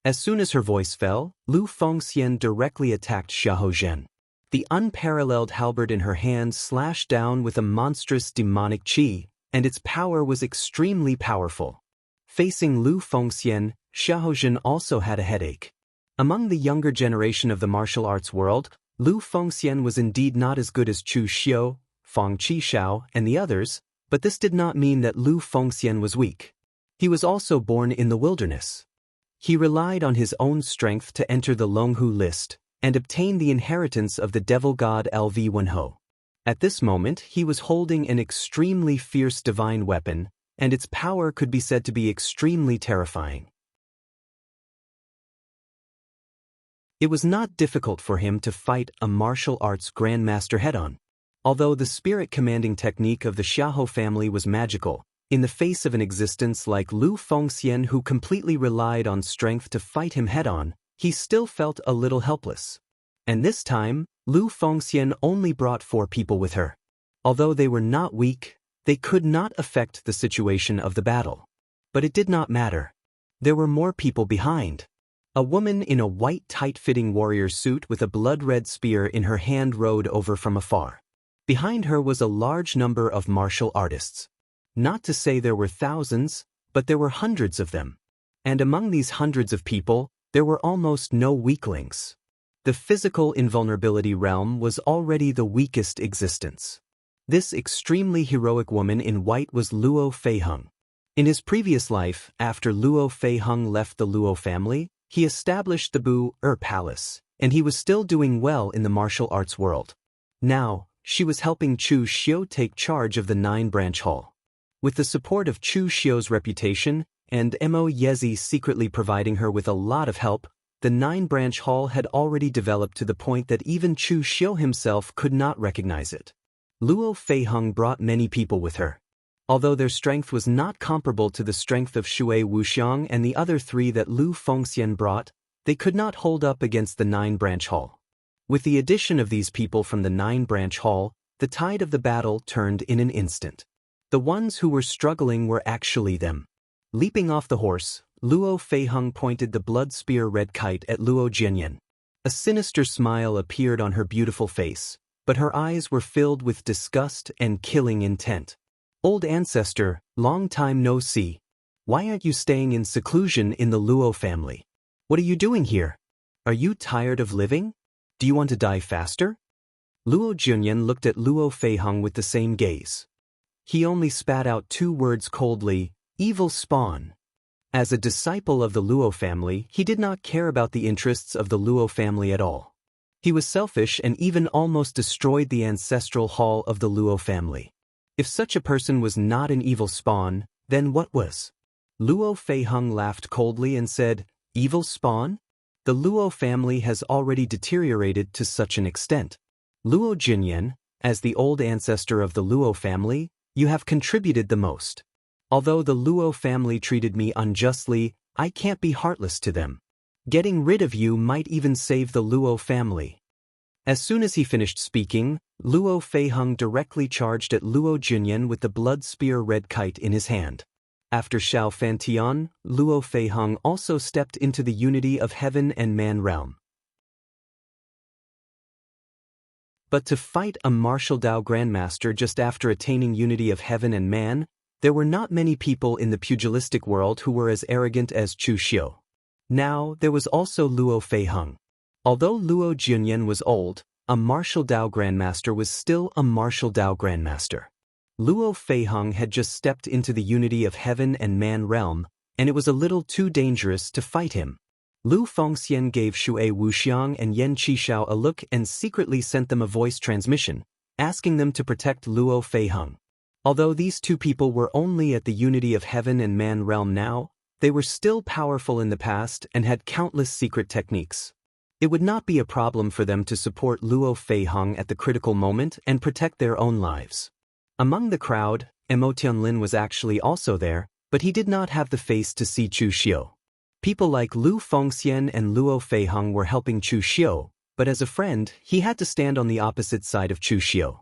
As soon as her voice fell, Lu Fengxian directly attacked Xiahou Zhen. The unparalleled halberd in her hand slashed down with a monstrous demonic qi, and its power was extremely powerful. Facing Lu Fengxian, Xiahou Zhen also had a headache. Among the younger generation of the martial arts world, Lu Fengxian was indeed not as good as Chu Xiu, Fang Qishao, and the others, But this did not mean that Lu Fengxian was weak. He was also born in the wilderness. He relied on his own strength to enter the Longhu list and obtain the inheritance of the devil god Lv Wenho. At this moment, he was holding an extremely fierce divine weapon, and its power could be said to be extremely terrifying. It was not difficult for him to fight a martial arts grandmaster head-on. Although the spirit-commanding technique of the Xiahou family was magical, in the face of an existence like Lu Fengxian who completely relied on strength to fight him head-on, he still felt a little helpless. And this time, Lu Fengxian only brought 4 people with her. Although they were not weak, they could not affect the situation of the battle. But it did not matter. There were more people behind. A woman in a white tight-fitting warrior suit with a blood-red spear in her hand rode over from afar. Behind her was a large number of martial artists. Not to say there were thousands, but there were hundreds of them. And among these hundreds of people, there were almost no weaklings. The physical invulnerability realm was already the weakest existence. This extremely heroic woman in white was Luo Feiheng. In his previous life, after Luo Feiheng left the Luo family, he established the Bu-Er Palace, and he was still doing well in the martial arts world. Now, she was helping Chu Xiu take charge of the 9-branch hall. With the support of Chu Xiu's reputation, and Mo Yezi secretly providing her with a lot of help, the 9-branch hall had already developed to the point that even Chu Xiu himself could not recognize it. Luo Feiheng brought many people with her. Although their strength was not comparable to the strength of Shui Wuxiang and the other 3 that Lu Fengxian brought, they could not hold up against the 9-branch hall. With the addition of these people from the 9-branch hall, the tide of the battle turned in an instant. The ones who were struggling were actually them. Leaping off the horse, Luo Feiheng pointed the blood spear red kite at Luo Jianyan. A sinister smile appeared on her beautiful face, but her eyes were filled with disgust and killing intent. Old ancestor, long time no see. Why aren't you staying in seclusion in the Luo family? What are you doing here? Are you tired of living? Do you want to die faster? Luo Jianyan looked at Luo Feiheng with the same gaze. He only spat out 2 words coldly, evil spawn. As a disciple of the Luo family, he did not care about the interests of the Luo family at all. He was selfish and even almost destroyed the ancestral hall of the Luo family. If such a person was not an evil spawn, then what was? Luo Feiheng laughed coldly and said, evil spawn? The Luo family has already deteriorated to such an extent. Luo Jinyan, as the old ancestor of the Luo family, you have contributed the most. Although the Luo family treated me unjustly, I can't be heartless to them. Getting rid of you might even save the Luo family. As soon as he finished speaking, Luo Feiheng directly charged at Luo Jinyan with the blood spear red kite in his hand. After Xiao Fantian, Luo Feiheng also stepped into the unity of heaven and man realm. But to fight a martial Dao grandmaster just after attaining unity of heaven and man, there were not many people in the pugilistic world who were as arrogant as Chu Xiu. Now, there was also Luo Feiheng. Although Luo Jinyan was old, a martial Dao grandmaster was still a martial Dao grandmaster. Luo Feiheng had just stepped into the unity of heaven and man realm, and it was a little too dangerous to fight him. Lu Fengxian gave Shui Wuxiang and Yan Qishao a look and secretly sent them a voice transmission, asking them to protect Luo Feiheng. Although these 2 people were only at the unity of heaven and man realm now, they were still powerful in the past and had countless secret techniques. It would not be a problem for them to support Luo Feiheng at the critical moment and protect their own lives. Among the crowd, Mo Tianlin was actually also there, but he did not have the face to see Chu Xiu. People like Lu Fengxian and Luo Feiheng were helping Chu Xiu, but as a friend, he had to stand on the opposite side of Chu Xiu.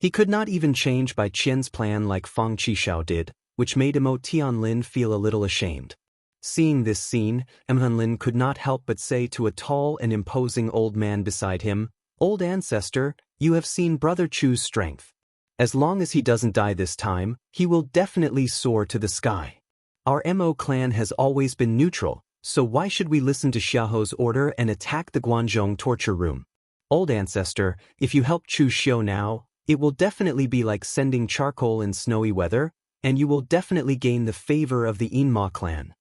He could not even change by Qian's plan like Fang Qishao did, which made Mo Tianlin feel a little ashamed. Seeing this scene, Tianlin could not help but say to a tall and imposing old man beside him, "Old ancestor, you have seen Brother Chu's strength. As long as he doesn't die this time, he will definitely soar to the sky. Our Mo clan has always been neutral, so why should we listen to Xiaohu's order and attack the Guanzhong torture room? Old ancestor, if you help Chu Xiu now, It will definitely be like sending charcoal in snowy weather, and you will definitely gain the favor of the Inma clan.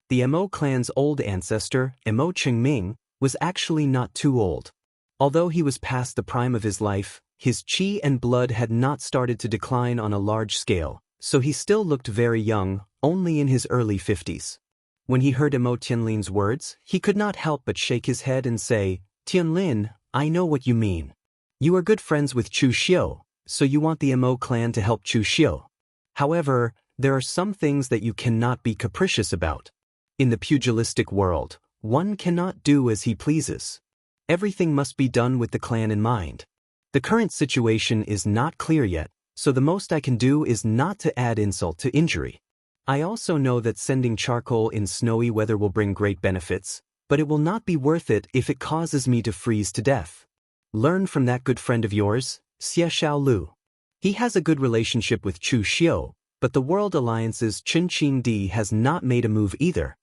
The Mo clan's old ancestor, Mo Qingming, was actually not too old. Although he was past the prime of his life, his qi and blood had not started to decline on a large scale, so he still looked very young, only in his early 50s. When he heard Mo Tianlin's words, he could not help but shake his head and say, "Tianlin, I know what you mean. You are good friends with Chu Xiu, so you want the Mo clan to help Chu Xiu. However, there are some things that you cannot be capricious about. In the pugilistic world, one cannot do as he pleases. Everything must be done with the clan in mind. The current situation is not clear yet, so the most I can do is not to add insult to injury. I also know that sending charcoal in snowy weather will bring great benefits, but it will not be worth it if it causes me to freeze to death. Learn from that good friend of yours, Xie Xiaolu. He has a good relationship with Chu Xiu, but the World Alliance's Qin Qingdi has not made a move either."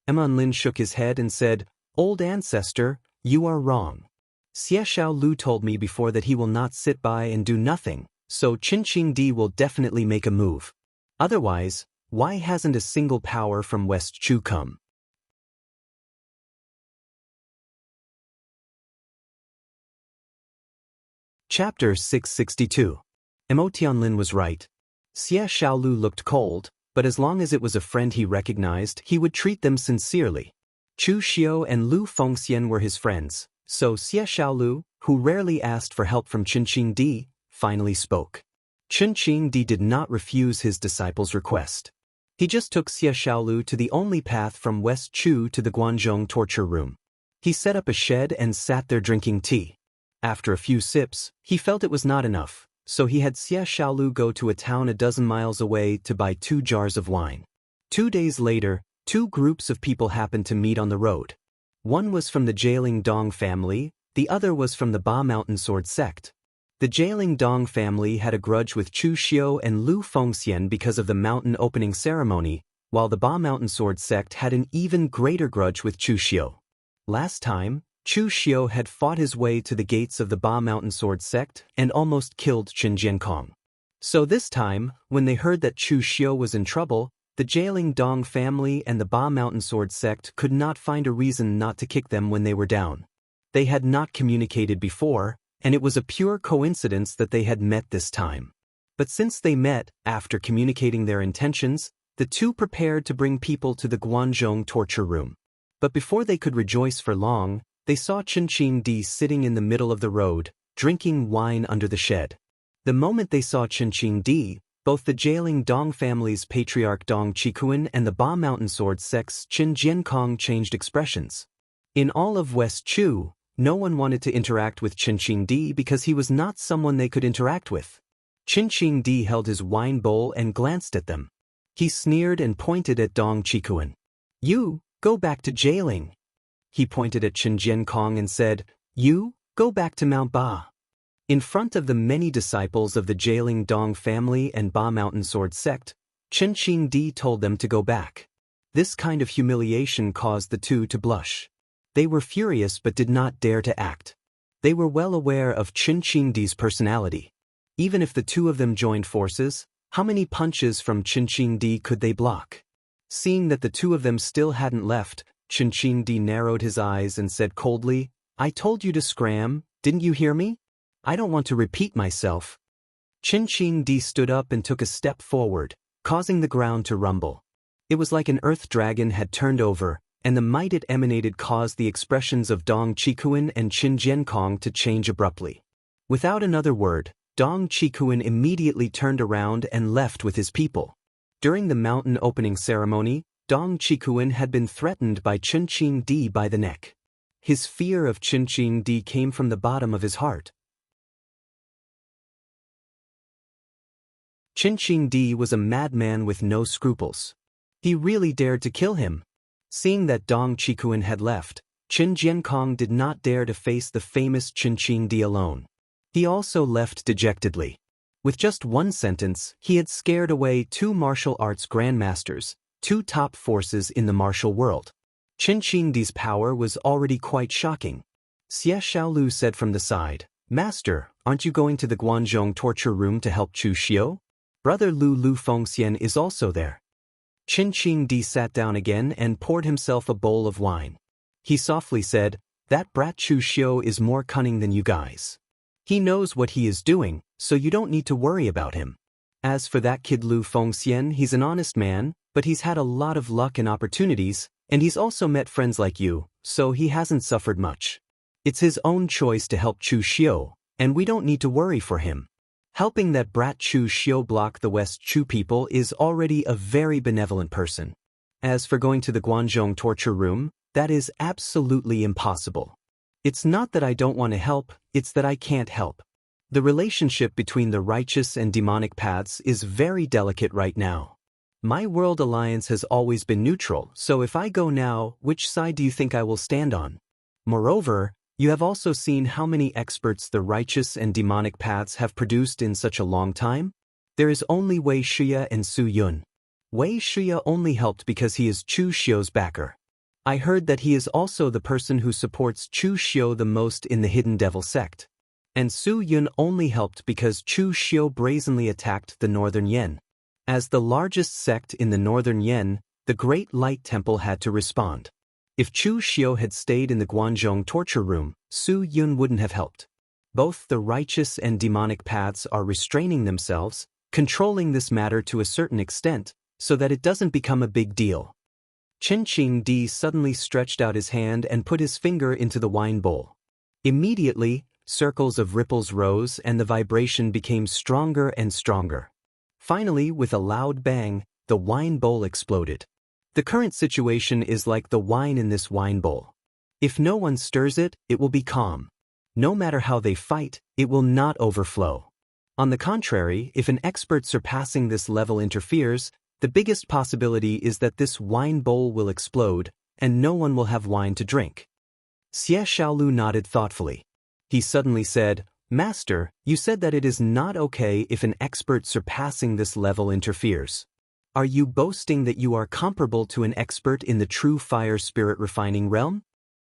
Lin shook his head and said, "Old ancestor, you are wrong. Xie Xiaolu told me before that he will not sit by and do nothing, so Qin Qingdi will definitely make a move. Otherwise, why hasn't a single power from West Chu come?" Chapter 662. Mo Tianlin was right. Xie Xiaolu looked cold, but as long as it was a friend he recognized, he would treat them sincerely. Chu Xiu and Lu Fengxian were his friends, so Xie Xiaolu, who rarely asked for help from Qin Qingdi, finally spoke. Qin Qingdi did not refuse his disciple's request. He just took Xie Xiaolu to the only path from West Chu to the Guanzhong torture room. He set up a shed and sat there drinking tea. After a few sips, he felt it was not enough, so he had Xie Xiaolu go to a town a dozen miles away to buy 2 jars of wine. 2 days later, 2 groups of people happened to meet on the road. One was from the Jialing Dong family, the other was from the Ba Mountain Sword sect. The Jialing Dong family had a grudge with Chu Xiu and Lu Fengxian because of the mountain opening ceremony, while the Ba Mountain Sword sect had an even greater grudge with Chu Xiu. Last time, Chu Xiu had fought his way to the gates of the Ba Mountain Sword sect and almost killed Qin Jiankong. So this time, when they heard that Chu Xiu was in trouble, the Jialing Dong family and the Ba Mountain Sword sect could not find a reason not to kick them when they were down. They had not communicated before, and it was a pure coincidence that they had met this time. But since they met, after communicating their intentions, the two prepared to bring people to the Guanzhong torture room. But before they could rejoice for long, they saw Qin Qingdi sitting in the middle of the road, drinking wine under the shed. The moment they saw Qin Qingdi, both the Jialing Dong family's patriarch Dong Qikuan and the Ba Mountain Sword sect's Qin Jiankong changed expressions. In all of West Chu, no one wanted to interact with Qin Qingdi because he was not someone they could interact with. Qin Qingdi held his wine bowl and glanced at them. He sneered and pointed at Dong Qikuan. "You, go back to Jialing." He pointed at Qin Jiankong and said, "You, go back to Mount Ba." In front of the many disciples of the Jialing Dong family and Ba Mountain Sword sect, Qin Qingdi told them to go back. This kind of humiliation caused the two to blush. They were furious but did not dare to act. They were well aware of Qin Qingdi's personality. Even if the two of them joined forces, how many punches from Qin Qingdi could they block? Seeing that the two of them still hadn't left, Qin Qingdi narrowed his eyes and said coldly, "I told you to scram, didn't you hear me? I don't want to repeat myself." Qin Qingdi stood up and took a step forward, causing the ground to rumble. It was like an earth dragon had turned over, and the might it emanated caused the expressions of Dong Qikuan and Qin Jiankong to change abruptly. Without another word, Dong Qikuan immediately turned around and left with his people. During the mountain opening ceremony, Dong Qikuan had been threatened by Qin Qingdi by the neck. His fear of Qin Qingdi came from the bottom of his heart. Qin Qingdi was a madman with no scruples. He really dared to kill him. Seeing that Dong Qikuan had left, Qin Jiankong did not dare to face the famous Qin Qingdi alone. He also left dejectedly. With just one sentence, he had scared away 2 martial arts grandmasters, 2 top forces in the martial world. Qin Qingdi's power was already quite shocking. Xie Xiaolu said from the side, Master, aren't you going to the Guanzhong torture room to help Chu Xiu? Brother Lu Fengxian is also there. Qin Qingdi sat down again and poured himself a bowl of wine. He softly said, "That brat Chu Xiu is more cunning than you guys. He knows what he is doing, so you don't need to worry about him. As for that kid Lu Fengxian, he's an honest man, but he's had a lot of luck and opportunities, and he's also met friends like you, so he hasn't suffered much. It's his own choice to help Chu Xiu, and we don't need to worry for him. Helping that brat Chu Xiu block the West Chu people is already a very benevolent person. As for going to the Guanzhong torture room, that is absolutely impossible. It's not that I don't want to help, it's that I can't help. The relationship between the righteous and demonic paths is very delicate right now. My world alliance has always been neutral, so if I go now, which side do you think I will stand on? Moreover, you have also seen how many experts the righteous and demonic paths have produced in such a long time? There is only Wei Shiya and Su Yun. Wei Shiya only helped because he is Chu Xiu's backer. I heard that he is also the person who supports Chu Xiu the most in the Hidden Devil sect. And Su Yun only helped because Chu Xiu brazenly attacked the Northern Yen. As the largest sect in the Northern Yen, the Great Light Temple had to respond. If Chu Xiu had stayed in the Guanzhong torture room, Su Yun wouldn't have helped. Both the righteous and demonic paths are restraining themselves, controlling this matter to a certain extent, so that it doesn't become a big deal. Qin Qingdi suddenly stretched out his hand and put his finger into the wine bowl. Immediately, circles of ripples rose and the vibration became stronger and stronger. Finally, with a loud bang, the wine bowl exploded. The current situation is like the wine in this wine bowl. If no one stirs it, it will be calm. No matter how they fight, it will not overflow. On the contrary, if an expert surpassing this level interferes, the biggest possibility is that this wine bowl will explode, and no one will have wine to drink. Xie Xiaolu nodded thoughtfully. He suddenly said, "Master, you said that it is not okay if an expert surpassing this level interferes. Are you boasting that you are comparable to an expert in the true fire spirit refining realm?"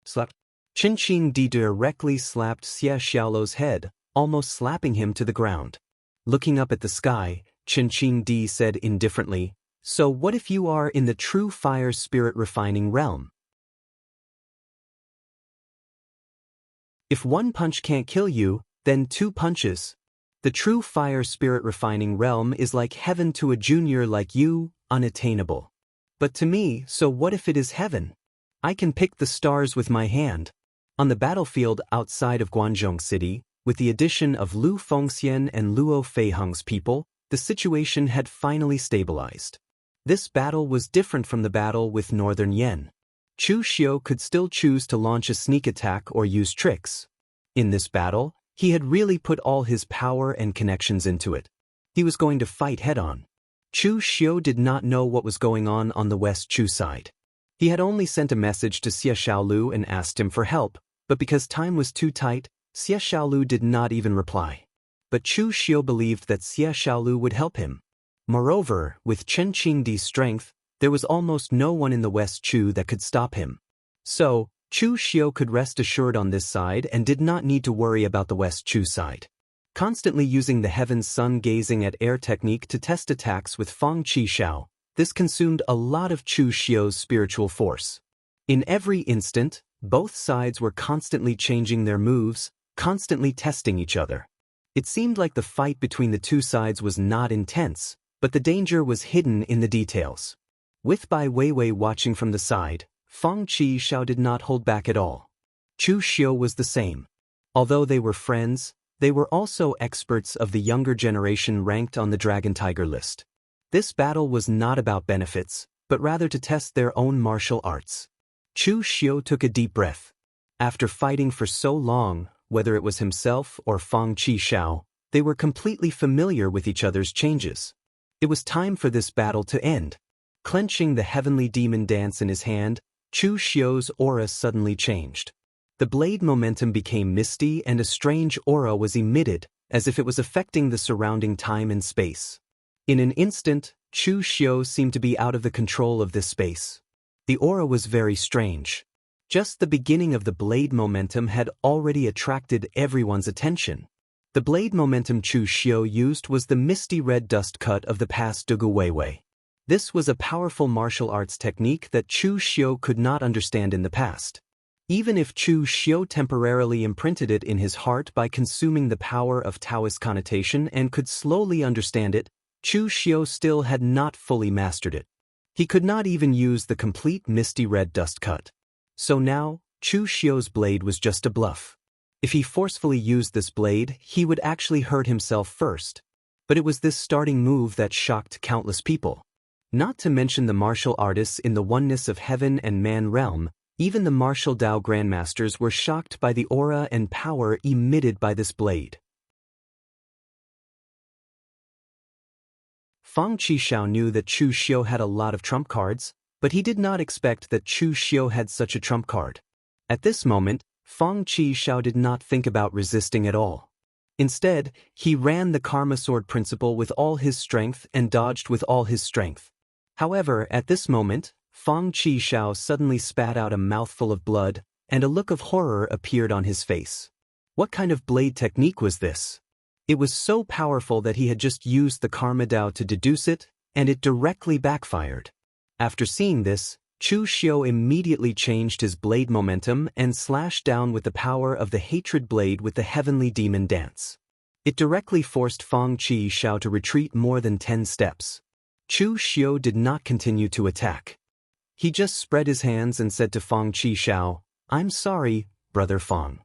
Slap. Qin Qingdi directly slapped Xie Xiaolu's head, almost slapping him to the ground. Looking up at the sky, Qin Qingdi said indifferently, "So what if you are in the true fire spirit refining realm? If one punch can't kill you, then 2 punches. The true fire spirit refining realm is like heaven to a junior like you, unattainable. But to me, so what if it is heaven? I can pick the stars with my hand." On the battlefield outside of Guanzhong City, with the addition of Lu Fengxian and Luo Feiheng's people, the situation had finally stabilized. This battle was different from the battle with Northern Yen. Chu Xiu could still choose to launch a sneak attack or use tricks. In this battle, he had really put all his power and connections into it. He was going to fight head-on. Chu Xiu did not know what was going on the West Chu side. He had only sent a message to Xie Xiaolu and asked him for help, but because time was too tight, Xie Xiaolu did not even reply. But Chu Xiu believed that Xie Xiaolu would help him. Moreover, with Qin Qingdi's strength, there was almost no one in the West Chu that could stop him. So, Chu Xiu could rest assured on this side and did not need to worry about the West Chu side. Constantly using the heavens sun gazing at air technique to test attacks with Feng Qi Shao, this consumed a lot of Chu Xiu's spiritual force. In every instant, both sides were constantly changing their moves, constantly testing each other. It seemed like the fight between the two sides was not intense, but the danger was hidden in the details. With Bai Weiwei watching from the side, Feng Qi Shao did not hold back at all. Chu Xiu was the same. Although they were friends, they were also experts of the younger generation ranked on the Dragon Tiger list. This battle was not about benefits, but rather to test their own martial arts. Chu Xiu took a deep breath. After fighting for so long, whether it was himself or Feng Qi Shao, they were completely familiar with each other's changes. It was time for this battle to end. Clenching the heavenly demon dance in his hand, Chu Xiu's aura suddenly changed. The blade momentum became misty and a strange aura was emitted, as if it was affecting the surrounding time and space. In an instant, Chu Xiu seemed to be out of the control of this space. The aura was very strange. Just the beginning of the blade momentum had already attracted everyone's attention. The blade momentum Chu Xiu used was the misty red dust cut of the past Dugu Weiwei. This was a powerful martial arts technique that Chu Xiu could not understand in the past. Even if Chu Xiu temporarily imprinted it in his heart by consuming the power of Taoist connotation and could slowly understand it, Chu Xiu still had not fully mastered it. He could not even use the complete misty red dust cut. So now, Chu Xiu's blade was just a bluff. If he forcefully used this blade, he would actually hurt himself first. But it was this starting move that shocked countless people. Not to mention the martial artists in the oneness of heaven and man realm, even the martial Dao grandmasters were shocked by the aura and power emitted by this blade. Fang Qishao knew that Chu Xiu had a lot of trump cards, but he did not expect that Chu Xiu had such a trump card. At this moment, Fang Qishao did not think about resisting at all. Instead, he ran the Karma Sword principle with all his strength and dodged with all his strength. However, at this moment, Fang Qishao suddenly spat out a mouthful of blood, and a look of horror appeared on his face. What kind of blade technique was this? It was so powerful that he had just used the Karma Dao to deduce it, and it directly backfired. After seeing this, Chu Xiu immediately changed his blade momentum and slashed down with the power of the hatred blade with the heavenly demon dance. It directly forced Fang Qishao to retreat more than 10 steps. Chu Xiu did not continue to attack. He just spread his hands and said to Fang Qishao, "I'm sorry, Brother Fang."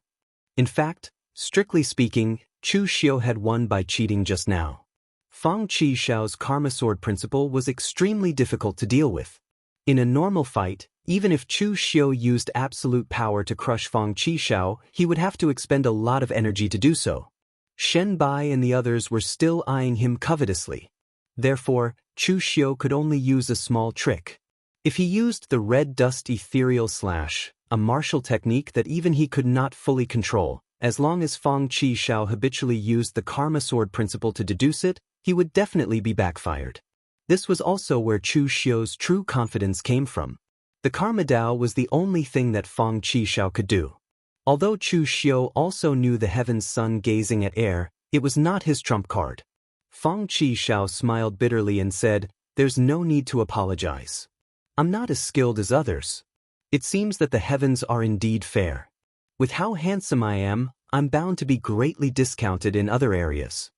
In fact, strictly speaking, Chu Xiu had won by cheating just now. Fang Qishao's Karma Sword principle was extremely difficult to deal with. In a normal fight, even if Chu Xiu used absolute power to crush Fang Qishao, he would have to expend a lot of energy to do so. Shen Bai and the others were still eyeing him covetously. Therefore, Chu Xiu could only use a small trick. If he used the red dust ethereal slash, a martial technique that even he could not fully control, as long as Fang Qishao habitually used the Karma Sword principle to deduce it, he would definitely be backfired. This was also where Chu Xiu's true confidence came from. The Karma Dao was the only thing that Fang Qishao could do. Although Chu Xiu also knew the heaven's sun gazing at air, it was not his trump card. Fang Qishao smiled bitterly and said, "There's no need to apologize. I'm not as skilled as others. It seems that the heavens are indeed fair. With how handsome I am, I'm bound to be greatly discounted in other areas."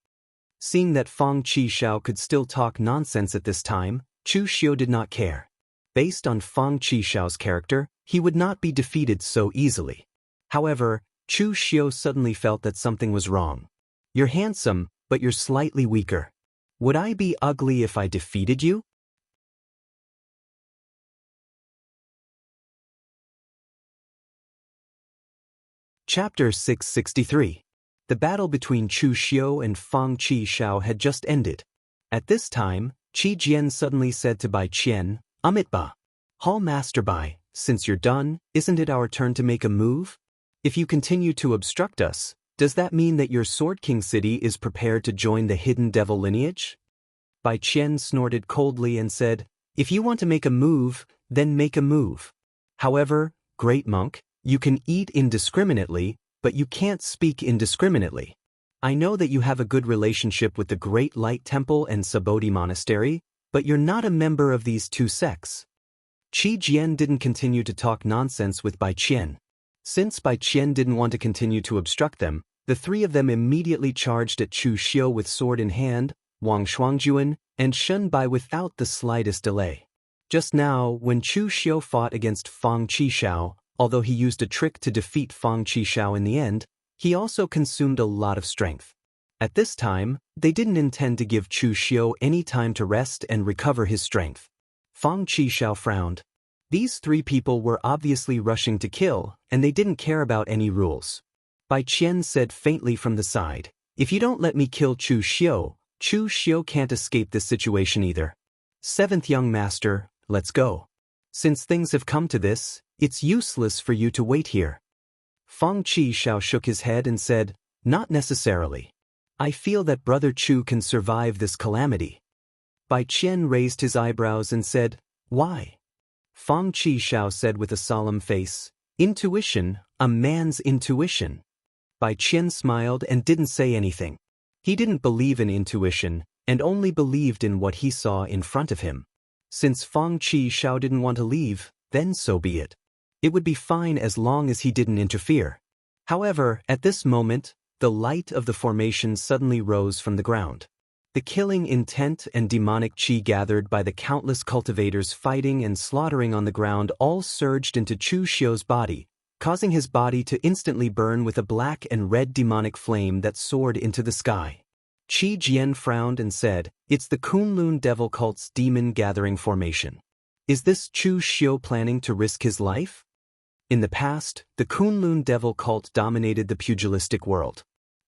Seeing that Fang Qishao could still talk nonsense at this time, Chu Xiu did not care. Based on Fang Qishao's character, he would not be defeated so easily. However, Chu Xiu suddenly felt that something was wrong. "You're handsome, but you're slightly weaker. Would I be ugly if I defeated you?" Chapter 663. The battle between Chu Xiu and Fang Qishao had just ended. At this time, Qi Jian suddenly said to Bai Qian, "Amit Ba, Hall Master Bai, since you're done, isn't it our turn to make a move? If you continue to obstruct us, does that mean that your Sword King city is prepared to join the hidden devil lineage?" Bai Qian snorted coldly and said, "If you want to make a move, then make a move. However, great monk, you can eat indiscriminately, but you can't speak indiscriminately. I know that you have a good relationship with the Great Light Temple and Sabodhi Monastery, but you're not a member of these two sects." Qi Jian didn't continue to talk nonsense with Bai Qian. Since Bai Qian didn't want to continue to obstruct them, the three of them immediately charged at Chu Xiu with sword in hand, Wang Shuangjuan, and Shen Bai without the slightest delay. Just now, when Chu Xiu fought against Fang Qishao, although he used a trick to defeat Fang Qishao in the end, he also consumed a lot of strength. At this time, they didn't intend to give Chu Xiu any time to rest and recover his strength. Fang Qishao frowned. These three people were obviously rushing to kill, and they didn't care about any rules. Bai Qian said faintly from the side, "If you don't let me kill Chu Xiu can't escape this situation either. Seventh young master, let's go. Since things have come to this, it's useless for you to wait here." Fang Qishao shook his head and said, "Not necessarily. I feel that Brother Chu can survive this calamity." Bai Qian raised his eyebrows and said, "Why?" Fang Qishao said with a solemn face, Intuition, a man's intuition. Bai Qian smiled and didn't say anything. He didn't believe in intuition, and only believed in what he saw in front of him. Since Fang Qishao didn't want to leave, then so be it. It would be fine as long as he didn't interfere. However, at this moment, the light of the formation suddenly rose from the ground. The killing intent and demonic qi gathered by the countless cultivators fighting and slaughtering on the ground all surged into Chu Xiu's body, causing his body to instantly burn with a black and red demonic flame that soared into the sky. Qi Jian frowned and said, "It's the Kunlun devil cult's demon-gathering formation. Is this Chu Xiu planning to risk his life?" In the past, the Kunlun devil cult dominated the pugilistic world.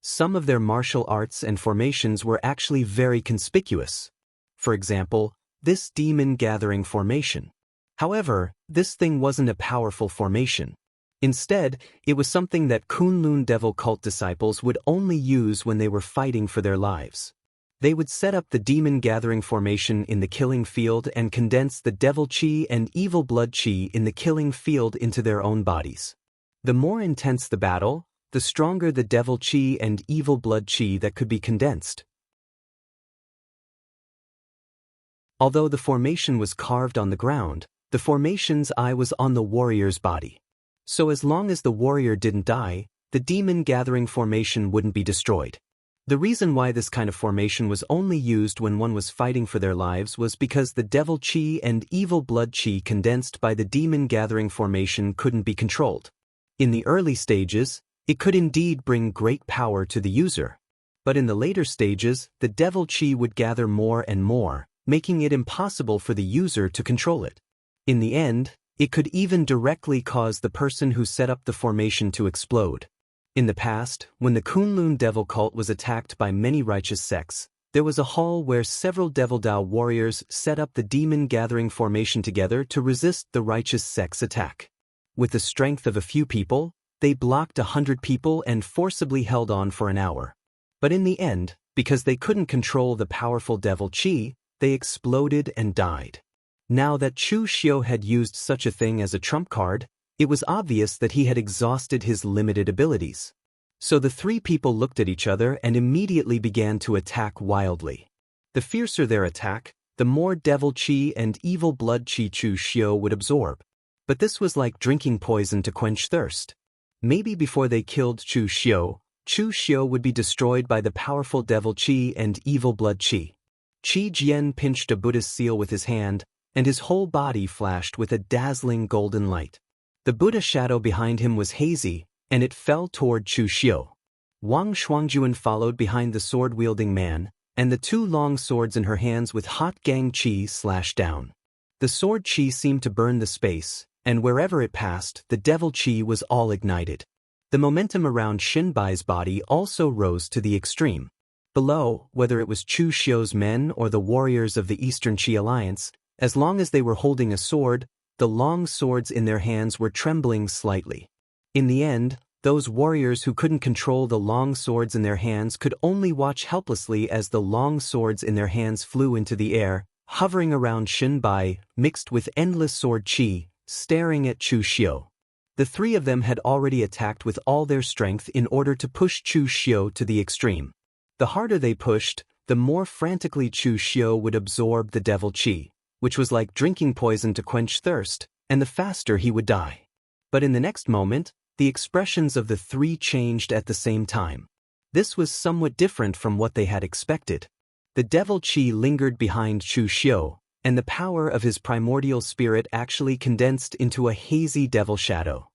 Some of their martial arts and formations were actually very conspicuous. For example, this demon-gathering formation. However, this thing wasn't a powerful formation. Instead, it was something that Kunlun devil cult disciples would only use when they were fighting for their lives. They would set up the demon-gathering formation in the killing field and condense the devil qi and evil blood qi in the killing field into their own bodies. The more intense the battle, the stronger the devil qi and evil blood qi that could be condensed. Although the formation was carved on the ground, the formation's eye was on the warrior's body. So as long as the warrior didn't die, the demon-gathering formation wouldn't be destroyed. The reason why this kind of formation was only used when one was fighting for their lives was because the devil qi and evil blood qi condensed by the demon-gathering formation couldn't be controlled. In the early stages, it could indeed bring great power to the user. But in the later stages, the devil qi would gather more and more, making it impossible for the user to control it. In the end, it could even directly cause the person who set up the formation to explode. In the past, when the Kunlun devil cult was attacked by many righteous sects, there was a hall where several Devil Dao warriors set up the demon-gathering formation together to resist the righteous sect's attack. With the strength of a few people, they blocked 100 people and forcibly held on for an hour. But in the end, because they couldn't control the powerful devil qi, they exploded and died. Now that Chu Xiu had used such a thing as a trump card, it was obvious that he had exhausted his limited abilities. So the three people looked at each other and immediately began to attack wildly. The fiercer their attack, the more devil qi and evil blood qi Chu Xiu would absorb. But this was like drinking poison to quench thirst. Maybe before they killed Chu Xiu would be destroyed by the powerful devil qi and evil blood qi. Qi Jian pinched a Buddhist seal with his hand, and his whole body flashed with a dazzling golden light. The Buddha shadow behind him was hazy, and it fell toward Chu Xiu. Wang Shuangjuan followed behind the sword-wielding man, and the two long swords in her hands with hot gang qi slashed down. The sword qi seemed to burn the space, and wherever it passed, the devil qi was all ignited. The momentum around Xinbai's body also rose to the extreme. Below, whether it was Chu Xiu's men or the warriors of the Eastern Qi Alliance, as long as they were holding a sword, the long swords in their hands were trembling slightly. In the end, those warriors who couldn't control the long swords in their hands could only watch helplessly as the long swords in their hands flew into the air, hovering around Xinbai, mixed with endless sword qi, staring at Chu Xiu. The three of them had already attacked with all their strength in order to push Chu Xiu to the extreme. The harder they pushed, the more frantically Chu Xiu would absorb the devil qi, which was like drinking poison to quench thirst, and the faster he would die. But in the next moment, the expressions of the three changed at the same time. This was somewhat different from what they had expected. The devil qi lingered behind Chu Xiu, and the power of his primordial spirit actually condensed into a hazy devil shadow.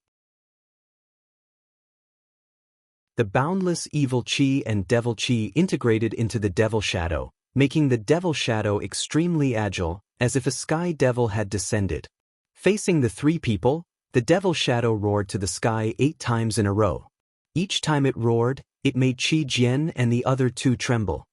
The boundless evil qi and devil qi integrated into the devil shadow, making the devil shadow extremely agile, as if a sky devil had descended. Facing the three people, the devil shadow roared to the sky 8 times in a row. Each time it roared, it made Qi Jian and the other two tremble.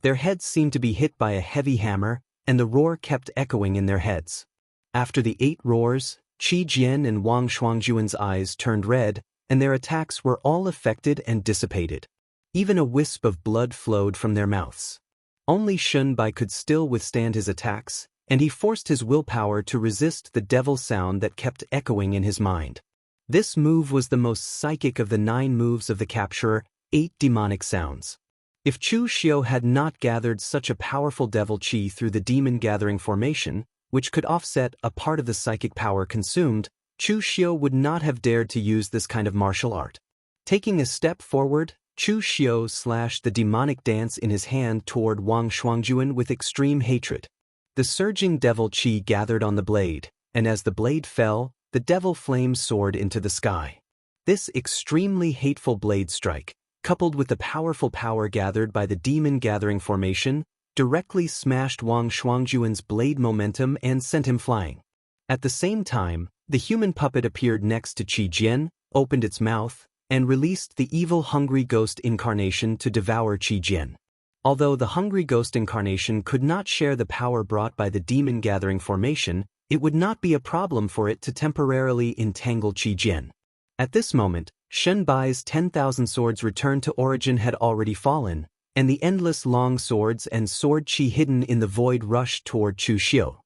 Their heads seemed to be hit by a heavy hammer, and the roar kept echoing in their heads. After the 8 roars, Qi Jian and Wang Shuangjuan's eyes turned red, and their attacks were all affected and dissipated. Even a wisp of blood flowed from their mouths. Only Xunbai could still withstand his attacks, and he forced his willpower to resist the devil sound that kept echoing in his mind. This move was the most psychic of the 9 moves of the capturer, 8 demonic sounds. If Chu Xiu had not gathered such a powerful devil chi through the demon gathering formation, which could offset a part of the psychic power consumed, Chu Xiu would not have dared to use this kind of martial art. Taking a step forward, Chu Xiu slashed the demonic dance in his hand toward Wang Shuangjuan with extreme hatred. The surging devil chi gathered on the blade, and as the blade fell, the devil flame soared into the sky. This extremely hateful blade strike, coupled with the powerful power gathered by the demon gathering formation, directly smashed Wang Shuangjuan's blade momentum and sent him flying. At the same time, the human puppet appeared next to Qi Jian, opened its mouth, and released the evil hungry ghost incarnation to devour Qi Jian. Although the hungry ghost incarnation could not share the power brought by the demon gathering formation, it would not be a problem for it to temporarily entangle Qi Jian. At this moment, Shen Bai's 10,000 swords returned to origin had already fallen, and the endless long swords and sword chi hidden in the void rushed toward Chu Xiu.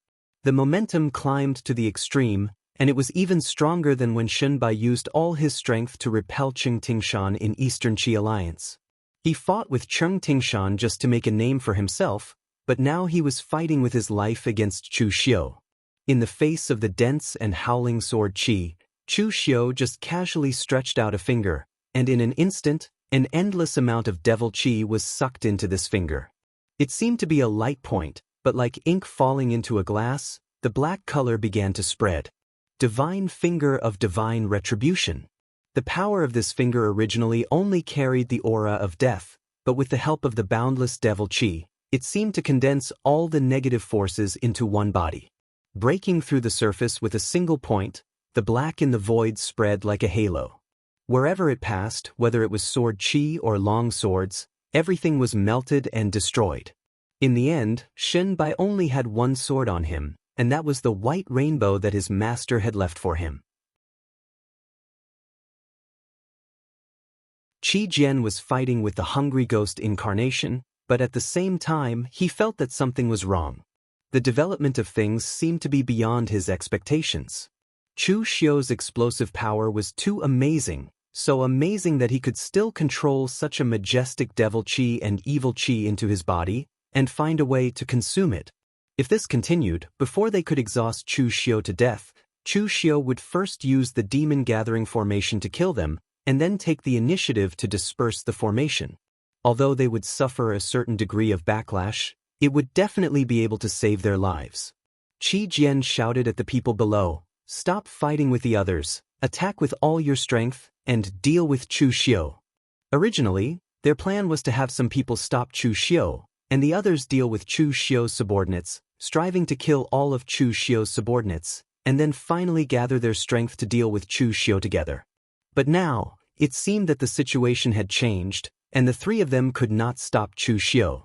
The momentum climbed to the extreme, and it was even stronger than when Shen Bai used all his strength to repel Cheng Tingshan in Eastern Qi Alliance. He fought with Cheng Tingshan just to make a name for himself, but now he was fighting with his life against Chu Xiu. In the face of the dense and howling sword chi, Chu Xiu just casually stretched out a finger, and in an instant, an endless amount of devil chi was sucked into this finger. It seemed to be a light point, but like ink falling into a glass, the black color began to spread. Divine Finger of Divine Retribution. The power of this finger originally only carried the aura of death, but with the help of the boundless devil chi, it seemed to condense all the negative forces into one body. Breaking through the surface with a single point, the black in the void spread like a halo. Wherever it passed, whether it was sword chi or long swords, everything was melted and destroyed. In the end, Shen Bai only had one sword on him, and that was the white rainbow that his master had left for him. Qi Jian was fighting with the hungry ghost incarnation, but at the same time he felt that something was wrong. The development of things seemed to be beyond his expectations. Chu Xiu's explosive power was too amazing, so amazing that he could still control such a majestic devil chi and evil chi into his body, and find a way to consume it. If this continued, before they could exhaust Chu Xiu to death, Chu Xiu would first use the demon gathering formation to kill them, and then take the initiative to disperse the formation. Although they would suffer a certain degree of backlash, it would definitely be able to save their lives. Qi Jian shouted at the people below, "Stop fighting with the others, attack with all your strength, and deal with Chu Xiu." Originally, their plan was to have some people stop Chu Xiu, and the others deal with Chu Xiu's subordinates, striving to kill all of Chu Xiu's subordinates, and then finally gather their strength to deal with Chu Xiu together. But now, it seemed that the situation had changed, and the 3 of them could not stop Chu Xiu.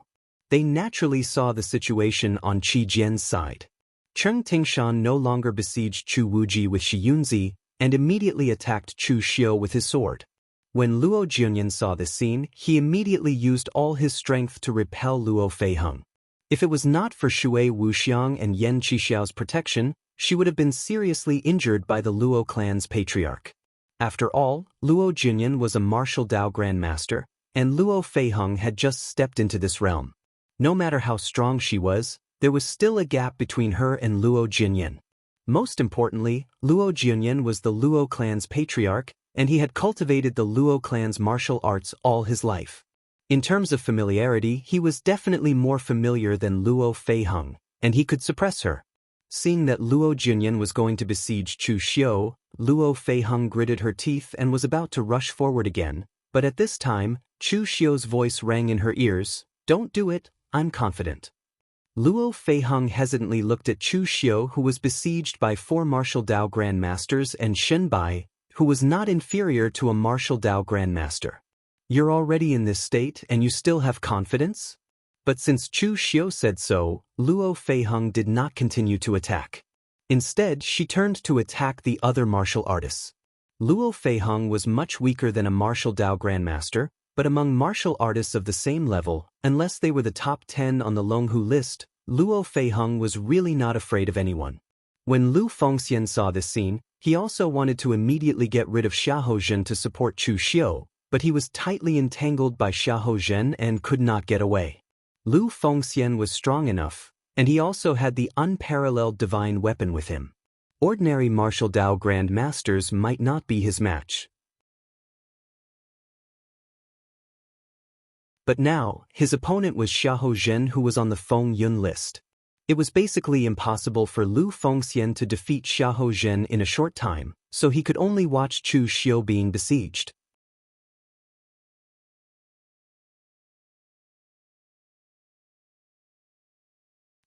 They naturally saw the situation on Qi Jian's side. Cheng Tingshan no longer besieged Chu Wuji with Shi Yunzi, and immediately attacked Chu Xiu with his sword. When Luo Jianyan saw this scene, he immediately used all his strength to repel Luo Feiheng. If it was not for Shui Wuxiang and Yan Qixiao's protection, she would have been seriously injured by the Luo clan's patriarch. After all, Luo Jianyan was a martial Dao grandmaster, and Luo Feiheng had just stepped into this realm. No matter how strong she was, there was still a gap between her and Luo Jianyan. Most importantly, Luo Jianyan was the Luo clan's patriarch, and he had cultivated the Luo clan's martial arts all his life. In terms of familiarity, he was definitely more familiar than Luo Feiheng, and he could suppress her. Seeing that Luo Jianyan was going to besiege Chu Xiu, Luo Feiheng gritted her teeth and was about to rush forward again, but at this time, Chu Xiu's voice rang in her ears, "Don't do it, I'm confident." Luo Feiheng hesitantly looked at Chu Xiu, who was besieged by 4 martial Dao grandmasters, and Shen Bai, who was not inferior to a martial Dao grandmaster. "You're already in this state and you still have confidence?" But since Chu Xiu said so, Luo Feiheng did not continue to attack. Instead, she turned to attack the other martial artists. Luo Feiheng was much weaker than a martial Dao grandmaster, but among martial artists of the same level, unless they were the top 10 on the Longhu list, Luo Feiheng was really not afraid of anyone. When Lu Fengxian saw this scene, He also wanted to immediately get rid of Xiahou to support Chu Xiu, but he was tightly entangled by Xiahou and could not get away. Lu Fengxian was strong enough, and he also had the unparalleled divine weapon with him. Ordinary martial Dao Grand Masters might not be his match. But now, his opponent was Xiahou who was on the Feng Yun list. It was basically impossible for Lu Fengxian to defeat Xiahou in a short time, so he could only watch Chu Xiu being besieged.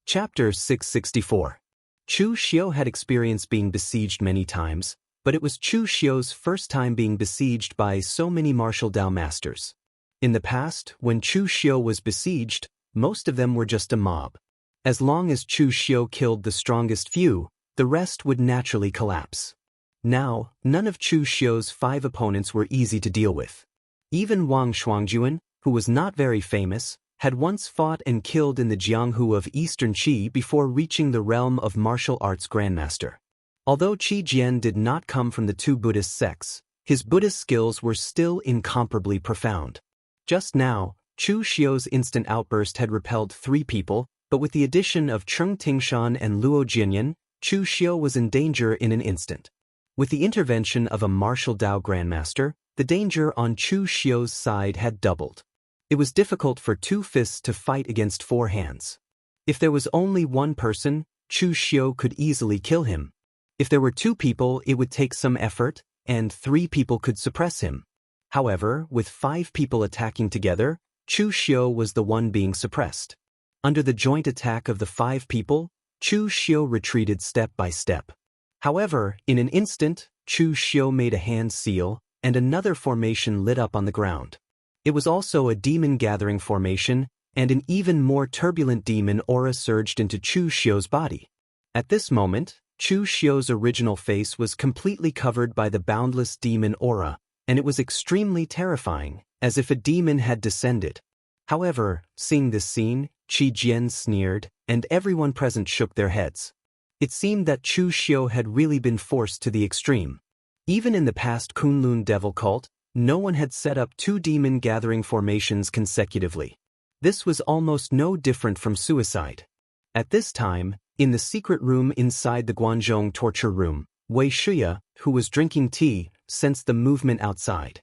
Chapter 664. Chu Xiu had experienced being besieged many times, but it was Chu Xiu's first time being besieged by so many martial Dao masters. In the past, when Chu Xiu was besieged, most of them were just a mob. As long as Chu Xiu killed the strongest few, the rest would naturally collapse. Now, none of Chu Xiu's 5 opponents were easy to deal with. Even Wang Shuangjuan, who was not very famous, had once fought and killed in the Jianghu of Eastern Qi before reaching the realm of martial arts grandmaster. Although Qi Jian did not come from the 2 Buddhist sects, his Buddhist skills were still incomparably profound. Just now, Chu Xiu's instant outburst had repelled 3 people, but with the addition of Cheng Tingshan and Luo Jinyan, Chu Xiu was in danger in an instant. With the intervention of a martial Dao grandmaster, the danger on Chu Xiu's side had doubled. It was difficult for 2 fists to fight against 4 hands. If there was only 1 person, Chu Xiu could easily kill him. If there were 2 people, it would take some effort, and 3 people could suppress him. However, with 5 people attacking together, Chu Xiu was the one being suppressed. Under the joint attack of the 5 people, Chu Xiu retreated step by step. However, in an instant, Chu Xiu made a hand seal, and another formation lit up on the ground. It was also a demon-gathering formation, and an even more turbulent demon aura surged into Chu Xiu's body. At this moment, Chu Xiu's original face was completely covered by the boundless demon aura, and it was extremely terrifying, as if a demon had descended. However, seeing this scene, Qi Jian sneered, and everyone present shook their heads. It seemed that Chu Xiu had really been forced to the extreme. Even in the past Kunlun devil cult, no one had set up 2 demon-gathering formations consecutively. This was almost no different from suicide. At this time, in the secret room inside the Guanzhong torture room, Wei Shuya, who was drinking tea, sensed the movement outside.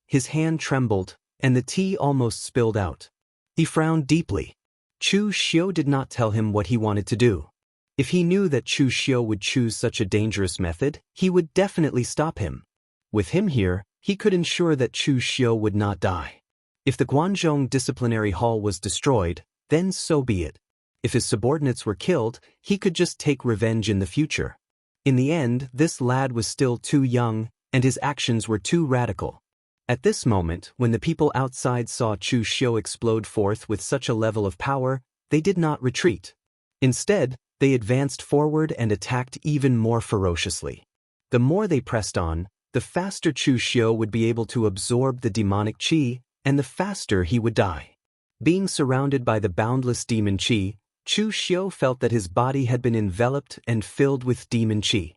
His hand trembled, and the tea almost spilled out. He frowned deeply. Chu Xiu did not tell him what he wanted to do. If he knew that Chu Xiu would choose such a dangerous method, he would definitely stop him. With him here, he could ensure that Chu Xiu would not die. If the Guanzhong disciplinary hall was destroyed, then so be it. If his subordinates were killed, he could just take revenge in the future. In the end, this lad was still too young, and his actions were too radical. At this moment, when the people outside saw Chu Xiu explode forth with such a level of power, they did not retreat. Instead, they advanced forward and attacked even more ferociously. The more they pressed on, the faster Chu Xiu would be able to absorb the demonic qi, and the faster he would die. Being surrounded by the boundless demon qi, Chu Xiu felt that his body had been enveloped and filled with demon qi.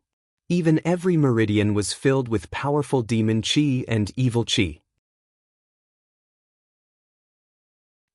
Even every meridian was filled with powerful demon qi and evil qi.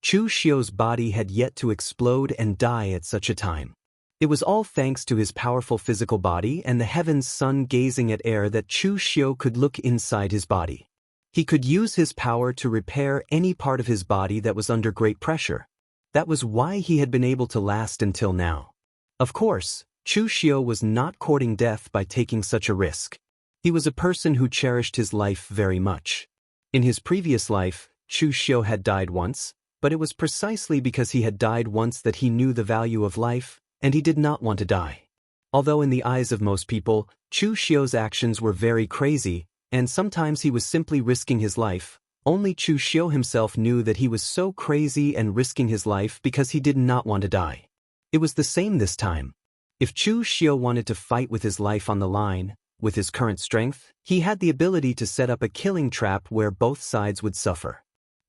Chu Xiu's body had yet to explode and die at such a time. It was all thanks to his powerful physical body and the heaven's sun gazing at air that Chu Xiu could look inside his body. He could use his power to repair any part of his body that was under great pressure. That was why he had been able to last until now. Of course, Chu Xiu was not courting death by taking such a risk. He was a person who cherished his life very much. In his previous life, Chu Xiu had died once, but it was precisely because he had died once that he knew the value of life, and he did not want to die. Although in the eyes of most people, Chu Xiu's actions were very crazy, and sometimes he was simply risking his life, only Chu Xiu himself knew that he was so crazy and risking his life because he did not want to die. It was the same this time. If Chu Xiu wanted to fight with his life on the line, with his current strength, he had the ability to set up a killing trap where both sides would suffer.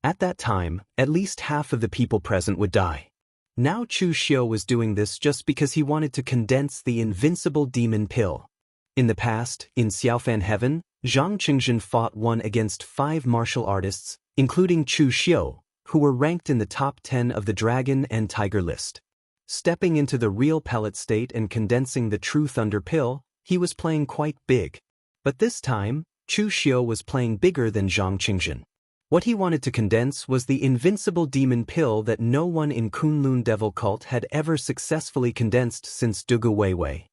At that time, at least half of the people present would die. Now Chu Xiu was doing this just because he wanted to condense the invincible demon pill. In the past, in Xiaofan Heaven, Zhang Qingjin fought one against 5 martial artists, including Chu Xiu, who were ranked in the top 10 of the Dragon and Tiger list. Stepping into the real pellet state and condensing the true thunder pill, he was playing quite big. But this time, Chu Xiu was playing bigger than Zhang Qingjin. What he wanted to condense was the invincible demon pill that no one in Kunlun Devil Cult had ever successfully condensed since Dugu Weiwei.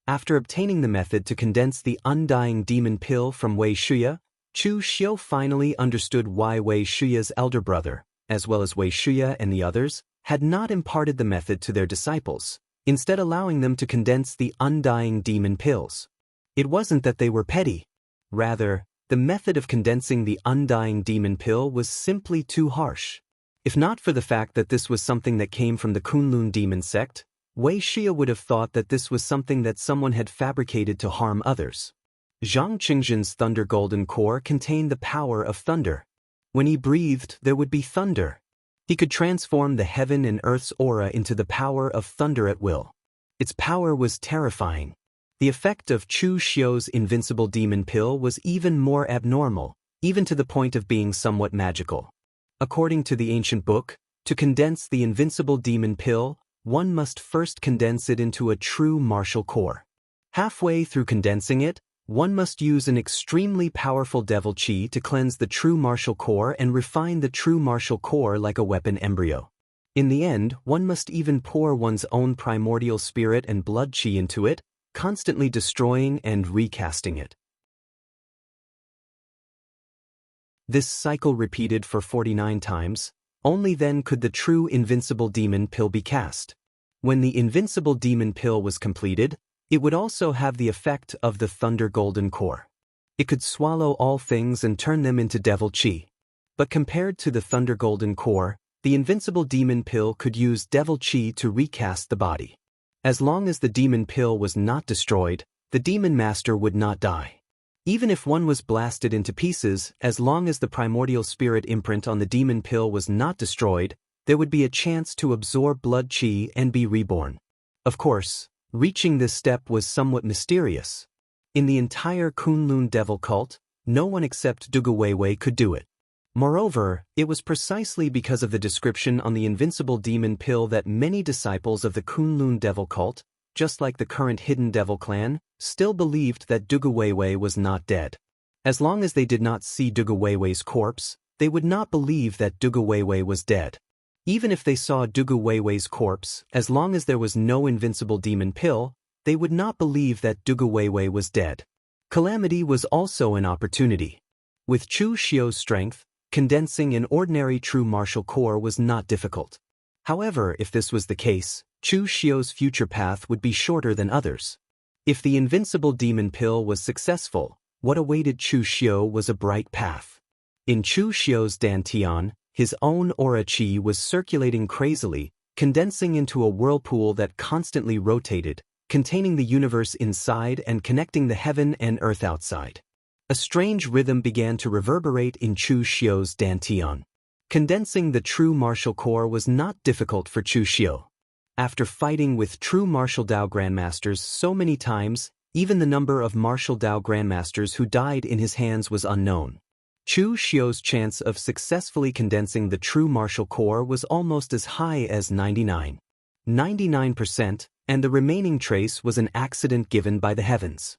After obtaining the method to condense the undying demon pill from Wei Shuya, Chu Xiu finally understood why Wei Shuya's elder brother, as well as Wei Shuya and the others, had not imparted the method to their disciples, instead allowing them to condense the undying demon pills. It wasn't that they were petty. Rather, the method of condensing the undying demon pill was simply too harsh. If not for the fact that this was something that came from the Kunlun demon sect, Wei Shuya would have thought that this was something that someone had fabricated to harm others. Zhang Qingjin's thunder golden core contained the power of thunder. When he breathed, there would be thunder. He could transform the heaven and earth's aura into the power of thunder at will. Its power was terrifying. The effect of Chu Xiu's invincible demon pill was even more abnormal, even to the point of being somewhat magical. According to the ancient book, to condense the invincible demon pill, one must first condense it into a true martial core. Halfway through condensing it, one must use an extremely powerful devil chi to cleanse the true martial core and refine the true martial core like a weapon embryo. In the end, one must even pour one's own primordial spirit and blood chi into it, constantly destroying and recasting it. This cycle repeated for 49 times, only then could the true invincible demon pill be cast. When the invincible demon pill was completed, it would also have the effect of the Thunder Golden Core. It could swallow all things and turn them into devil chi. But compared to the Thunder Golden Core, the invincible demon pill could use devil chi to recast the body. As long as the demon pill was not destroyed, the demon master would not die. Even if one was blasted into pieces, as long as the primordial spirit imprint on the demon pill was not destroyed, there would be a chance to absorb blood chi and be reborn. Of course, reaching this step was somewhat mysterious. In the entire Kunlun Devil Cult, no one except Dugu Weiwei could do it. Moreover, it was precisely because of the description on the invincible demon pill that many disciples of the Kunlun Devil Cult, just like the current Hidden Devil clan, still believed that Dugu Weiwei was not dead. As long as they did not see Dugu Weiwei's corpse, they would not believe that Dugu Weiwei was dead. Even if they saw Dugu Weiwei's corpse, as long as there was no invincible demon pill, they would not believe that Dugu Weiwei was dead. Calamity was also an opportunity. With Chu Xiu's strength, condensing an ordinary true martial core was not difficult. However, if this was the case, Chu Xiu's future path would be shorter than others. If the invincible demon pill was successful, what awaited Chu Xiu was a bright path. In Chu Xiu's dantian, his own aura chi was circulating crazily, condensing into a whirlpool that constantly rotated, containing the universe inside and connecting the heaven and earth outside. A strange rhythm began to reverberate in Chu Xiu's dantian. Condensing the true martial core was not difficult for Chu Xiu. After fighting with true martial Dao grandmasters so many times, even the number of martial Dao grandmasters who died in his hands was unknown. Chu Xiu's chance of successfully condensing the true martial core was almost as high as 99%, and the remaining trace was an accident given by the heavens.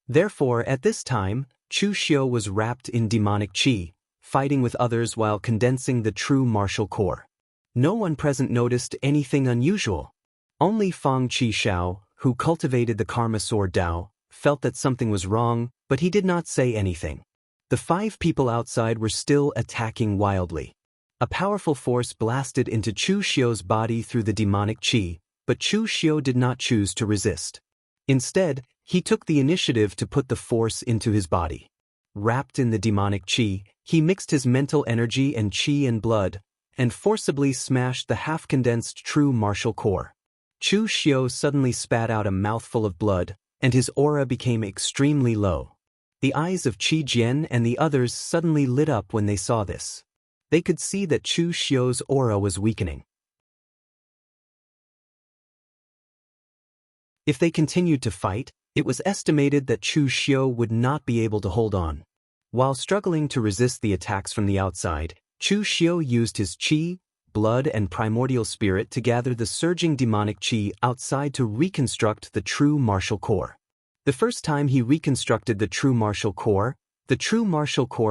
Therefore, at this time, Chu Xiu was wrapped in demonic chi, fighting with others while condensing the true martial core. No one present noticed anything unusual. Only Fang Qishao, who cultivated the Karma Sword Dao, felt that something was wrong, but he did not say anything. The 5 people outside were still attacking wildly. A powerful force blasted into Chu Xiu's body through the demonic chi, but Chu Xiu did not choose to resist. Instead, he took the initiative to put the force into his body. Wrapped in the demonic chi, he mixed his mental energy and chi and blood, and forcibly smashed the half-condensed true martial core. Chu Xiu suddenly spat out a mouthful of blood, and his aura became extremely low. The eyes of Qi Jian and the others suddenly lit up when they saw this. They could see that Chu Xiu's aura was weakening. If they continued to fight, It was estimated that Chu Xiu would not be able to hold on. While struggling to resist the attacks from the outside, Chu Xiu used his qi, blood and primordial spirit to gather the surging demonic qi outside to reconstruct the true martial core. The first time he reconstructed the true martial core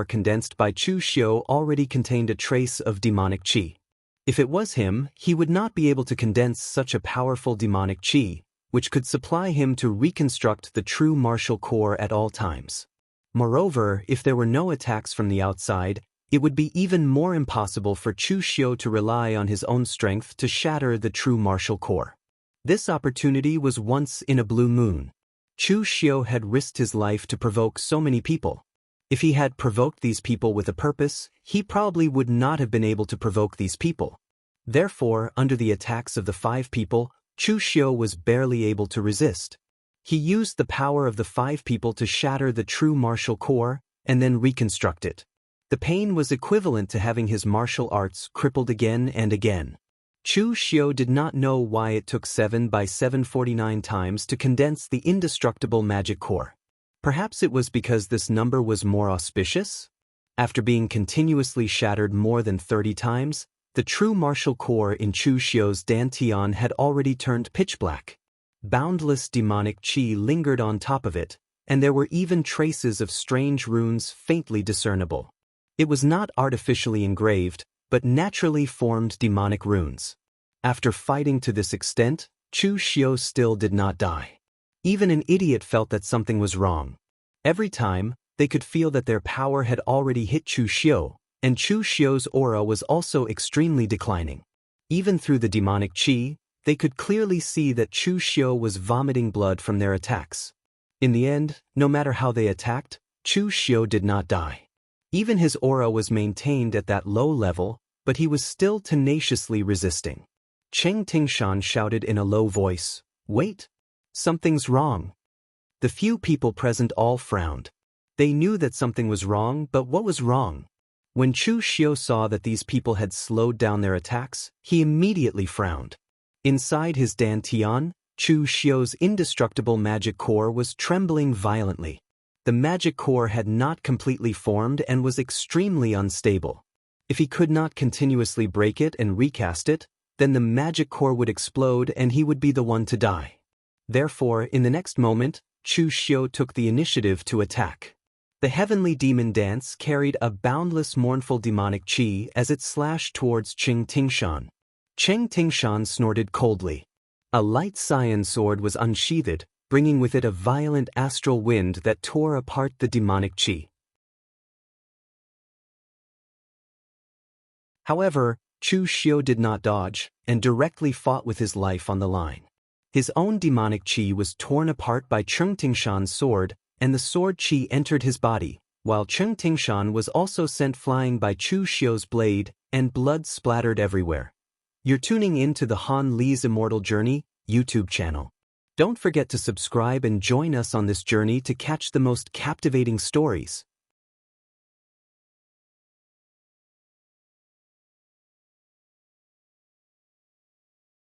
condensed by Chu Xiu already contained a trace of demonic qi. If it was him, he would not be able to condense such a powerful demonic qi, which could supply him to reconstruct the true martial core at all times. Moreover, if there were no attacks from the outside, it would be even more impossible for Chu Xiu to rely on his own strength to shatter the true martial core. This opportunity was once in a blue moon. Chu Xiu had risked his life to provoke so many people. If he had provoked these people with a purpose, he probably would not have been able to provoke these people. Therefore, under the attacks of the 5 people, Chu Xiu was barely able to resist. He used the power of the 5 people to shatter the true martial core and then reconstruct it. The pain was equivalent to having his martial arts crippled again and again. Chu Xiu did not know why it took 7 by 749 times to condense the indestructible magic core. Perhaps it was because this number was more auspicious? After being continuously shattered more than 30 times, the true martial core in Chu Xiu's dantian had already turned pitch black. Boundless demonic qi lingered on top of it, and there were even traces of strange runes faintly discernible. It was not artificially engraved, but naturally formed demonic runes. After fighting to this extent, Chu Xiu still did not die. Even an idiot felt that something was wrong. Every time, they could feel that their power had already hit Chu Xiu, and Chu Xiu's aura was also extremely declining. Even through the demonic qi, they could clearly see that Chu Xiu was vomiting blood from their attacks. In the end, no matter how they attacked, Chu Xiu did not die. Even his aura was maintained at that low level, but he was still tenaciously resisting. Cheng Tingshan shouted in a low voice, "Wait! Something's wrong." The few people present all frowned. They knew that something was wrong, but what was wrong? When Chu Xiu saw that these people had slowed down their attacks, he immediately frowned. Inside his dantian, Chu Xiu's indestructible magic core was trembling violently. The magic core had not completely formed and was extremely unstable. If he could not continuously break it and recast it, then the magic core would explode and he would be the one to die. Therefore, in the next moment, Chu Xiu took the initiative to attack. The heavenly demon dance carried a boundless mournful demonic qi as it slashed towards Cheng Tingshan. Cheng Tingshan snorted coldly. A light cyan sword was unsheathed, bringing with it a violent astral wind that tore apart the demonic qi. However, Chu Xiu did not dodge, and directly fought with his life on the line. His own demonic qi was torn apart by Cheng Tingshan's sword, and the sword qi entered his body, while Cheng Tingshan was also sent flying by Chu Xiu's blade, and blood splattered everywhere. You're tuning in to the Han Li's Immortal Journey YouTube channel. Don't forget to subscribe and join us on this journey to catch the most captivating stories.